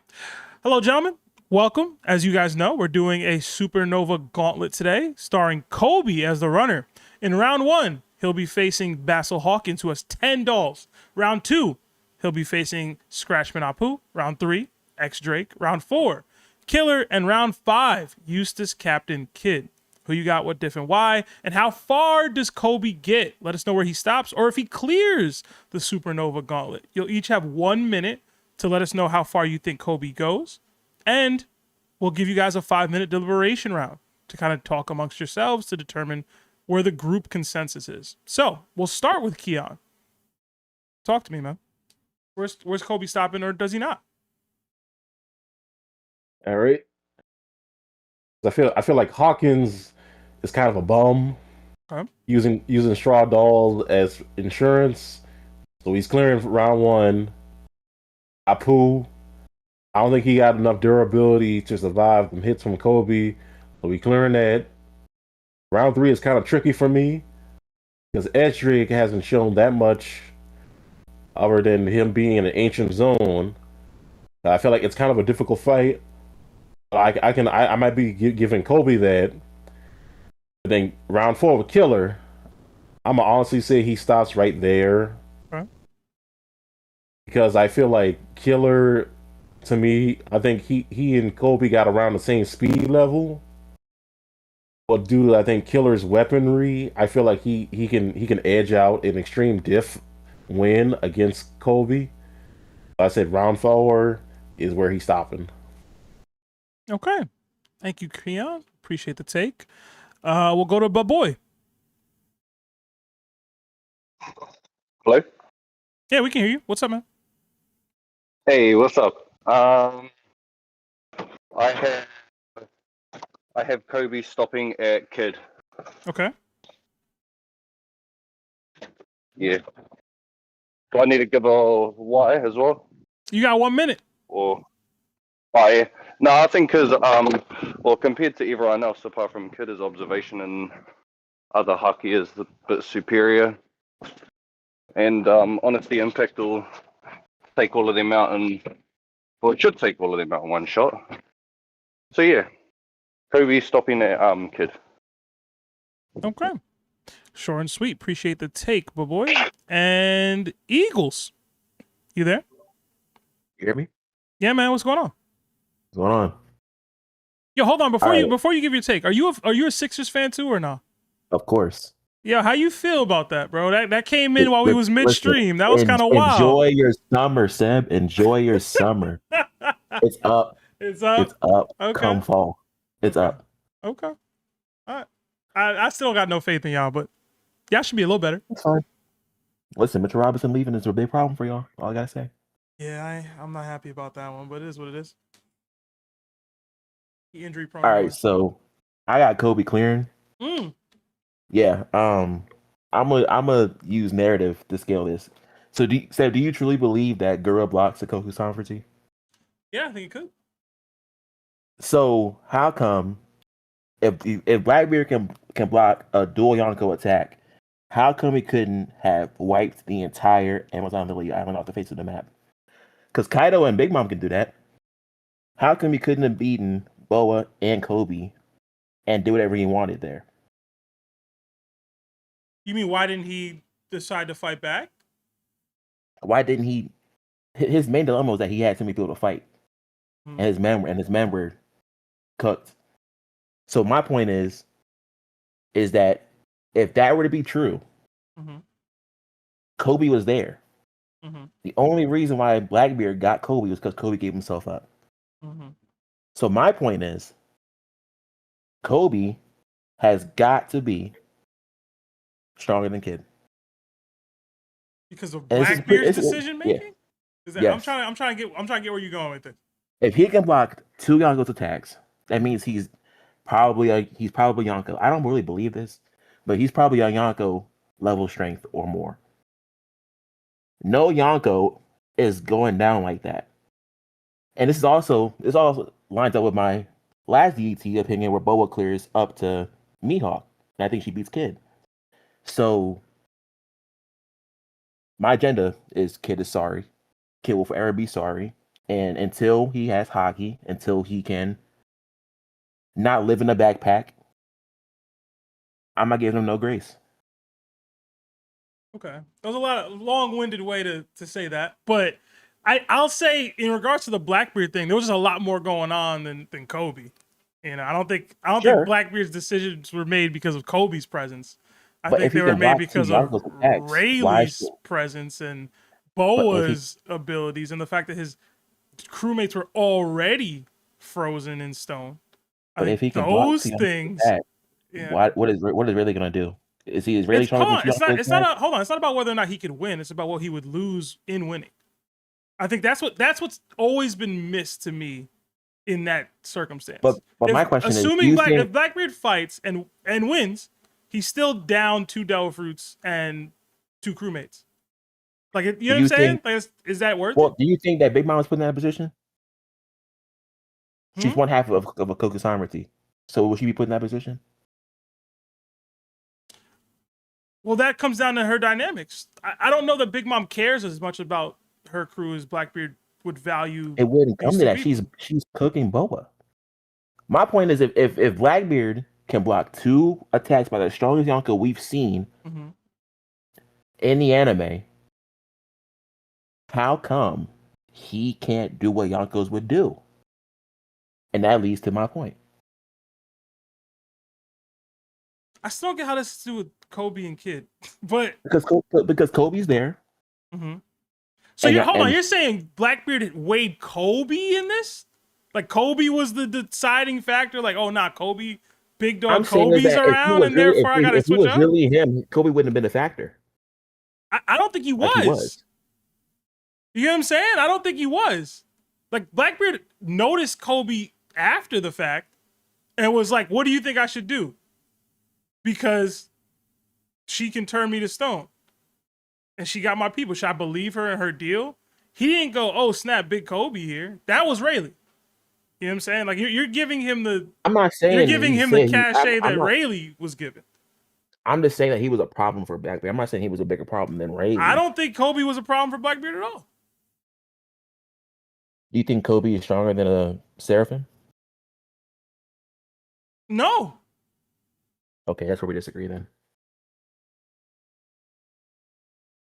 [SPEAKER 1] Hello, gentlemen. Welcome. As you guys know, we're doing a Supernova Gauntlet today, starring Koby as the runner. In round 1, he'll be facing Basil Hawkins, who has 10 dolls. Round 2, he'll be facing Scratchman Apu. Round 3, X Drake. Round 4, Killer. And round 5, Eustace Captain Kid. Who you got, what diff, and why, and how far does Koby get? Let us know where he stops or if he clears the Supernova Gauntlet. You'll each have 1 minute to let us know how far you think Koby goes, and we'll give you guys a 5-minute deliberation round to kind of talk amongst yourselves to determine where the group consensus is. So we'll start with Keon. Talk to me, man. Where's Koby stopping, or does he not?
[SPEAKER 12] All right. I feel like Hawkins is kind of a bum.
[SPEAKER 1] Okay.
[SPEAKER 12] Using straw dolls as insurance. So he's clearing round 1. Apu, I don't think he got enough durability to survive some hits from Koby. So he's clearing that. Round 3 is kind of tricky for me because Edric hasn't shown that much other than him being in an ancient zone. I feel like it's kind of a difficult fight. I might be giving Koby that. But then round 4 with Killer, I'm gonna honestly say he stops right there.
[SPEAKER 1] Okay.
[SPEAKER 12] Because I feel like Killer, to me, I think he and Koby got around the same speed level. But due to I think Killer's weaponry, I feel like he can edge out an extreme diff win against Koby. I said round 4 is where he's stopping.
[SPEAKER 1] Okay. Thank you, Keon. Appreciate the take. We'll go to Baboy.
[SPEAKER 13] Hello?
[SPEAKER 1] Yeah, we can hear you. What's up, man?
[SPEAKER 13] Hey, what's up? I have Koby stopping at Kid.
[SPEAKER 1] Okay.
[SPEAKER 13] Yeah. Do I need to give a why as well?
[SPEAKER 1] You got 1 minute.
[SPEAKER 13] Or no, I think because well, compared to everyone else apart from Kid, his observation and other hockey is a bit superior. And honestly, Impact will take all of them out it should take all of them out in one shot. So yeah, Koby stopping at Kid.
[SPEAKER 1] Okay. Short and sweet. Appreciate the take, boy. And Eagles, you there?
[SPEAKER 12] You hear me?
[SPEAKER 1] Yeah, man. What's going on?
[SPEAKER 12] What's going on?
[SPEAKER 1] Yo, hold on.
[SPEAKER 12] All right.
[SPEAKER 1] Before you give your take, are you a Sixers fan too or no?
[SPEAKER 12] Of course.
[SPEAKER 1] Yeah, how you feel about that, bro? That came in while we was midstream.
[SPEAKER 12] Listen,
[SPEAKER 1] That was kind of wild.
[SPEAKER 12] Enjoy your summer, Seb. Enjoy your summer. It's up.
[SPEAKER 1] It's up.
[SPEAKER 12] It's up.
[SPEAKER 1] Okay.
[SPEAKER 12] Come fall. It's up.
[SPEAKER 1] Okay. All right. I still got no faith in y'all, but y'all should be a little better.
[SPEAKER 12] It's fine. Listen, Mitchell Robinson leaving is a big problem for y'all. All I gotta say.
[SPEAKER 1] Yeah, I'm not happy about that one, but it is what it is. Injury prone.
[SPEAKER 12] All right, so I got Koby clearing. Yeah. I'm gonna use narrative to scale this. So do you truly believe that Gura blocks the Koku sovereignty?
[SPEAKER 1] Yeah, I think it could.
[SPEAKER 12] So how come if Blackbeard can block a dual Yonko attack, how come he couldn't have wiped the entire Amazon Lily Island off the face of the map? Because Kaido and Big Mom can do that. How come he couldn't have beaten Boa and Koby and do whatever he wanted there?
[SPEAKER 1] You mean why didn't he decide to fight back?
[SPEAKER 12] Why didn't he? His main dilemma was that he had too many people to fight, and his men were cooked. So my point is that if that were to be true, Koby was there. The only reason why Blackbeard got Koby was because Koby gave himself up. So my point is, Koby has got to be stronger than Kid.
[SPEAKER 1] Because of Blackbeard's decision making?
[SPEAKER 12] Yeah. Yes.
[SPEAKER 1] I'm trying to get where you're going with this.
[SPEAKER 12] If he can block 2 Yonko's attacks, that means he's probably Yonko. I don't really believe this, but he's probably a Yonko level strength or more. No Yonko is going down like that. And this also lines up with my last DDT opinion where Boa clears up to Mihawk. And I think she beats Kid. So my agenda is Kid is sorry. Kid will forever be sorry. And until he has hockey, until he can not live in a backpack, I'm not giving him no grace.
[SPEAKER 1] Okay. That was a long-winded way to say that. But I'll say in regards to the Blackbeard thing, there was just a lot more going on than Koby. You know, I don't think Blackbeard's decisions were made because of Koby's presence. I think they were made because of Rayleigh's presence and Boa's abilities and the fact that his crewmates were already frozen in stone.
[SPEAKER 12] But if he can
[SPEAKER 1] those things,
[SPEAKER 12] what is really gonna do? Is he really trying to?
[SPEAKER 1] It's not about whether or not he could win. It's about what he would lose in winning. I think that's what's always been missed to me in that circumstance.
[SPEAKER 12] But my question is,
[SPEAKER 1] if Blackbeard fights and wins, he's still down 2 Devil Fruits and 2 crewmates. Like, you know what I'm saying? Like, is that worth it?
[SPEAKER 12] Do you think that Big Mom was put in that position? She's one half of a Koku sovereignty. So will she be put in that position?
[SPEAKER 1] Well, that comes down to her dynamics. I don't know that Big Mom cares as much about her crew as Blackbeard would value.
[SPEAKER 12] It wouldn't come to that. She's cooking Boa. My point is, if Blackbeard can block 2 attacks by the strongest Yonko we've seen in the anime, how come he can't do what Yonkos would do? And that leads to my point.
[SPEAKER 1] I still don't get how this has to do with Koby and Kid, but
[SPEAKER 12] because Koby's there.
[SPEAKER 1] So hold on, you're saying Blackbeard weighed Koby in this? Like Koby was the deciding factor? Like, oh, not Koby, big dog Koby's around, and therefore I got to switch up? If it was
[SPEAKER 12] really him, Koby wouldn't have been a factor.
[SPEAKER 1] I don't think he was. You know what I'm saying? I don't think he was. Like, Blackbeard noticed Koby after the fact and was like, what do you think I should do? Because she can turn me to stone. And she got my people. Should I believe her and her deal? He didn't go, oh, snap, big Koby here. That was Rayleigh. You know what I'm saying? Like, you're giving him the...
[SPEAKER 12] I'm not saying...
[SPEAKER 1] You're giving him the cachet that Rayleigh was given.
[SPEAKER 12] I'm just saying that he was a problem for Blackbeard. I'm not saying he was a bigger problem than Rayleigh.
[SPEAKER 1] I don't think Koby was a problem for Blackbeard at all.
[SPEAKER 12] Do you think Koby is stronger than a Seraphim?
[SPEAKER 1] No.
[SPEAKER 12] Okay, that's where we disagree then.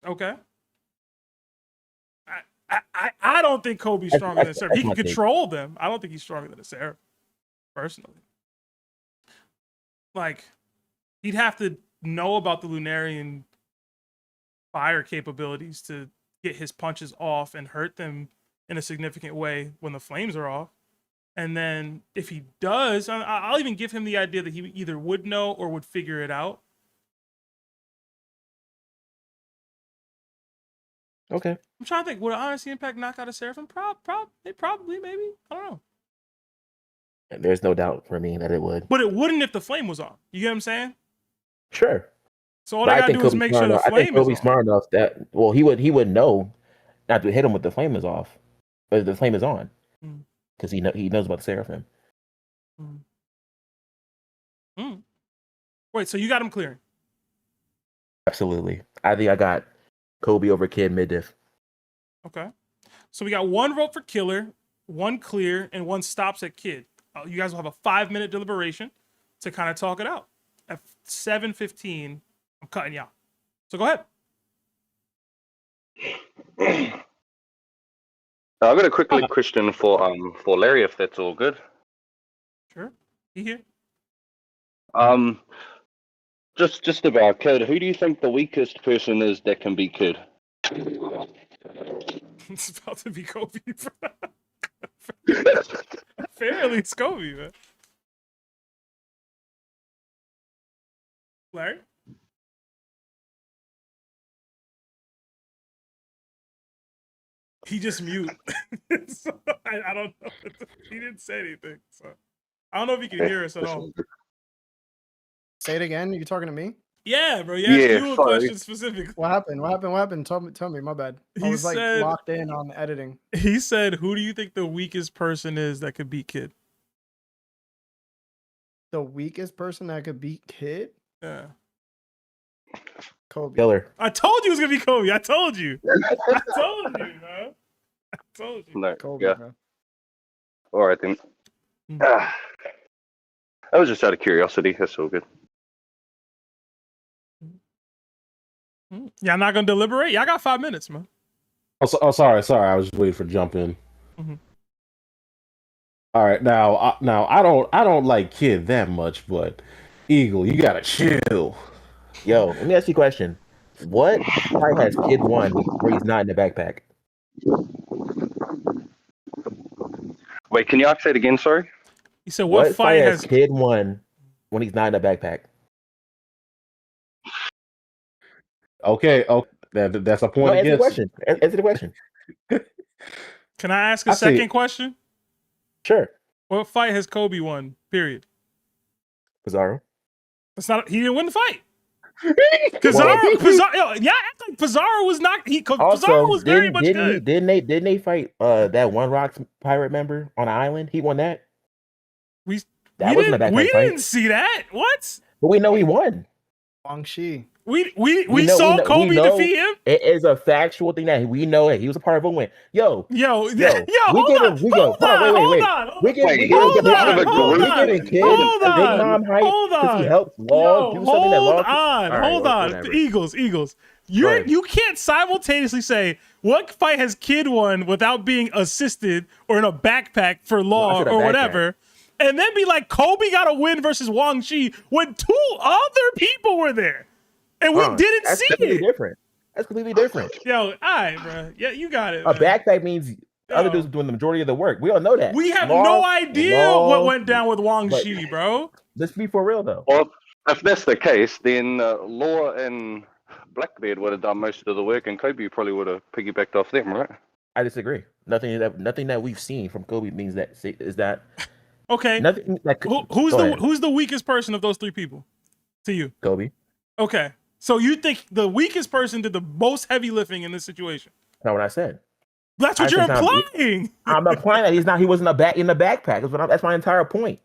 [SPEAKER 1] Okay. I don't think Kobe's stronger than Seraph. He can control them. I don't think he's stronger than a Seraph, personally. Like, he'd have to know about the Lunarian fire capabilities to get his punches off and hurt them in a significant way when the flames are off. And then if he does, I'll even give him the idea that he either would know or would figure it out.
[SPEAKER 6] Okay.
[SPEAKER 1] I'm trying to think, would Honesty Impact knock out a Seraphim? Probably, maybe. I don't know.
[SPEAKER 6] There's no doubt for me that it would.
[SPEAKER 1] But it wouldn't if the flame was on. You get what I'm saying?
[SPEAKER 6] Sure.
[SPEAKER 1] So all they gotta do is make sure the flame is on.
[SPEAKER 6] Kobe's smart enough that he would know not to hit him with the flame is off, but the flame is on, because he knows about the Seraphim.
[SPEAKER 1] Wait, so you got him clearing?
[SPEAKER 6] Absolutely. I think I got Kobe over Kid mid-diff.
[SPEAKER 1] Okay. So we got one vote for Killer, one clear, and one stops at Kid. You guys will have a 5-minute deliberation to kind of talk it out. At 7:15, I'm cutting y'all. So go ahead.
[SPEAKER 13] I've got a quick question for Larry, if that's all good.
[SPEAKER 1] Sure. He here.
[SPEAKER 13] Just about Kid. Who do you think the weakest person is that can beat Kid?
[SPEAKER 1] It's about to be Kobe. Fairly, it's Kobe, man. Larry? He just mute. So, I don't know. He didn't say anything. So I don't know if he can hear us at all.
[SPEAKER 2] Say it again. You talking to me?
[SPEAKER 1] Yeah, bro. Yeah, you a question specifically.
[SPEAKER 2] What happened? Tell me. My bad. I was locked in on editing.
[SPEAKER 1] He said, "Who do you think the weakest person is that could beat Kid?"
[SPEAKER 2] The weakest person that could beat Kid?
[SPEAKER 1] Yeah.
[SPEAKER 2] Kobe.
[SPEAKER 6] Killer.
[SPEAKER 1] I told you it was gonna be Kobe. I told you. I told you, man. I told you.
[SPEAKER 13] No,
[SPEAKER 2] Kobe,
[SPEAKER 13] yeah.
[SPEAKER 2] bro.
[SPEAKER 13] All right then. I was just out of curiosity. That's all good.
[SPEAKER 1] Y'all not gonna deliberate? Y'all got 5 minutes, man.
[SPEAKER 12] Oh, sorry. I was just waiting for jump in. All right, now I don't like Kid that much, but Eagle, you gotta chill.
[SPEAKER 6] Yo, let me ask you a question. What fight has Kid won where he's not in the backpack?
[SPEAKER 13] Wait, can you say it again? Sorry.
[SPEAKER 1] You said what fight has
[SPEAKER 6] Kid won when he's not in the backpack?
[SPEAKER 12] Okay. That's a point.
[SPEAKER 6] Answer the question. Answer the question.
[SPEAKER 1] Can I ask a second question?
[SPEAKER 6] Sure.
[SPEAKER 1] What fight has Kobe won? Period.
[SPEAKER 6] Pizarro.
[SPEAKER 1] It's not. He didn't win the fight. Pizarro, yeah, act like Pizarro was not. Pizarro was very much good.
[SPEAKER 6] Didn't they fight that One Rock pirate member on an island? He won that.
[SPEAKER 1] We
[SPEAKER 6] didn't
[SPEAKER 1] see that. What?
[SPEAKER 6] But we know he won.
[SPEAKER 2] Wang Shi.
[SPEAKER 1] We saw Kobe defeat him.
[SPEAKER 6] It is a factual thing that we know it. He was a part of a win. Yo.
[SPEAKER 1] Hold on. We giving Kid
[SPEAKER 6] a big mom hype because he helped Law do something that Law.
[SPEAKER 1] Hold on. Eagles. You can't simultaneously say what fight has Kid won without being assisted or in a backpack for Law or whatever. And then be like, Kobe got a win versus Wang Shi when 2 other people were there. And we didn't see it.
[SPEAKER 6] That's completely different.
[SPEAKER 1] Yo, all right, bro. Yeah, you got it.
[SPEAKER 6] A backpack means other dudes are doing the majority of the work. We all know that.
[SPEAKER 1] We have no idea what went down with Wang Shi, bro.
[SPEAKER 6] Let's be for real, though.
[SPEAKER 13] Well, if that's the case, then Law and Blackbeard would have done most of the work, and Kobe probably would have piggybacked off them, right?
[SPEAKER 6] I disagree. Nothing that we've seen from Kobe means that is that.
[SPEAKER 1] Okay.
[SPEAKER 6] Nothing.
[SPEAKER 1] Who's the weakest person of those 3 people to you?
[SPEAKER 6] Kobe.
[SPEAKER 1] Okay. So you think the weakest person did the most heavy lifting in this situation?
[SPEAKER 6] Not what I said.
[SPEAKER 1] That's what you're implying.
[SPEAKER 6] I'm implying that he wasn't in the backpack. That's my entire point.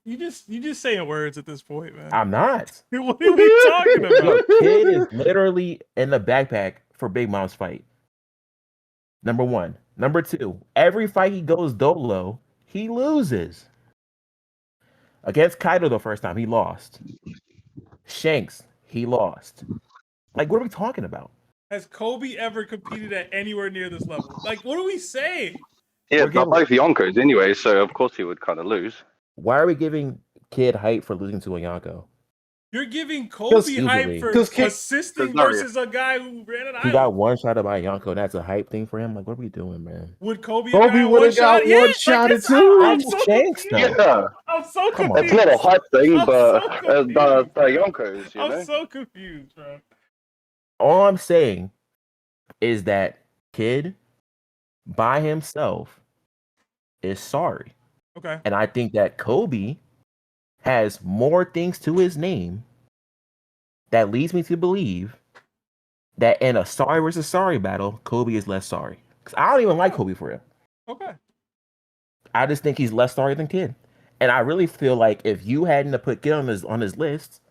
[SPEAKER 1] You just saying words at this point, man.
[SPEAKER 6] I'm not.
[SPEAKER 1] What are we talking about?
[SPEAKER 6] Kid is literally in the backpack for Big Mom's fight. Number 1. Number 2. Every fight he goes dolo, he loses. Against Kaido the first time, he lost. Shanks, he lost. Like, what are we talking about?
[SPEAKER 1] has Koby ever competed at anywhere near this level? Like, what do we say?
[SPEAKER 13] Yeah,
[SPEAKER 6] We're
[SPEAKER 13] they're
[SPEAKER 6] giving-
[SPEAKER 13] both Yonkos anyway, so of course he would kind of lose.
[SPEAKER 6] Why are we giving Kid hype for losing to a Yonko?
[SPEAKER 1] You're giving Koby hype
[SPEAKER 6] easily.
[SPEAKER 1] for
[SPEAKER 12] 'Cause Kid-
[SPEAKER 1] assisting
[SPEAKER 13] Sorry.
[SPEAKER 1] versus a guy who ran an
[SPEAKER 6] He got
[SPEAKER 1] island.
[SPEAKER 6] one shot by Yonko. That's a hype thing for him. Like, what are we doing, man?
[SPEAKER 1] Would Koby
[SPEAKER 12] Kobe
[SPEAKER 1] have got
[SPEAKER 12] would've
[SPEAKER 1] one shot?
[SPEAKER 12] got
[SPEAKER 1] Yeah,
[SPEAKER 12] one shot
[SPEAKER 1] it's-
[SPEAKER 12] at two.
[SPEAKER 1] I'm
[SPEAKER 6] That's
[SPEAKER 1] so
[SPEAKER 6] Shanks,
[SPEAKER 1] confused.
[SPEAKER 6] though.
[SPEAKER 13] Yeah,
[SPEAKER 1] I'm so
[SPEAKER 6] Come on.
[SPEAKER 1] confused.
[SPEAKER 13] it's not a hype thing,
[SPEAKER 1] I'm
[SPEAKER 13] but
[SPEAKER 1] so confused,
[SPEAKER 13] they're
[SPEAKER 1] bro.
[SPEAKER 13] Yonkos, you know.
[SPEAKER 1] I'm so confused, bro.
[SPEAKER 6] All I'm saying is that Kid by himself is sorry.
[SPEAKER 1] Okay.
[SPEAKER 6] And I think that Kobe has more things to his name that leads me to believe that in a sorry versus sorry battle, Kobe is less sorry. Because I don't even like Kobe for real.
[SPEAKER 1] Okay.
[SPEAKER 6] I just think he's less sorry than Kid. And I really feel like if you hadn't have put Kid on his list,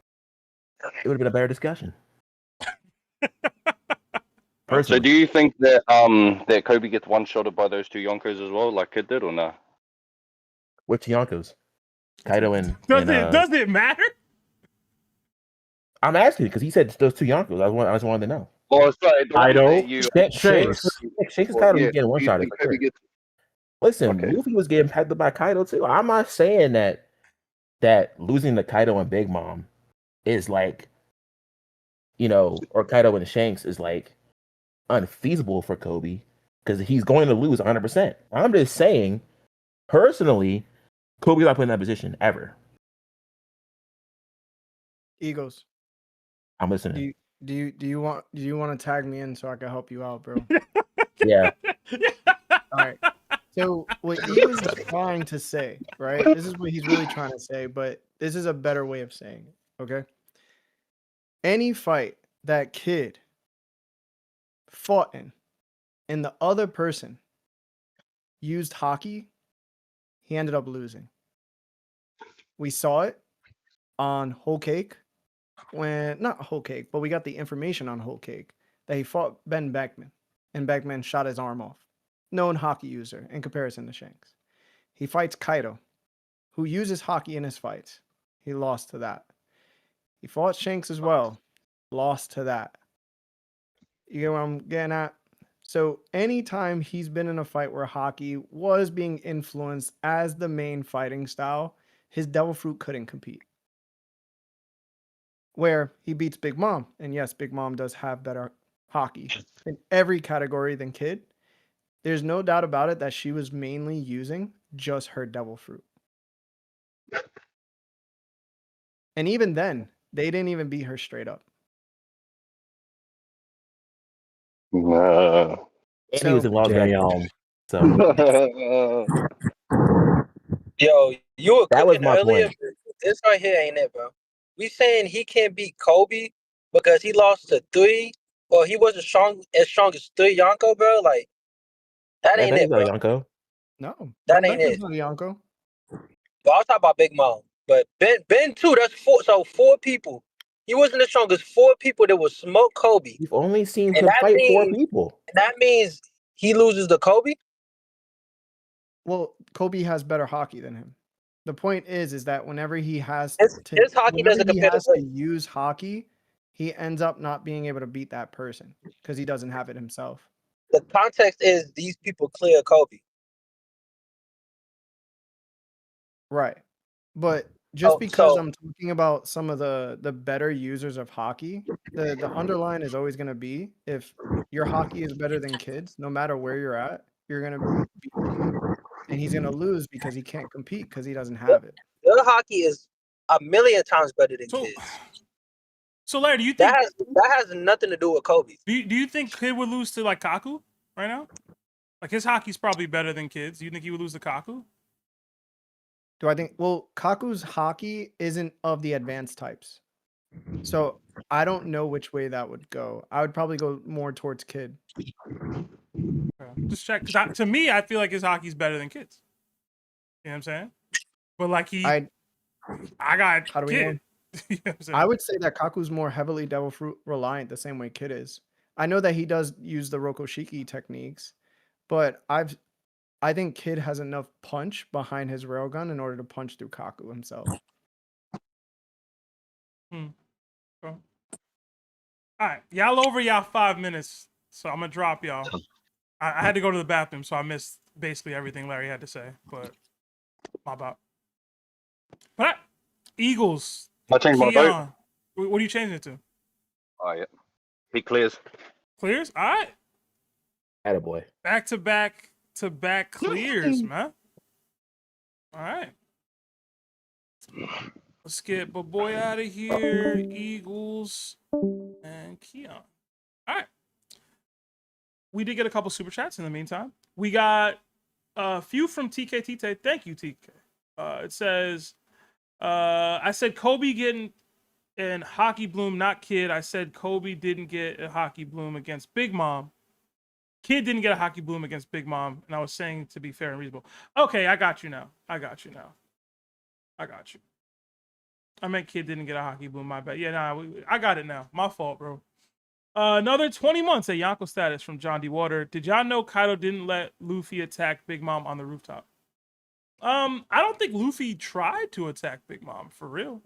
[SPEAKER 6] it would have been a better discussion.
[SPEAKER 13] So
[SPEAKER 6] Personally.
[SPEAKER 13] do you think that that Kobe gets one-shotted by those two Yonkos as well, like Kid did, or no?
[SPEAKER 6] Which Yonkos? Kaido and
[SPEAKER 1] Does it matter?
[SPEAKER 6] I'm asking because he said those two Yonkos. I just wanted to know.
[SPEAKER 13] Or sorry, the one
[SPEAKER 12] Kaido,
[SPEAKER 13] that you
[SPEAKER 6] Shanks is Kaido
[SPEAKER 13] yeah,
[SPEAKER 6] getting one
[SPEAKER 13] do you
[SPEAKER 6] shot.
[SPEAKER 13] think Kobe gets
[SPEAKER 6] Listen,
[SPEAKER 13] Okay.
[SPEAKER 6] Luffy was getting impacted by Kaido too. I'm not saying that losing to Kaido and Big Mom is like, or Kaido and Shanks is like unfeasible for Kobe because he's going to lose 100%. I'm just saying, personally, Kobe's not put in that position ever.
[SPEAKER 2] Egos.
[SPEAKER 6] I'm listening.
[SPEAKER 2] Do you want to tag me in so I can help you out, bro?
[SPEAKER 6] Yeah.
[SPEAKER 2] All right. So what Egos is trying to say, right? This is what he's really trying to say, but this is a better way of saying it. Okay. Any fight that Kid fought in, and the other person used hockey, he ended up losing. We saw it on Whole Cake not Whole Cake, but we got the information on Whole Cake that he fought Ben Beckman, and Beckman shot his arm off. Known hockey user in comparison to Shanks. He fights Kaido, who uses hockey in his fights. He lost to that. He fought Shanks as well, lost to that. You get what I'm getting at? So anytime he's been in a fight where hockey was being influenced as the main fighting style, his Devil Fruit couldn't compete. Where he beats Big Mom. And yes, Big Mom does have better hockey in every category than Kid. There's no doubt about it that she was mainly using just her Devil Fruit. And even then, they didn't even beat her straight up.
[SPEAKER 13] No.
[SPEAKER 6] And he was in Las Vegas. So
[SPEAKER 14] Yo, you were
[SPEAKER 6] that was
[SPEAKER 14] cooking
[SPEAKER 6] my
[SPEAKER 14] earlier.
[SPEAKER 6] point.
[SPEAKER 14] But this right here ain't it, bro. We saying he can't beat Kobe because he lost to 3, or he wasn't as strong as 3 Yonko, bro. Like that ain't it, bro.
[SPEAKER 6] Yonko.
[SPEAKER 2] No,
[SPEAKER 14] That ain't it.
[SPEAKER 2] Yonko.
[SPEAKER 14] But I'll talk about Big Mom. But Ben too. That's 4. So 4 people. He wasn't as strong as 4 people that would smoke Kobe.
[SPEAKER 6] You've only seen
[SPEAKER 14] And
[SPEAKER 6] him
[SPEAKER 14] that
[SPEAKER 6] fight 4
[SPEAKER 14] means-
[SPEAKER 6] people.
[SPEAKER 14] That means he loses to Kobe.
[SPEAKER 2] Well, Kobe has better hockey than him. The point is that whenever he has
[SPEAKER 14] His hockey
[SPEAKER 2] whenever
[SPEAKER 14] doesn't
[SPEAKER 2] he
[SPEAKER 14] compare to
[SPEAKER 2] has to
[SPEAKER 14] his.
[SPEAKER 2] use hockey, he ends up not being able to beat that person because he doesn't have it himself.
[SPEAKER 14] The context is these people clear Kobe.
[SPEAKER 2] Right. But just
[SPEAKER 14] Oh,
[SPEAKER 2] because
[SPEAKER 14] so-
[SPEAKER 2] I'm talking about some of the better users of hockey, the underline is always going to be if your hockey is better than Kids, no matter where you're at, you're going to beat him. And he's going to lose because he can't compete because he doesn't have it.
[SPEAKER 14] Their hockey is a million times better than Kids.
[SPEAKER 1] So Larry, do you think
[SPEAKER 14] that has nothing to do with Kobe?
[SPEAKER 1] Do you think Kid would lose to like Kaku right now? Like his hockey's probably better than Kid's. Do you think he would lose to Kaku?
[SPEAKER 2] Do I think? Well, Kaku's hockey isn't of the advanced types, so I don't know which way that would go. I would probably go more towards Kid.
[SPEAKER 1] Just check, because to me, I feel like his hockey's better than Kid's. You know what I'm saying? But like I got
[SPEAKER 2] How do we
[SPEAKER 1] Kid.
[SPEAKER 2] know?
[SPEAKER 1] You know what I'm saying?
[SPEAKER 2] I would say that Kaku's more heavily Devil Fruit reliant, the same way Kid is. I know that he does use the Rokoshiki techniques, but I think Kid has enough punch behind his railgun in order to punch through Kaku himself.
[SPEAKER 1] All right, y'all over y'all 5 minutes, so I'm gonna drop y'all. I had to go to the bathroom, so I missed basically everything Larry had to say. But my bad. All right, Eagles.
[SPEAKER 13] I changed my vote.
[SPEAKER 1] Keon. What are you changing it to?
[SPEAKER 13] Oh yeah, he clears.
[SPEAKER 1] Clears. All right.
[SPEAKER 6] Attaboy.
[SPEAKER 1] Back to back clears, man. All right. Let's get my boy out of here. Eagles and Keon. All right. We did get a couple super chats in the meantime. We got a few from TK Tite. Thank you, TK. It says, I said Kobe getting an hockey bloom, not Kid. I said Kobe didn't get a hockey bloom against Big Mom. Kid didn't get a hockey bloom against Big Mom, and I was saying to be fair and reasonable. Okay, I got you now. I got you. I meant Kid didn't get a hockey bloom. My bad. Yeah, nah, I got it now. My fault, bro. Another 20 months at Yonko status from John D. Water. Did y'all know Kaido didn't let Luffy attack Big Mom on the rooftop? I don't think Luffy tried to attack Big Mom, for real.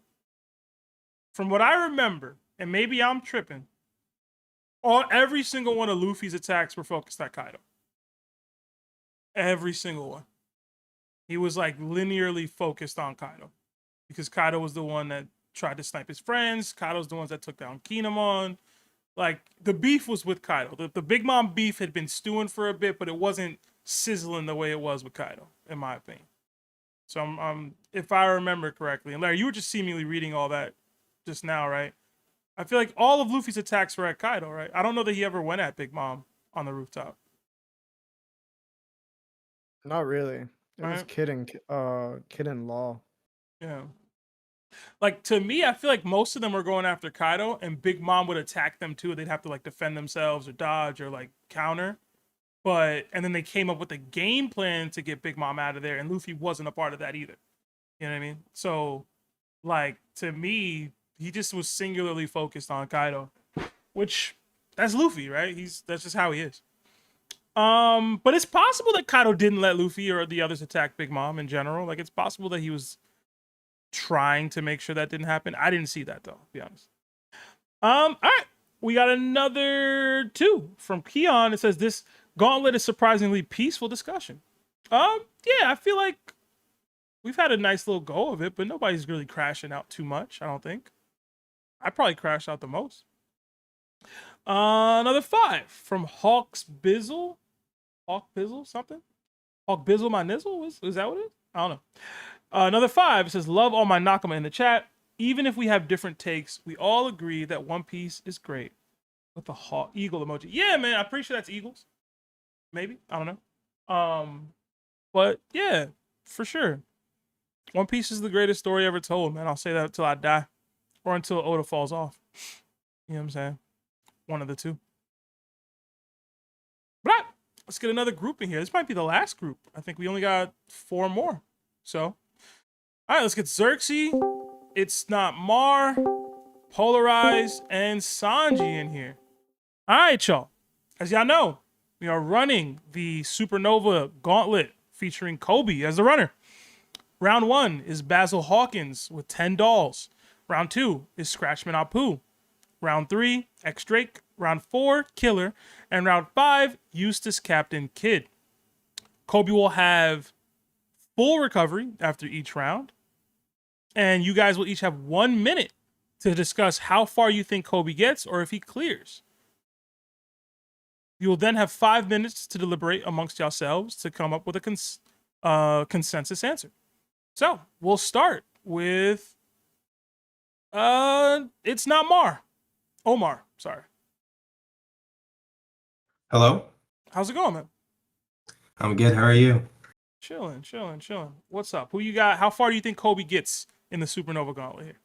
[SPEAKER 1] From what I remember, and maybe I'm tripping, every single one of Luffy's attacks were focused at Kaido. Every single one. He was like linearly focused on Kaido. Because Kaido was the one that tried to snipe his friends. Kaido's the ones that took down Kinemon. Like, the beef was with Kaido. The Big Mom beef had been stewing for a bit, but it wasn't sizzling the way it was with Kaido, in my opinion. So, I'm if I remember correctly, and Larry, you were just seemingly reading all that just now, right? I feel like all of Luffy's attacks were at Kaido, right? I don't know that he ever went at Big Mom on the rooftop.
[SPEAKER 2] Not really. It was
[SPEAKER 1] Right.
[SPEAKER 2] Kid and Law.
[SPEAKER 1] Yeah. Like, to me, I feel like most of them were going after Kaido, and Big Mom would attack them too. They'd have to like defend themselves or dodge or like counter. And then they came up with a game plan to get Big Mom out of there, and Luffy wasn't a part of that either. You know what I mean? So, like, to me, he just was singularly focused on Kaido, which that's Luffy, right? That's just how he is. But it's possible that Kaido didn't let Luffy or the others attack Big Mom in general. Like, it's possible that he was trying to make sure that didn't happen. I didn't see that though, to be honest. All right. We got another 2 from Keon. It says this Gauntlet is surprisingly peaceful discussion. Yeah, I feel like we've had a nice little go of it, but nobody's really crashing out too much, I don't think. I probably crashed out the most. Another 5 from Hawks Bizzle. Hawk Bizzle something? Hawk Bizzle my nizzle? Is that what it is? I don't know. Another 5 says, love all my Nakama in the chat. Even if we have different takes, we all agree that One Piece is great. With the eagle emoji. Yeah, man, I'm pretty sure that's eagles. Maybe. I don't know. But yeah, for sure. One Piece is the greatest story ever told, man. I'll say that until I die. Or until Oda falls off. You know what I'm saying? One of the two. But let's get another group in here. This might be the last group. I think we only got 4 more. So, all right, let's get Xerxes. It's Not Mar, Polarize, and Sanji in here. All right, y'all. As y'all know, we are running the Supernova Gauntlet featuring Koby as the runner. Round 1 is Basil Hawkins with 10 dolls. Round 2 is Scratchman Apu. Round 3, X Drake. Round 4, Killer. And round 5, Eustace Captain Kid. Koby will have full recovery after each round. And you guys will each have 1 minute to discuss how far you think Koby gets or if he clears. You will then have 5 minutes to deliberate amongst yourselves to come up with a consensus answer. So we'll start with It's Not Mar. Omar, sorry.
[SPEAKER 15] Hello?
[SPEAKER 1] How's it going, man?
[SPEAKER 15] I'm good. How are you?
[SPEAKER 1] Chilling. What's up? Who you got? How far do you think Koby gets in the Supernova Gauntlet here?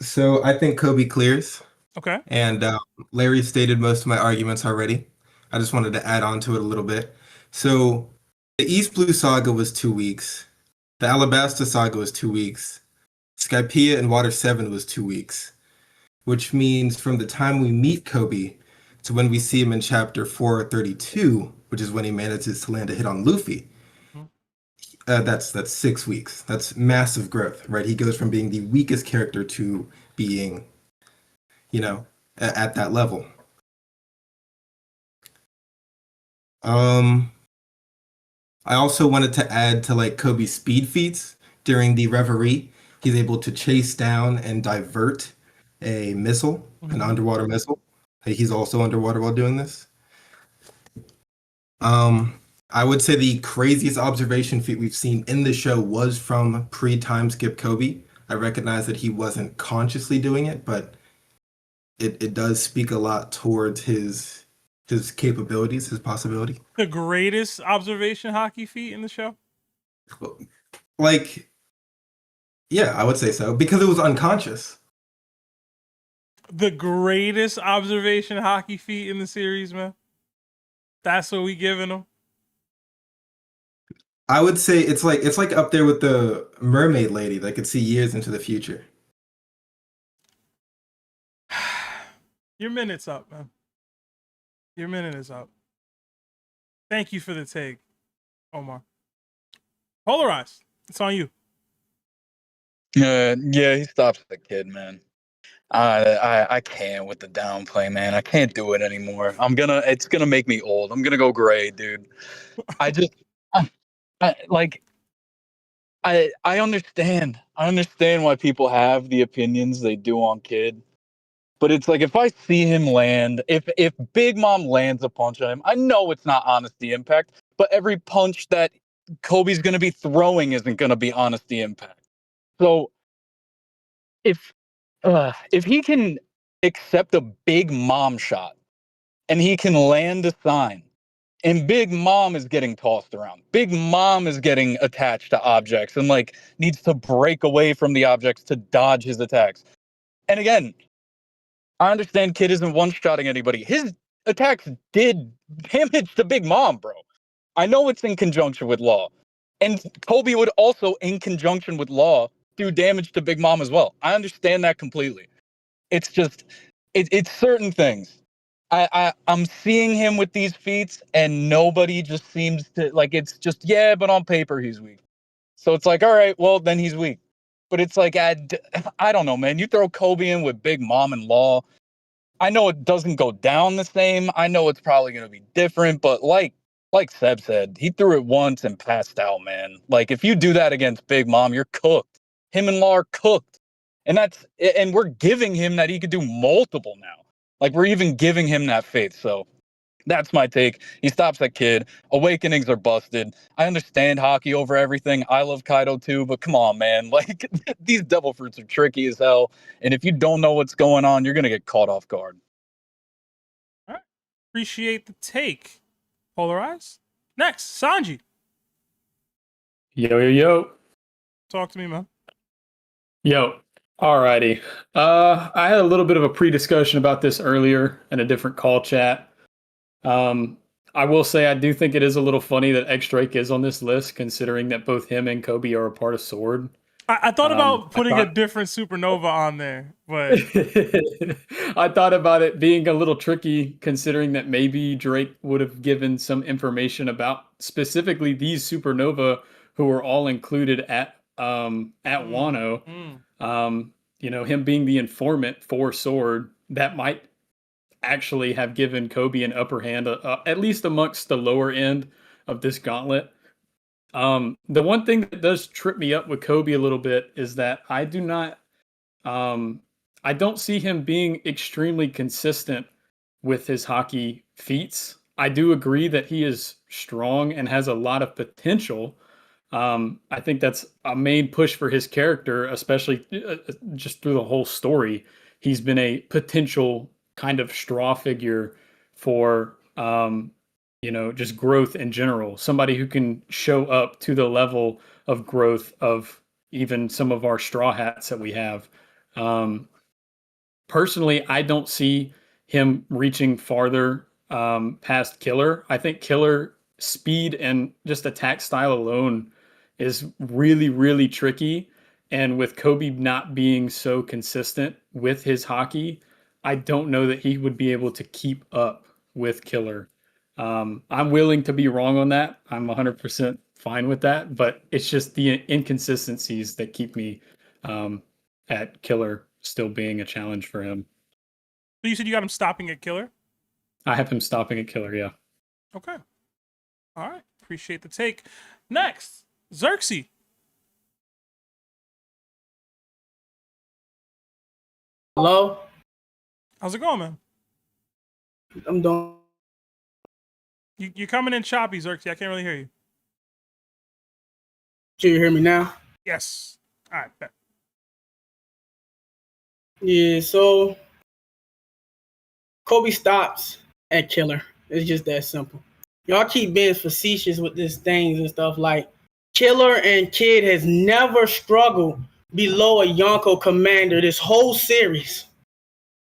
[SPEAKER 15] So I think Kobe clears.
[SPEAKER 1] Okay.
[SPEAKER 15] And Larry stated most of my arguments already. I just wanted to add on to it a little bit. So the East Blue Saga was 2 weeks. The Alabasta Saga was 2 weeks. Skypiea and Water 7 was 2 weeks. Which means from the time we meet Koby to when we see him in chapter 432, which is when he manages to land a hit on Luffy, that's 6 weeks. That's massive growth, right? He goes from being the weakest character to being, at that level. I also wanted to add to like Kobe's speed feats during the reverie. He's able to chase down and divert a missile, an underwater missile. He's also underwater while doing this. I would say the craziest observation feat we've seen in the show was from pre-time skip Kobe. I recognize that he wasn't consciously doing it, but it does speak a lot towards his capabilities, his possibility.
[SPEAKER 1] The greatest observation hockey feat in the show?
[SPEAKER 15] Like, yeah, I would say so, because it was unconscious.
[SPEAKER 1] The greatest observation hockey feat in the series, man. That's what we giving him.
[SPEAKER 15] I would say it's like up there with the mermaid lady that could see years into the future.
[SPEAKER 1] Your minute's up, man. Your minute is up. Thank you for the take, Omar. Polarized. It's on you.
[SPEAKER 16] Yeah, he stops the kid, man. I can't with the downplay, man. I can't do it anymore. It's gonna make me old. I'm gonna go gray, dude. I understand. I understand why people have the opinions they do on kid. But it's like if I see him land, if Big Mom lands a punch on him, I know it's not honesty impact, but every punch that Kobe's gonna be throwing isn't gonna be honesty impact. So if he can accept a Big Mom shot and he can land a sign, and Big Mom is getting tossed around, Big Mom is getting attached to objects and like needs to break away from the objects to dodge his attacks. And again, I understand Kid isn't one-shotting anybody. His attacks did damage to Big Mom, bro. I know it's in conjunction with Law. And Kobe would also, in conjunction with Law, do damage to Big Mom as well. I understand that completely. It's just, it's certain things. I'm seeing him with these feats, and nobody just seems to, like, it's just, yeah, but on paper he's weak. So it's like, all right, well, then he's weak. But it's like, I don't know, man. You throw Kobe in with Big Mom and Law. I know it doesn't go down the same. I know it's probably going to be different, but like Seb said, he threw it once and passed out, man. Like, if you do that against Big Mom, you're cooked. Him and Law are cooked. And we're giving him that he could do multiple now. Like, we're even giving him that faith. So that's my take. He stops that kid. Awakenings are busted. I understand hockey over everything. I love Kaido too, but come on, man. Like, these devil fruits are tricky as hell. And if you don't know what's going on, you're going to get caught off guard.
[SPEAKER 1] All right. Appreciate the take. Polarized. Next, Sanji.
[SPEAKER 17] Yo.
[SPEAKER 1] Talk to me, man.
[SPEAKER 17] Yo. Alrighty. I had a little bit of a pre-discussion about this earlier in a different call chat. I will say I do think it is a little funny that X-Drake is on this list, considering that both him and Kobe are a part of Sword.
[SPEAKER 1] I thought about putting a different Supernova on there, but
[SPEAKER 17] I thought about it being a little tricky, considering that maybe Drake would have given some information about specifically these Supernova who were all included at Wano. Him being the informant for Sword, that might actually have given Kobe an upper hand, at least amongst the lower end of this gauntlet. The one thing that does trip me up with Kobe a little bit is that I don't see him being extremely consistent with his hockey feats. I do agree that he is strong and has a lot of potential. I think that's a main push for his character, especially just through the whole story. He's been a potential kind of straw figure for just growth in general. Somebody who can show up to the level of growth of even some of our straw hats that we have. Personally, I don't see him reaching farther past Killer. I think Killer speed and just attack style alone is really, really tricky. And with Kobe not being so consistent with his hockey, I don't know that he would be able to keep up with Killer. I'm willing to be wrong on that. I'm 100% fine with that, but it's just the inconsistencies that keep me at Killer still being a challenge for him.
[SPEAKER 1] So you said you got him stopping at Killer?
[SPEAKER 17] I have him stopping at Killer, yeah.
[SPEAKER 1] Okay. All right. Appreciate the take. Next, Xerxes.
[SPEAKER 18] Hello?
[SPEAKER 1] How's it going, man?
[SPEAKER 18] I'm doing.
[SPEAKER 1] You're coming in choppy, Xerxes. I can't really hear you.
[SPEAKER 18] Can you hear me now?
[SPEAKER 1] Yes. All right. Bet.
[SPEAKER 18] Yeah, so Koby stops at Killer. It's just that simple. Y'all keep being facetious with these things and stuff. Like, Killer and Kid has never struggled below a Yonko commander this whole series.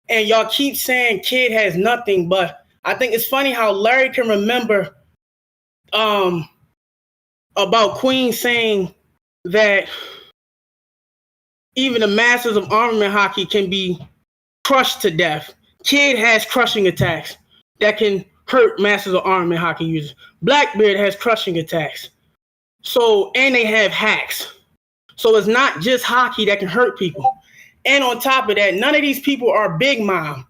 [SPEAKER 18] And y'all keep saying Kid has nothing, but I think it's funny how Larry can remember about Queen saying that even the Masters of Armament hockey can be crushed to death. Kid has crushing attacks that can hurt Masters of Armament hockey users. Blackbeard has crushing attacks. So, and they have hacks. So it's not just hockey that can hurt people. And on top of that, none of these people are Big Mom.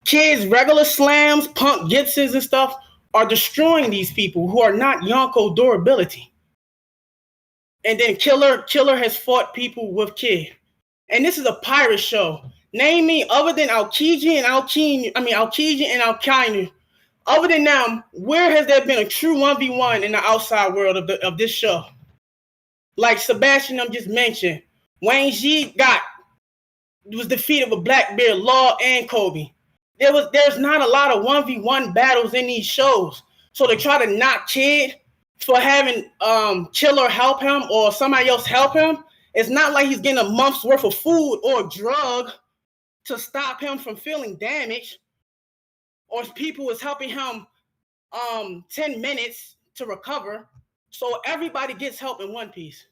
[SPEAKER 18] Kids, regular slams, Punk Gibsons and stuff are destroying these people who are not Yonko durability. And then Killer has fought people with Kid. And this is a pirate show. Name me, other than Aokiji and Alkainu, other than them, where has there been a true 1v1 in the outside world of this show? Like Sebastian just mentioned, Wayne G was defeated with Blackbeard, Law, and Koby. There's not a lot of 1v1 battles in these shows. So to try to knock Kid for having Killer help him or somebody else help him, it's not like he's getting a month's worth of food or drug to stop him from feeling damaged, or people is helping him 10 minutes to recover. So everybody gets help in One Piece.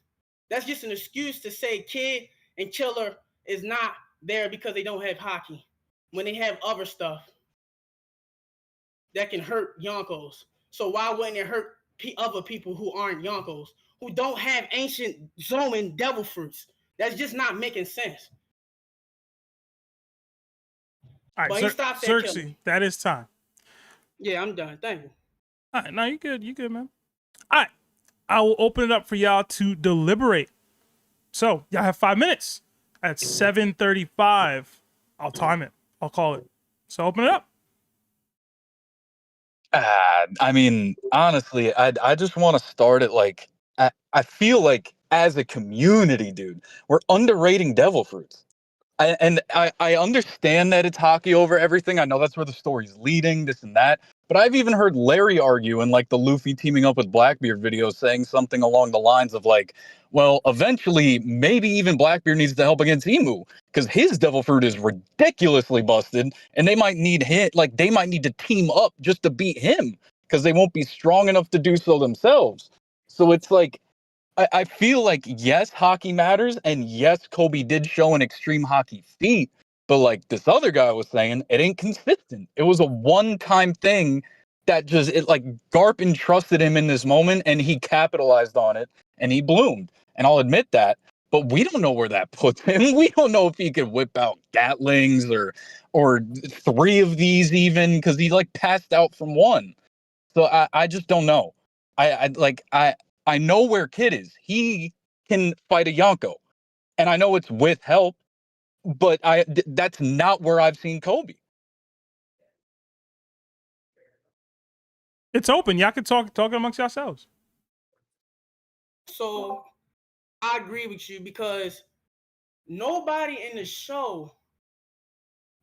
[SPEAKER 18] That's just an excuse to say Kid and Killer is not there because they don't have hockey, when they have other stuff that can hurt Yonkos. So why wouldn't it hurt other people who aren't Yonkos, who don't have ancient Zoan devil fruits? That's just not making sense.
[SPEAKER 1] All right,
[SPEAKER 18] But he stopped at
[SPEAKER 1] Xerxes,
[SPEAKER 18] Killer.
[SPEAKER 1] that is time.
[SPEAKER 18] Yeah, I'm done. Thank you.
[SPEAKER 1] All right, no, you good. You good, man. All right, I will open it up for y'all to deliberate. So y'all have 5 minutes. At 7:35, I'll time it. I'll call it. So open it up.
[SPEAKER 16] I mean, honestly, I just want to start it like I feel like as a community, dude, we're underrating devil fruits. I understand that it's hockey over everything. I know that's where the story's leading, this and that. But I've even heard Larry argue in like the Luffy teaming up with Blackbeard video, saying something along the lines of like, well, eventually maybe even Blackbeard needs to help against Emu because his devil fruit is ridiculously busted, and they might need to team up just to beat him because they won't be strong enough to do so themselves. So it's like, I feel like, yes, hockey matters, and yes, Koby did show an extreme hockey feat, but like this other guy was saying, it ain't consistent. It was a one-time thing that Garp entrusted him in this moment, and he capitalized on it, and he bloomed. And I'll admit that, but we don't know where that puts him. We don't know if he could whip out Gatlings or 3 of these even, because he like passed out from 1. So I just don't know. I know where Kid is. He can fight a Yonko. And I know it's with help, but that's not where I've seen Koby.
[SPEAKER 1] It's open. Y'all can talk amongst yourselves.
[SPEAKER 18] So I agree with you because nobody in the show,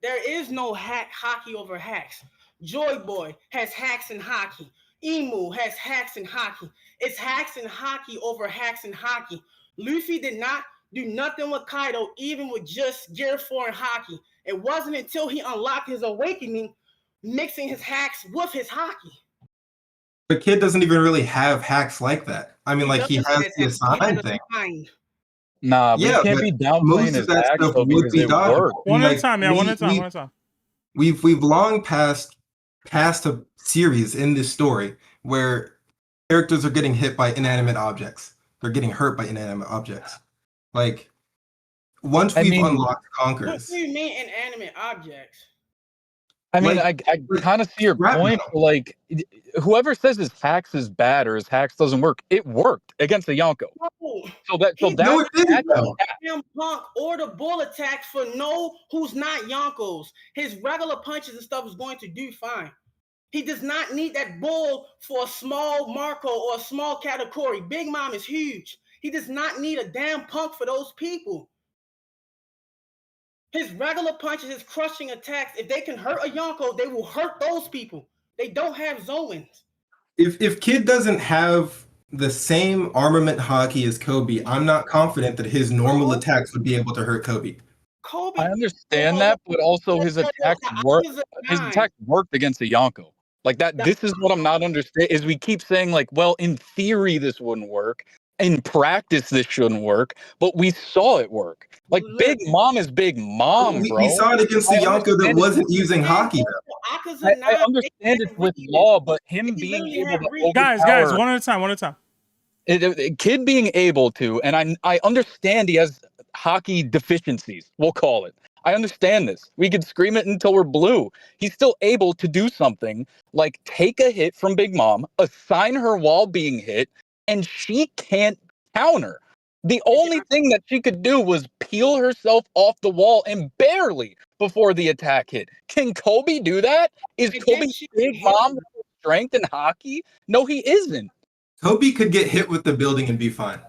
[SPEAKER 18] there is no hockey over hacks. Joy Boy has hacks in hockey. Emu has hacks in hockey. It's hacks in hockey over hacks in hockey. Luffy did not do nothing with Kaido, even with just Gear 4 and hockey. It wasn't until he unlocked his awakening, mixing his hacks with his hockey.
[SPEAKER 15] The Kid doesn't even really have hacks like that. I mean, like he has the assigned thing.
[SPEAKER 16] Nah, we can't be downplaying his hacks though because they work.
[SPEAKER 1] One at a time, yeah. One at a time.
[SPEAKER 15] We've long passed a series in this story where characters are getting hit by inanimate objects. They're getting hurt by inanimate objects. Like once we've unlocked Conkers.
[SPEAKER 18] What do you mean inanimate objects?
[SPEAKER 16] I mean,
[SPEAKER 15] Like,
[SPEAKER 16] I kind of see your
[SPEAKER 15] scrap
[SPEAKER 16] point.
[SPEAKER 15] metal.
[SPEAKER 16] But like, whoever says his hacks is bad or his hacks doesn't work, it worked against the Yonko.
[SPEAKER 18] No,
[SPEAKER 16] So
[SPEAKER 18] he
[SPEAKER 15] No,
[SPEAKER 16] that
[SPEAKER 15] it didn't
[SPEAKER 18] doesn't
[SPEAKER 15] though.
[SPEAKER 18] need damn punk or the bull attacks for no who's not Yonkos. His regular punches and stuff is going to do fine. He does not need that bull for a small Marco or a small category. Big Mom is huge. He does not need a damn punk for those people. His regular punches, his crushing attacks, if they can hurt a Yonko, they will hurt those people. They don't have Zoans.
[SPEAKER 15] If Kid doesn't have the same armament hockey as Kobe, I'm not confident that his normal attacks would be able to hurt Kobe.
[SPEAKER 18] Kobe,
[SPEAKER 16] I understand that, but also his attacks work. His attacks worked against the Yonko. Like that. This is what I'm not understanding. Is we keep saying like, well, in theory this wouldn't work. In practice this shouldn't work, but we saw it work. Like Big Mom is Big Mom, bro.
[SPEAKER 15] We saw it against the
[SPEAKER 16] I
[SPEAKER 15] Yonko that
[SPEAKER 16] understand
[SPEAKER 15] wasn't using hockey.
[SPEAKER 16] I understand it with law, but him being able to
[SPEAKER 1] Guys,
[SPEAKER 16] overpower
[SPEAKER 1] one at a time, one at a time.
[SPEAKER 16] Kid being able to, and I understand he has hockey deficiencies, we'll call it. I understand this. We could scream it until we're blue. He's still able to do something like take a hit from Big Mom, assign her while being hit, and she can't counter. The only thing that she could do was peel herself off the wall and barely before the attack hit. Can Kobe do that? Is Kobe Big Mom strength in hockey? No, he isn't.
[SPEAKER 15] Kobe could get hit with the building and be fine.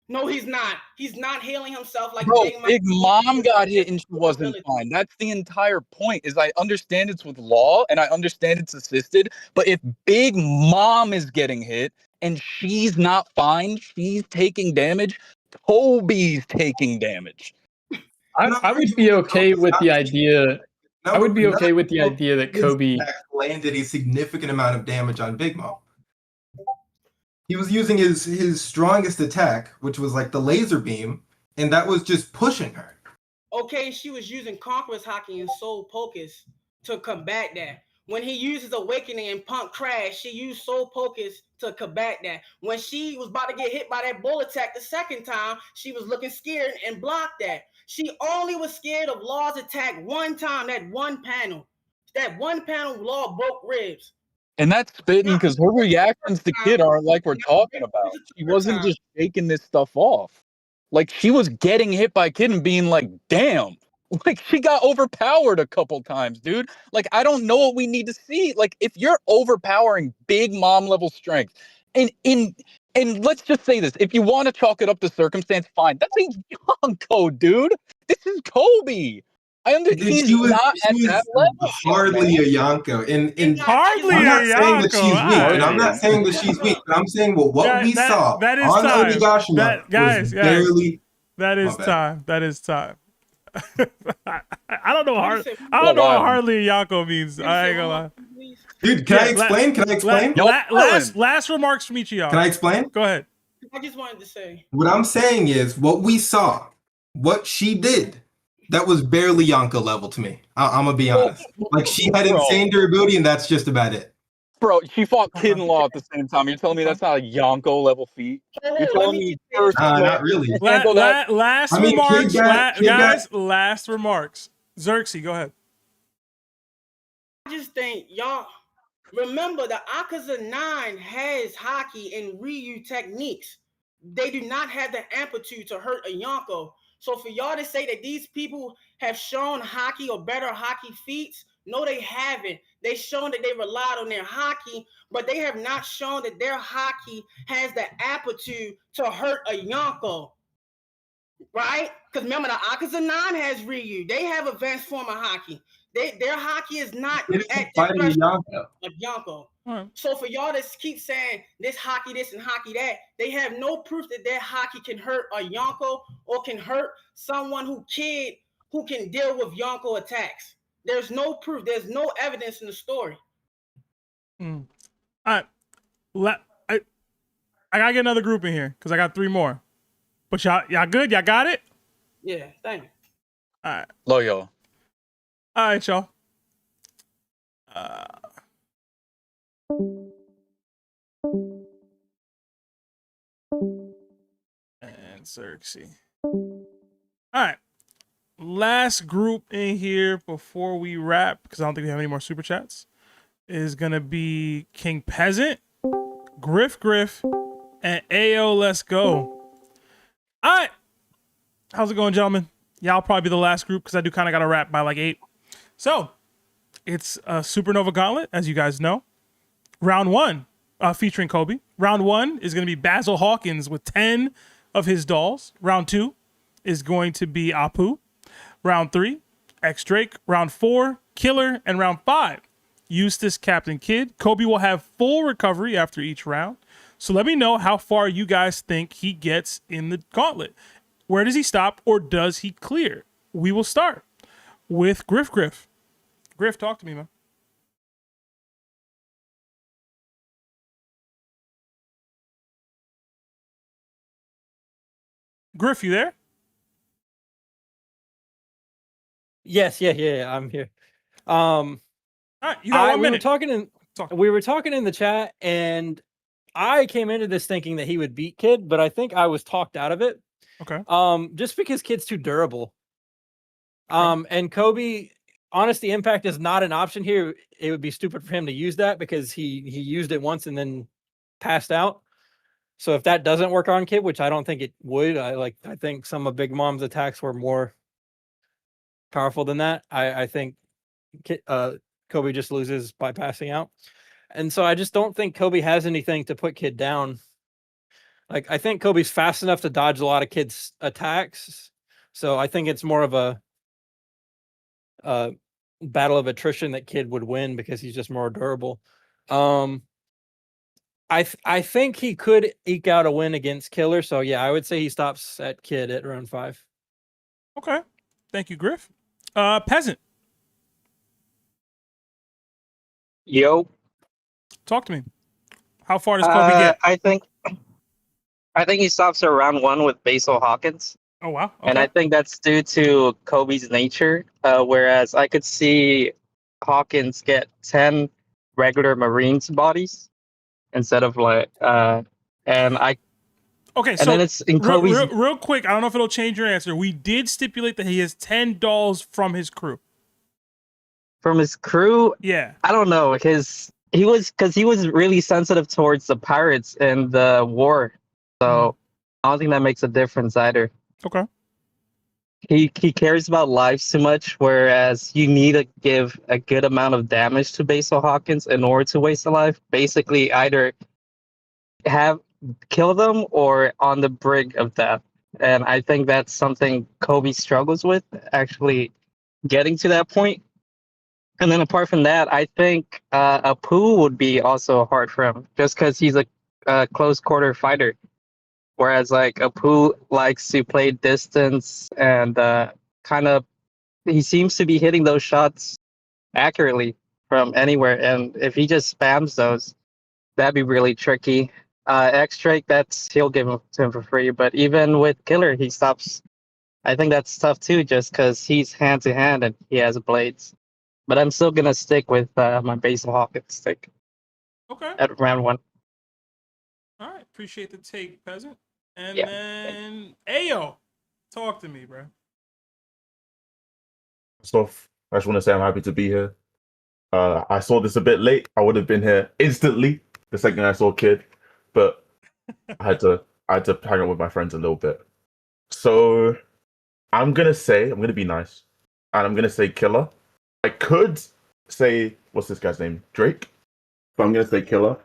[SPEAKER 18] No, he's not. He's not healing himself like
[SPEAKER 16] Bro,
[SPEAKER 18] Big
[SPEAKER 16] Big Mom got hit and she wasn't fine. That's the entire point. Is I understand it's with law and I understand it's assisted, but if Big Mom is getting hit and she's not fine, she's taking damage, Kobe's taking damage.
[SPEAKER 17] I would be okay with the idea. I would be okay with the idea that
[SPEAKER 15] His
[SPEAKER 17] Kobe.
[SPEAKER 15] attack landed a significant amount of damage on Big Mom. He was using his strongest attack, which was like the laser beam, and that was just pushing her.
[SPEAKER 18] Okay, she was using Conqueror's hockey and Soul Pocus to combat that. When he uses Awakening and Punk Crash, she used Soul Pocus to combat that. When she was about to get hit by that bull attack the second time, she was looking scared and blocked that. She only was scared of Law's attack one time, that one panel. That one panel, Law broke ribs.
[SPEAKER 16] And that's spitting because her reactions to Kid aren't like we're talking about. She wasn't just shaking this stuff off. Like she was getting hit by Kid and being like, damn. Like she got overpowered a couple times, dude. Like I don't know what we need to see. Like if you're overpowering Big Mom level strength, and let's just say this, if you want to chalk it up to circumstance, fine. That's a Yonko, dude. This is Kobe. He's not at that level.
[SPEAKER 15] Hardly a Yonko. And
[SPEAKER 1] Hardly
[SPEAKER 15] I'm not
[SPEAKER 1] a
[SPEAKER 15] saying that
[SPEAKER 1] Yonko.
[SPEAKER 15] she's weak,
[SPEAKER 1] Alright.
[SPEAKER 15] and I'm not saying that she's weak, but I'm saying what we saw
[SPEAKER 1] that is
[SPEAKER 15] on
[SPEAKER 1] time.
[SPEAKER 15] Onigashima was barely.
[SPEAKER 1] That is
[SPEAKER 15] My bad.
[SPEAKER 1] time. That is time. I don't know what hardly a Yonko means. I ain't gonna lie.
[SPEAKER 15] Dude, can I explain? Can I explain?
[SPEAKER 1] Last remarks from each of y'all.
[SPEAKER 15] Can I explain?
[SPEAKER 1] Go ahead.
[SPEAKER 18] I just wanted to say.
[SPEAKER 15] What I'm saying is what we saw, what she did, that was barely Yonko level to me. I'm gonna be honest. Like she had insane durability, and that's just about it.
[SPEAKER 16] Bro, she fought Kid and Law at the same time. You're telling me that's not a Yonko level feat? You're telling me first
[SPEAKER 15] not really.
[SPEAKER 1] Last
[SPEAKER 15] I mean,
[SPEAKER 1] remarks,
[SPEAKER 15] Kid got-
[SPEAKER 1] last remarks. Xerxes, go ahead.
[SPEAKER 18] I just think y'all remember the Akaza 9 has hockey and Ryu techniques. They do not have the amplitude to hurt a Yonko. So for y'all to say that these people have shown hockey or better hockey feats, no, they haven't. They've shown that they relied on their hockey, but they have not shown that their hockey has the aptitude to hurt a Yonko. Right? Because remember, the Akaza 9 has Ryu. They have advanced form of hockey. Their hockey is not at
[SPEAKER 15] fighting
[SPEAKER 18] the
[SPEAKER 15] a Yonko.
[SPEAKER 18] of Yonko. So for y'all to keep saying this hockey this and hockey that, they have no proof that their hockey can hurt a Yonko or can hurt someone who can deal with Yonko attacks. There's no proof. There's no evidence in the story.
[SPEAKER 1] All right. I gotta get another group in here because I got 3 more. But y'all good? Y'all got it?
[SPEAKER 18] Yeah, thank you.
[SPEAKER 1] All right.
[SPEAKER 16] Loyo.
[SPEAKER 1] All right, y'all. And Xerxes. All right. last group in here before we wrap, because I don't think we have any more super chats, is gonna be King Peasant, Griff, and AO. Let's go. All right, how's it going, gentlemen? Y'all probably be the last group because I do kind of got to wrap by like 8. So it's a Supernova Gauntlet, as you guys know. Round 1, featuring Koby. Round 1 is going to be Basil Hawkins with 10 of his dolls. Round 2 is going to be Apu. Round 3, X Drake. Round 4, Killer. And round 5, Eustace, Captain Kidd. Koby will have full recovery after each round. So let me know how far you guys think he gets in the gauntlet. Where does he stop, or does he clear? We will start with Griff. Griff, talk to me, man. Griff, you there?
[SPEAKER 19] Yes, yeah, I'm here.
[SPEAKER 1] All right, you got 1 minute.
[SPEAKER 19] We were talking in the chat, and I came into this thinking that he would beat Kidd, but I think I was talked out of it.
[SPEAKER 1] Okay.
[SPEAKER 19] Just because Kidd's too durable. And Koby, honest, the impact is not an option here. It would be stupid for him to use that because he used it once and then passed out. So if that doesn't work on Kidd, which I don't think it would, I think some of Big Mom's attacks were more powerful than that. I think Koby just loses by passing out. And so I just don't think Koby has anything to put Kidd down. Like, I think Koby's fast enough to dodge a lot of Kidd's attacks. So I think it's more of a battle of attrition that Kidd would win because he's just more durable. I think he could eke out a win against Killer. So yeah, I would say he stops at Kidd at round 5.
[SPEAKER 1] Okay. Thank you, Griff. Peasant.
[SPEAKER 7] Yo.
[SPEAKER 1] Talk to me. How far does Koby get?
[SPEAKER 7] I think he stops at round 1 with Basil Hawkins.
[SPEAKER 1] Oh, wow. Okay.
[SPEAKER 7] And I think that's due to Kobe's nature. Whereas I could see Hawkins get 10 regular Marines bodies instead of like, and I.
[SPEAKER 1] Okay,
[SPEAKER 7] and
[SPEAKER 1] so
[SPEAKER 7] then it's in Kobe's.
[SPEAKER 1] Real quick, I don't know if it'll change your answer. We did stipulate that he has 10 dolls from his crew.
[SPEAKER 7] From his crew?
[SPEAKER 1] Yeah.
[SPEAKER 7] I don't know, because he was really sensitive towards the pirates and the war. So I don't think that makes a difference either.
[SPEAKER 1] Okay.
[SPEAKER 7] He cares about lives too much, whereas you need to give a good amount of damage to Basil Hawkins in order to waste a life. Basically, either kill them or on the brink of death. And I think that's something Kobe struggles with, actually getting to that point. And then apart from that, I think Apu would be also hard for him, just because he's a close quarter fighter. Whereas like Apu likes to play distance and kind of, he seems to be hitting those shots accurately from anywhere. And if he just spams those, that'd be really tricky. X-Drake, he'll give him to him for free. But even with Killer, he stops. I think that's tough too, just because he's hand to hand and he has blades. But I'm still gonna stick with my Basil Hawkins stick.
[SPEAKER 1] Okay.
[SPEAKER 7] At round 1.
[SPEAKER 1] All right, appreciate the take, Peasant. And then Ayo, talk to me, bro.
[SPEAKER 12] Stuff. I just want to say I'm happy to be here. I saw this a bit late. I would have been here instantly the second I saw Kidd, but I had to hang out with my friends a little bit. So I'm gonna be nice, and I'm gonna say Killer. I could say what's this guy's name, Drake, but I'm gonna say Killer.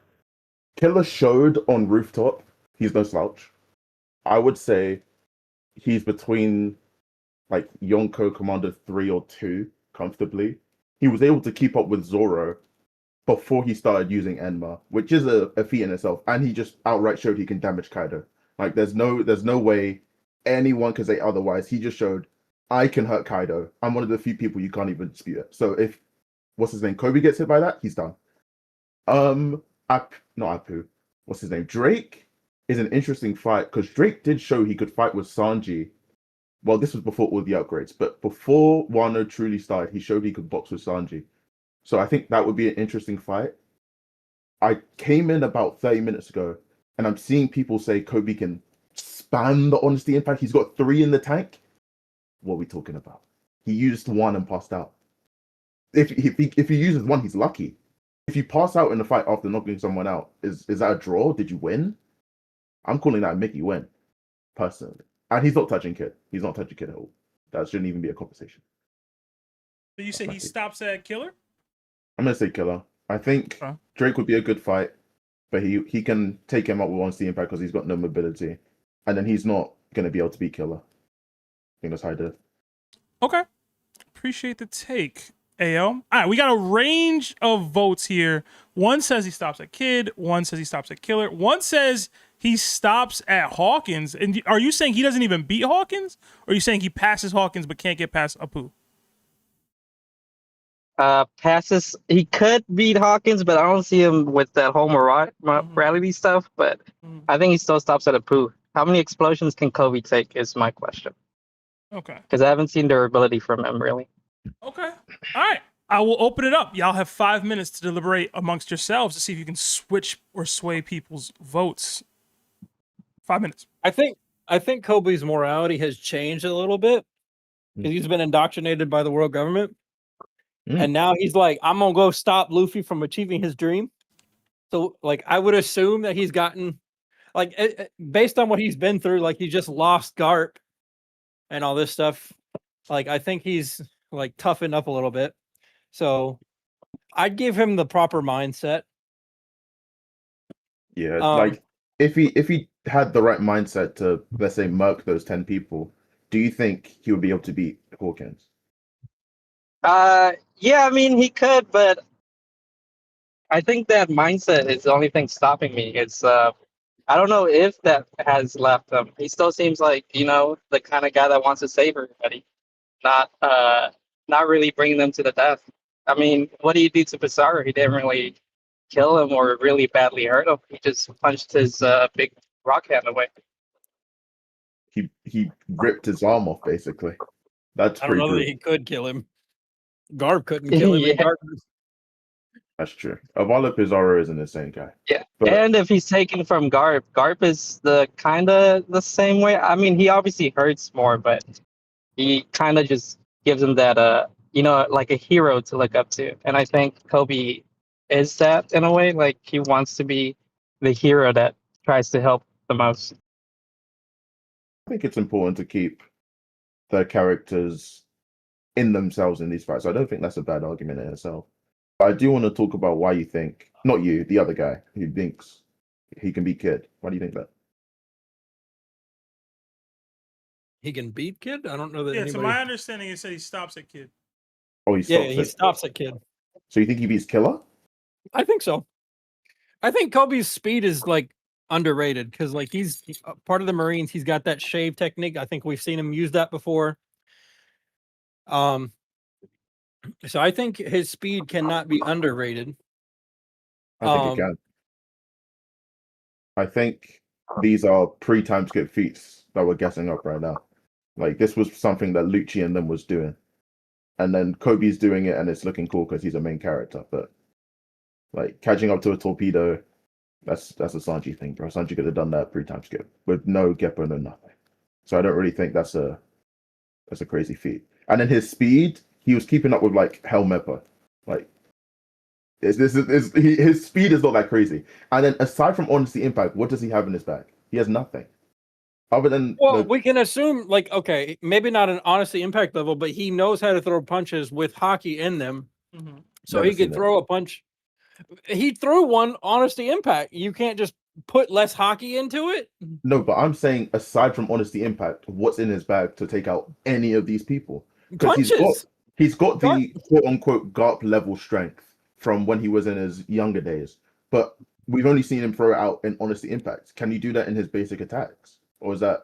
[SPEAKER 12] Killer showed on Rooftop he's no slouch. I would say he's between like Yonko Commander 3 or 2 comfortably. He was able to keep up with Zoro before he started using Enma, which is a feat in itself. And he just outright showed he can damage Kaido. Like there's no way anyone could say otherwise. He just showed I can hurt Kaido. I'm one of the few people you can't even dispute it. So if what's his name, Koby gets hit by that, he's done. Not Apu. What's his name? Drake is an interesting fight because Drake did show he could fight with Sanji. Well, this was before all the upgrades, but before Wano truly started, he showed he could box with Sanji. So I think that would be an interesting fight. I came in about 30 minutes ago, and I'm seeing people say Koby can spam the Honesty Impact. He's got 3 in the tank. What are we talking about?
[SPEAKER 20] He used one and passed out. If he uses one, he's lucky. If you pass out in the fight after knocking someone out, is that a draw? Did you win? I'm calling that a Mickey win, personally. And he's not touching Kid. He's not touching Kid at all. That shouldn't even be a conversation.
[SPEAKER 1] So you say he stops at Killer?
[SPEAKER 20] I'm gonna say Killer. I think Drake would be a good fight, but he can take him up with Honesty Impact because he's got no mobility, and then he's not gonna be able to beat Killer. I think that's high diff.
[SPEAKER 1] Okay. Appreciate the take, AL. All right, we got a range of votes here. One says he stops at Kid. One says he stops at Killer. One says he stops at Hawkins. And are you saying he doesn't even beat Hawkins? Or are you saying he passes Hawkins but can't get past Apu?
[SPEAKER 7] Passes. He could beat Hawkins, but I don't see him with that whole morality stuff. But I think he still stops at Apu. How many explosions can Kobe take is my question.
[SPEAKER 1] Okay.
[SPEAKER 7] Because I haven't seen durability from him, really.
[SPEAKER 1] Okay. All right. I will open it up. Y'all have 5 minutes to deliberate amongst yourselves to see if you can switch or sway people's votes. 5 minutes.
[SPEAKER 19] I think Kobe's morality has changed a little bit because he's been indoctrinated by the world government. And now he's like, I'm going to go stop Luffy from achieving his dream. So, like, I would assume that he's gotten, like, based on what he's been through, like, he just lost Garp and all this stuff. Like, I think he's, like, toughened up a little bit. So, I'd give him the proper mindset.
[SPEAKER 20] Yeah, like, if he had the right mindset to, let's say, murk those 10 people, do you think he would be able to beat Hawkins?
[SPEAKER 7] Yeah, I mean, he could, but I think that mindset is the only thing stopping me. It's, I don't know if that has left him. He still seems like, the kind of guy that wants to save everybody, not really bringing them to the death. I mean, what did he do to Pizarro? He didn't really kill him or really badly hurt him. He just punched his big rock hand away.
[SPEAKER 20] He ripped his arm off, basically. That's
[SPEAKER 19] I don't
[SPEAKER 20] pretty
[SPEAKER 19] know that
[SPEAKER 20] brutal.
[SPEAKER 19] he could kill him. Garp couldn't kill him.
[SPEAKER 7] Yeah.
[SPEAKER 20] That's true. Avalo Pizarro is an insane guy.
[SPEAKER 7] Yeah,
[SPEAKER 20] But
[SPEAKER 7] and if he's taken from Garp, Garp is the kind of the same way. I mean, he obviously hurts more, but he kind of just gives him that, like a hero to look up to. And I think Kobe is that in a way. Like, he wants to be the hero that tries to help the most.
[SPEAKER 20] I think it's important to keep the characters in themselves in these fights. I don't think that's a bad argument in itself. But I do want to talk about why you think, not you, the other guy who thinks he can beat Kid. Why do you think that?
[SPEAKER 19] He can beat Kid? I don't know that
[SPEAKER 1] Yeah,
[SPEAKER 19] anybody...
[SPEAKER 1] to my understanding, it said he stops at Kid.
[SPEAKER 20] Oh, he stops
[SPEAKER 19] he stops at Kid.
[SPEAKER 20] So you think he beats Killer?
[SPEAKER 19] I think so. I think Kobe's speed is, like, underrated because, like, he's part of the Marines. He's got that shave technique. I think we've seen him use that before. So I think his speed cannot be underrated.
[SPEAKER 20] I think it can. I think these are pre-time skip feats that we're guessing up right now. Like, this was something that Lucci and them was doing. And then Kobe's doing it and it's looking cool because he's a main character. But, like, catching up to a torpedo, that's a Sanji thing, bro. Sanji could have done that pre-time skip with no Geppo, no nothing. So I don't really think that's a crazy feat. And then his speed, he was keeping up with, like, Helmepper. Like, his speed is not that crazy. And then aside from Honesty Impact, what does he have in his bag? He has nothing. Other than...
[SPEAKER 19] Well, we can assume, like, okay, maybe not an Honesty Impact level, but he knows how to throw punches with hockey in them.
[SPEAKER 1] Mm-hmm.
[SPEAKER 19] So
[SPEAKER 20] Never
[SPEAKER 19] he could
[SPEAKER 20] seen
[SPEAKER 19] throw a punch. He threw one Honesty Impact. You can't just put less hockey into it.
[SPEAKER 20] No, but I'm saying aside from Honesty Impact, what's in his bag to take out any of these people? Because he's got the quote-unquote Garp level strength from when he was in his younger days. But we've only seen him throw it out in Honesty Impact. Can you do that in his basic attacks? Or is that...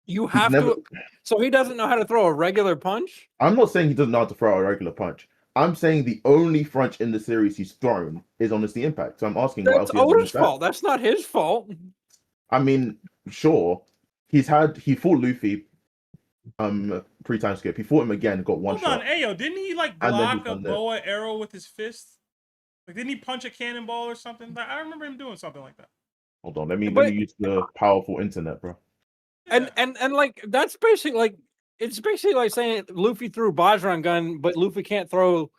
[SPEAKER 19] You have to... So he doesn't know how to throw a regular punch?
[SPEAKER 20] I'm not saying he doesn't know how to throw a regular punch. I'm saying the only punch in the series he's thrown is Honesty Impact. So I'm asking what else
[SPEAKER 19] That's
[SPEAKER 20] he has in his
[SPEAKER 19] Oda's
[SPEAKER 20] bag.
[SPEAKER 19] fault. That's not his fault.
[SPEAKER 20] I mean, sure. He fought Luffy pre-time skip. He fought him again, got one
[SPEAKER 1] Hold
[SPEAKER 20] shot.
[SPEAKER 1] on, Ayo, didn't he, like,
[SPEAKER 20] And then he
[SPEAKER 1] block a
[SPEAKER 20] done this.
[SPEAKER 1] boa arrow with his fist? Like, didn't he punch a cannonball or something? Like, I remember him doing something like that.
[SPEAKER 20] Hold on, let me use the powerful internet, bro.
[SPEAKER 19] And like that's basically like it's basically like saying Luffy threw Bajran gun, but Luffy can't throw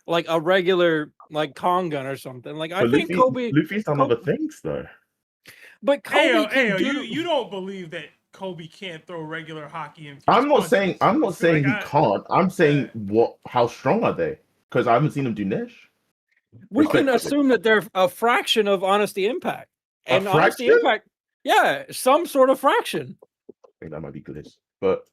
[SPEAKER 19] like a regular like Kong gun or something. Like I
[SPEAKER 20] But
[SPEAKER 19] think
[SPEAKER 20] Luffy's done other things though.
[SPEAKER 19] but Kobe can do.
[SPEAKER 1] you don't believe that Kobe can't throw regular hockey and
[SPEAKER 20] I'm not saying
[SPEAKER 1] Like,
[SPEAKER 20] he can't. I'm saying how strong are they? Because I haven't seen him do Nish.
[SPEAKER 19] We can
[SPEAKER 20] Respectfully.
[SPEAKER 19] assume that they're a fraction of Honesty Impact.
[SPEAKER 20] A
[SPEAKER 19] And Honesty
[SPEAKER 20] fraction?
[SPEAKER 19] Impact, yeah, some sort of fraction.
[SPEAKER 20] I think that might be Gliss. But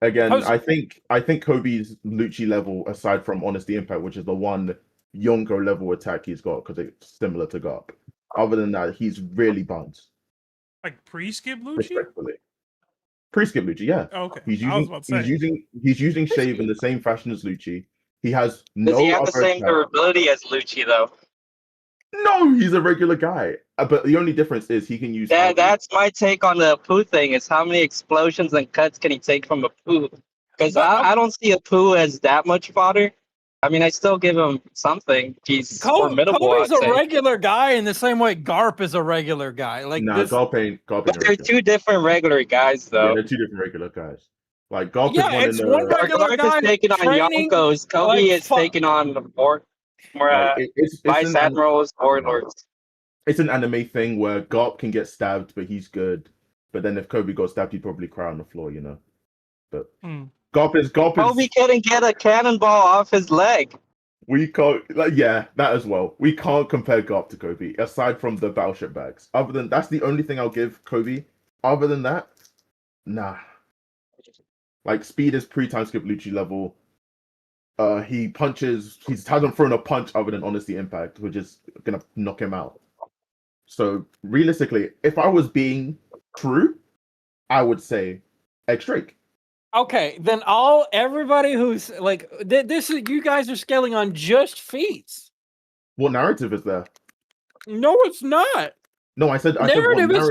[SPEAKER 20] again, I think Kobe's Lucci level, aside from Honesty Impact, which is the one Yonko level attack he's got, because it's similar to Garp. Other than that, he's really buns.
[SPEAKER 1] Like pre-skip Lucci?
[SPEAKER 20] Respectfully. Pre-skip Lucci, yeah.
[SPEAKER 1] Okay.
[SPEAKER 20] He's
[SPEAKER 1] I was
[SPEAKER 20] using
[SPEAKER 1] about to say.
[SPEAKER 20] he's using Shave in the same fashion as Lucci. He has
[SPEAKER 21] Does he have the
[SPEAKER 20] other
[SPEAKER 21] same
[SPEAKER 20] attack.
[SPEAKER 21] durability as Lucci though?
[SPEAKER 20] No, he's a regular guy. But the only difference is he can use
[SPEAKER 21] That's my take on the poo thing. Is how many explosions and cuts can he take from a poo? Because I don't see a poo as that much fodder. I mean, I still give him something. He's formidable.
[SPEAKER 19] Kobe's
[SPEAKER 21] I'd
[SPEAKER 19] a
[SPEAKER 21] say.
[SPEAKER 19] regular guy in the same way Garp is a regular guy. Like
[SPEAKER 20] Nah,
[SPEAKER 19] this.
[SPEAKER 20] Garp ain't
[SPEAKER 21] But they're
[SPEAKER 20] regular.
[SPEAKER 21] two different regular guys,
[SPEAKER 20] Yeah,
[SPEAKER 21] though.
[SPEAKER 20] they're two different regular guys. Like Garp
[SPEAKER 19] Yeah,
[SPEAKER 20] is one
[SPEAKER 19] it's
[SPEAKER 20] in the
[SPEAKER 19] one regular
[SPEAKER 21] Garp
[SPEAKER 19] guy
[SPEAKER 21] is taking on
[SPEAKER 19] training,
[SPEAKER 21] Yonkos. Kobe
[SPEAKER 19] like,
[SPEAKER 21] is taking on the more vice admirals, warlords.
[SPEAKER 20] It's an anime thing where Garp can get stabbed, but he's good. But then if Kobe got stabbed, he'd probably cry on the floor, you know. But Garp is
[SPEAKER 21] Kobe couldn't get a cannonball off his leg.
[SPEAKER 20] we can't that as well. We can't compare Garp to Kobe, aside from the battleship bags. Other than that's the only thing I'll give Kobe. Other than that, nah. Like speed is pre-time skip Lucci level. He hasn't thrown a punch other than Honesty Impact, which is gonna knock him out. So realistically, if I was being true, I would say X Drake.
[SPEAKER 19] Okay, then everybody who's like this is you guys are scaling on just feats.
[SPEAKER 20] What narrative is there?
[SPEAKER 19] No, it's not.
[SPEAKER 20] No, I said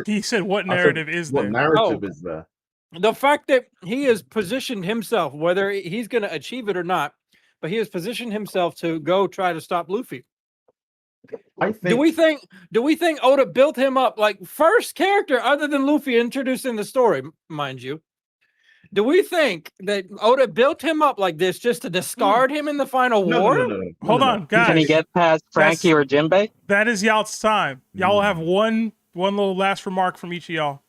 [SPEAKER 1] He said what narrative is there?
[SPEAKER 20] What narrative is there?
[SPEAKER 19] The fact that he has positioned himself, whether he's going to achieve it or not, but he has positioned himself to go try to stop Luffy. Do we think Oda built him up like first character other than Luffy introduced in the story, mind you? Do we think that Oda built him up like this just to discard him in the final war?
[SPEAKER 20] No.
[SPEAKER 1] Hold on, guys.
[SPEAKER 21] Can he get past Frankie or Jinbei?
[SPEAKER 1] That is y'all's time. Y'all will have one little last remark from each of y'all.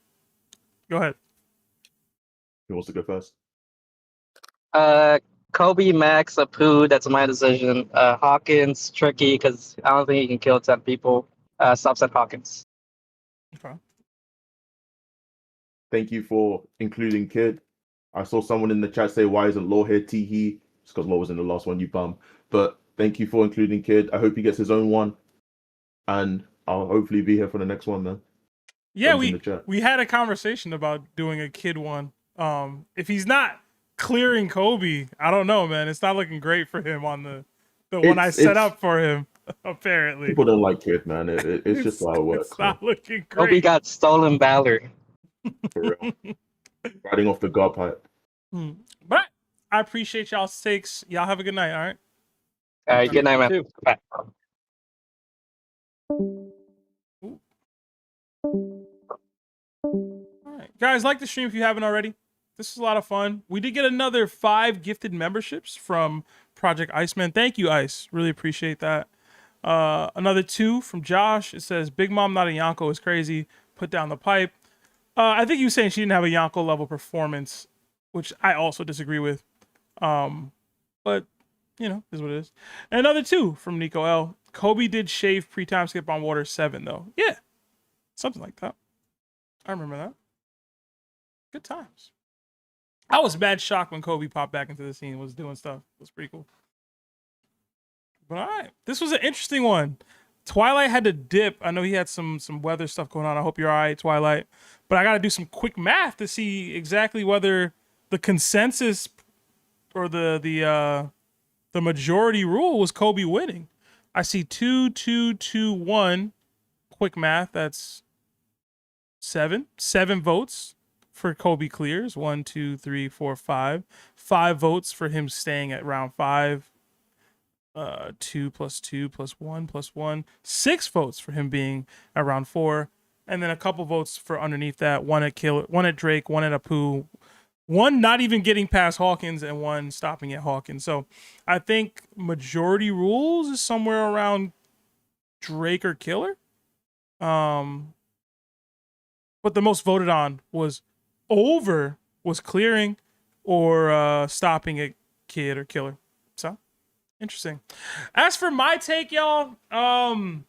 [SPEAKER 1] Go ahead.
[SPEAKER 20] Who wants to go first?
[SPEAKER 21] Kobe, Max, Apu, that's my decision. Hawkins, tricky because I don't think he can kill 10 people. Stops at Hawkins.
[SPEAKER 1] Okay.
[SPEAKER 20] Thank you for including Kid. I saw someone in the chat say, "Why isn't Law here?" Teehee. It's because Law was in the last one, you bum. But thank you for including Kid. I hope he gets his own one, and I'll hopefully be here for the next one then.
[SPEAKER 1] Yeah,
[SPEAKER 20] Someone's in the chat.
[SPEAKER 1] we had a conversation about doing a Kid one. If he's not clearing Kobe, I don't know, man. It's not looking great for him on the one I set up for him. Apparently,
[SPEAKER 20] People don't like Kid, man. It's just how it works.
[SPEAKER 1] It's not looking great.
[SPEAKER 21] Kobe got stolen valor.
[SPEAKER 20] For real. Riding off the guard pipe.
[SPEAKER 1] But I appreciate y'all's takes. Y'all have a good night. All right.
[SPEAKER 21] All right. Good night, man. Bye.
[SPEAKER 1] All right, guys, like the stream if you haven't already. This is a lot of fun. We did get another 5 gifted memberships from Project Iceman. Thank you, Ice. Really appreciate that. Another 2 from Josh. It says, "Big Mom not a Yonko is crazy. Put down the pipe." I think you were saying she didn't have a Yonko level performance, which I also disagree with. But you know, is what it is. And another 2 from Nico L. Kobe did shave pre-time skip on Water 7 though. Yeah, something like that. I remember that. Good times. I was mad shocked when Kobe popped back into the scene and was doing stuff. It was pretty cool. But all right, this was an interesting one. Twilight had to dip. I know he had some weather stuff going on. I hope you're all right, Twilight. But I got to do some quick math to see exactly whether the consensus or the majority rule was Kobe winning. I see 2, 2, 2, 1. Quick math. That's 7 votes for Kobe clears. 1, 2, 3, 4, 5. 5 votes for him staying at round 5. 2 plus 2 plus 1 plus 1. 6 votes for him being at round 4. And then a couple votes for underneath that. 1 at Drake, 1 at Apu, One not even getting past Hawkins and one stopping at Hawkins. So I think majority rules is somewhere around Drake or Killer. But the most voted on was clearing or stopping a Kid or Killer. So interesting. As for my take, y'all, I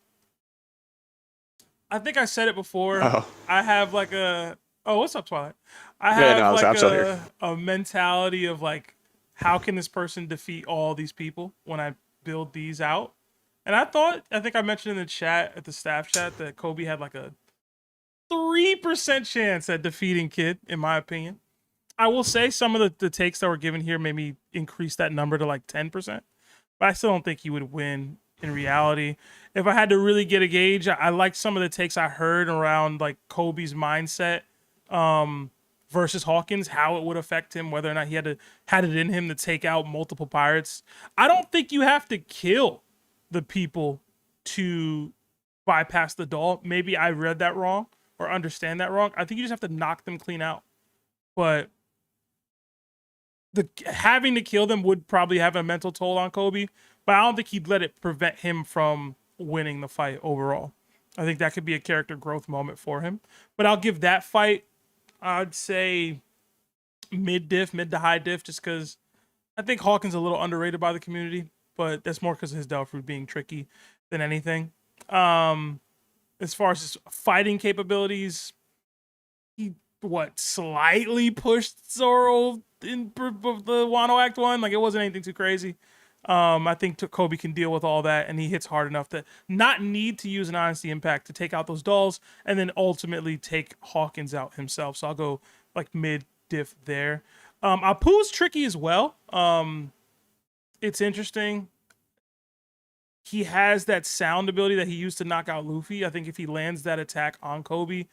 [SPEAKER 1] think I said it before.
[SPEAKER 3] Oh.
[SPEAKER 1] I have like a what's up, Twilight? I
[SPEAKER 3] Yeah,
[SPEAKER 1] have
[SPEAKER 3] no, I'm still
[SPEAKER 1] like
[SPEAKER 3] here.
[SPEAKER 1] a mentality of like, how can this person defeat all these people when I build these out? And I think I mentioned in the chat at the staff chat that Koby had like a 3% chance at defeating Kid, in my opinion. I will say some of the takes that were given here made me increase that number to like 10%. But I still don't think he would win in reality. If I had to really get a gauge, I like some of the takes I heard around like Koby's mindset versus Hawkins, how it would affect him, whether or not he had it in him to take out multiple pirates. I don't think you have to kill the people to bypass the doll. Maybe I read that wrong or understand that wrong. I think you just have to knock them clean out. But having to kill them would probably have a mental toll on Koby, but I don't think he'd let it prevent him from winning the fight overall. I think that could be a character growth moment for him. But I'll give that fight, I'd say mid to high diff, just because I think Hawkins is a little underrated by the community, but that's more because of his Delph being tricky than anything. As far as his fighting capabilities, he slightly pushed Zoro in the Wano Act 1. Like, it wasn't anything too crazy. I think Koby can deal with all that, and he hits hard enough to not need to use an Honesty Impact to take out those dolls, and then ultimately take Hawkins out himself. So I'll go like mid diff there. Apu's tricky as well. It's interesting. He has that sound ability that he used to knock out Luffy. I think if he lands that attack on Koby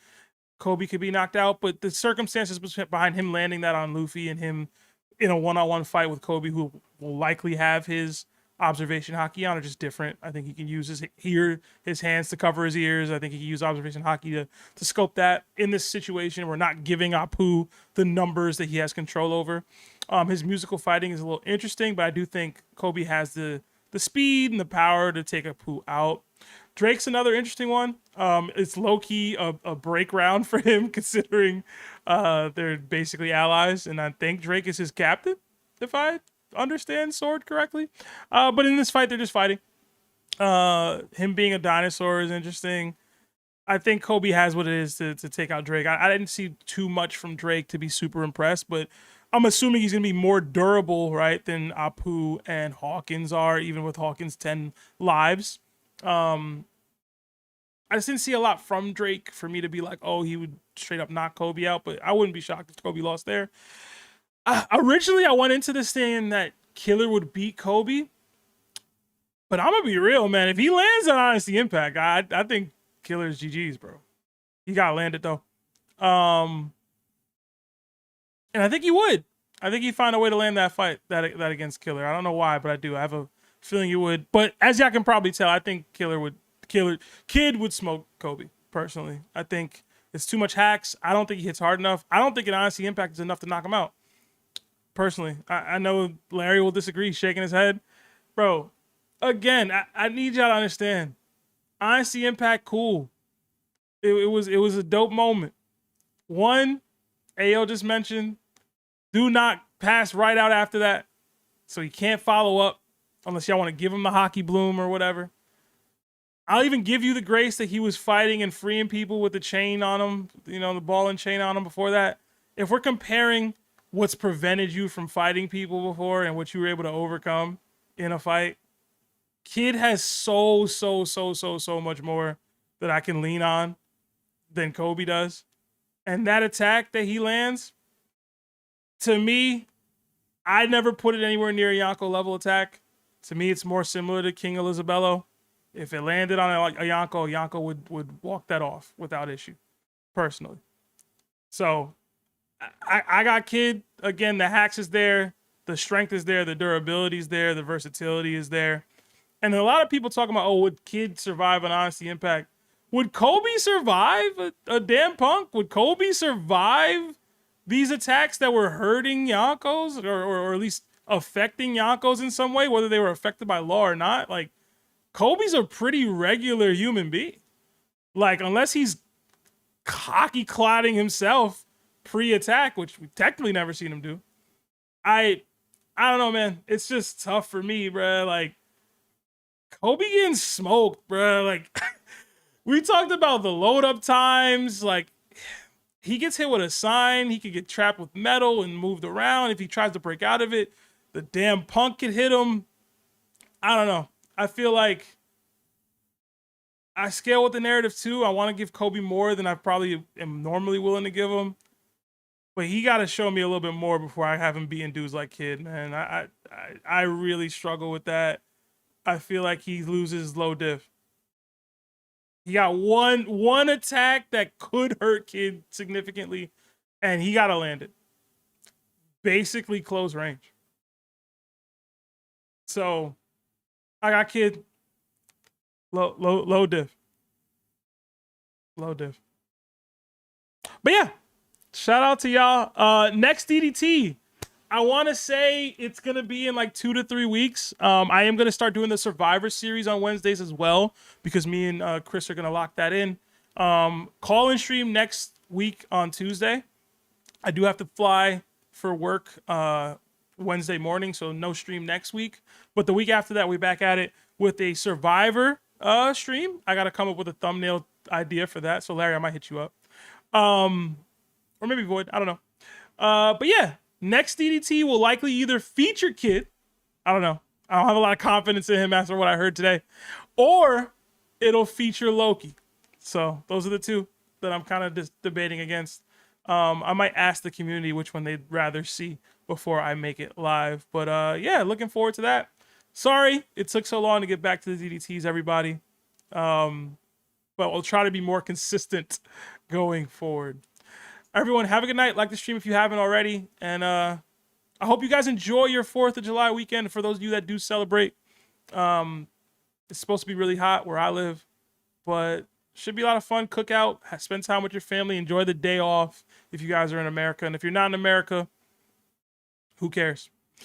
[SPEAKER 1] could be knocked out. But the circumstances behind him landing that on Luffy and him in a one-on-one fight with Koby, who will likely have his observation haki on, are just different. I think he can use his hands to cover his ears. I think he can use observation haki to scope that. In this situation, we're not giving Apu the numbers that he has control over. His musical fighting is a little interesting, but I do think Koby has the speed and the power to take Apu out. Drake's another interesting one. It's low-key a break round for him, considering they're basically allies, and I think Drake is his captain, if I understand Sword correctly. But in this fight, they're just fighting. Him being a dinosaur is interesting. I think Koby has what it is to take out Drake. I didn't see too much from Drake to be super impressed, but I'm assuming he's going to be more durable, right, than Apu and Hawkins are, even with Hawkins' 10 lives. I just didn't see a lot from Drake for me to be like, oh, he would straight up knock Koby out, but I wouldn't be shocked if Koby lost there. Originally, I went into this saying that Killer would beat Koby, but I'm going to be real, man. If he lands on Honesty Impact, I think Killer's GG's, bro. He got landed, though. And I think he would. I think he'd find a way to land that fight, that against Killer. I don't know why, but I do. I have a feeling he would. But as y'all can probably tell, I think Kid would smoke Koby, personally. I think it's too much hacks. I don't think he hits hard enough. I don't think an Honesty Impact is enough to knock him out, personally. I know Larry will disagree, shaking his head. Bro, again, I need y'all to understand. Honesty Impact, cool. It was a dope moment. One, AO just mentioned, do not pass right out after that. So he can't follow up unless y'all want to give him the hockey bloom or whatever. I'll even give you the grace that he was fighting and freeing people with the chain on him, the ball and chain on him before that. If we're comparing what's prevented you from fighting people before and what you were able to overcome in a fight, Kid has so much more that I can lean on than Koby does. And that attack that he lands, to me, I never put it anywhere near a Yonko level attack. To me, it's more similar to King Elizabello. If it landed on a Yonko would walk that off without issue, personally. So I got Kid. Again, the hacks is there. The strength is there. The durability is there. The versatility is there. And a lot of people talking about, would Kid survive an Honesty Impact? Would Koby survive a damn punk? Would Koby survive these attacks that were hurting Yonkos or at least affecting Yonkos in some way, whether they were affected by law or not, like Kobe's a pretty regular human being. Like, unless he's cocky clotting himself pre-attack, which we technically never seen him do. I don't know, man. It's just tough for me, bro. Like, Kobe getting smoked, bro. Like, we talked about the load up times. Like, he gets hit with a sign. He could get trapped with metal and moved around. If he tries to break out of it, the damn punk could hit him. I don't know. I feel like I scale with the narrative too. I want to give Kobe more than I probably am normally willing to give him. But he got to show me a little bit more before I have him beating dudes like Kid, man. I really struggle with that. I feel like he loses low diff. He got one attack that could hurt Kid significantly, and he got to land it. Basically close range. So I got Kid. Low diff. Low diff. But yeah, shout out to y'all. Next DDT, I want to say it's going to be in like 2 to 3 weeks. I am going to start doing the Survivor series on Wednesdays as well, because me and Chris are going to lock that in. Call and stream next week on Tuesday. I do have to fly for work Wednesday morning, so no stream next week. But the week after that, we're back at it with a Survivor stream. I got to come up with a thumbnail idea for that. So Larry, I might hit you up. Or maybe Void. I don't know. But yeah, next DDT will likely either feature Kid. I don't know. I don't have a lot of confidence in him after what I heard today. Or it'll feature Loki. So those are the two that I'm kind of just debating against. I might ask the community which one they'd rather see before I make it live. But yeah, looking forward to that. Sorry it took so long to get back to the DDTs, everybody. But we'll try to be more consistent going forward. Everyone, have a good night. Like the stream if you haven't already. And I hope you guys enjoy your 4th of July weekend. For those of you that do celebrate, it's supposed to be really hot where I live. But should be a lot of fun. Cook out, spend time with your family, enjoy the day off if you guys are in America. And if you're not in America, who cares?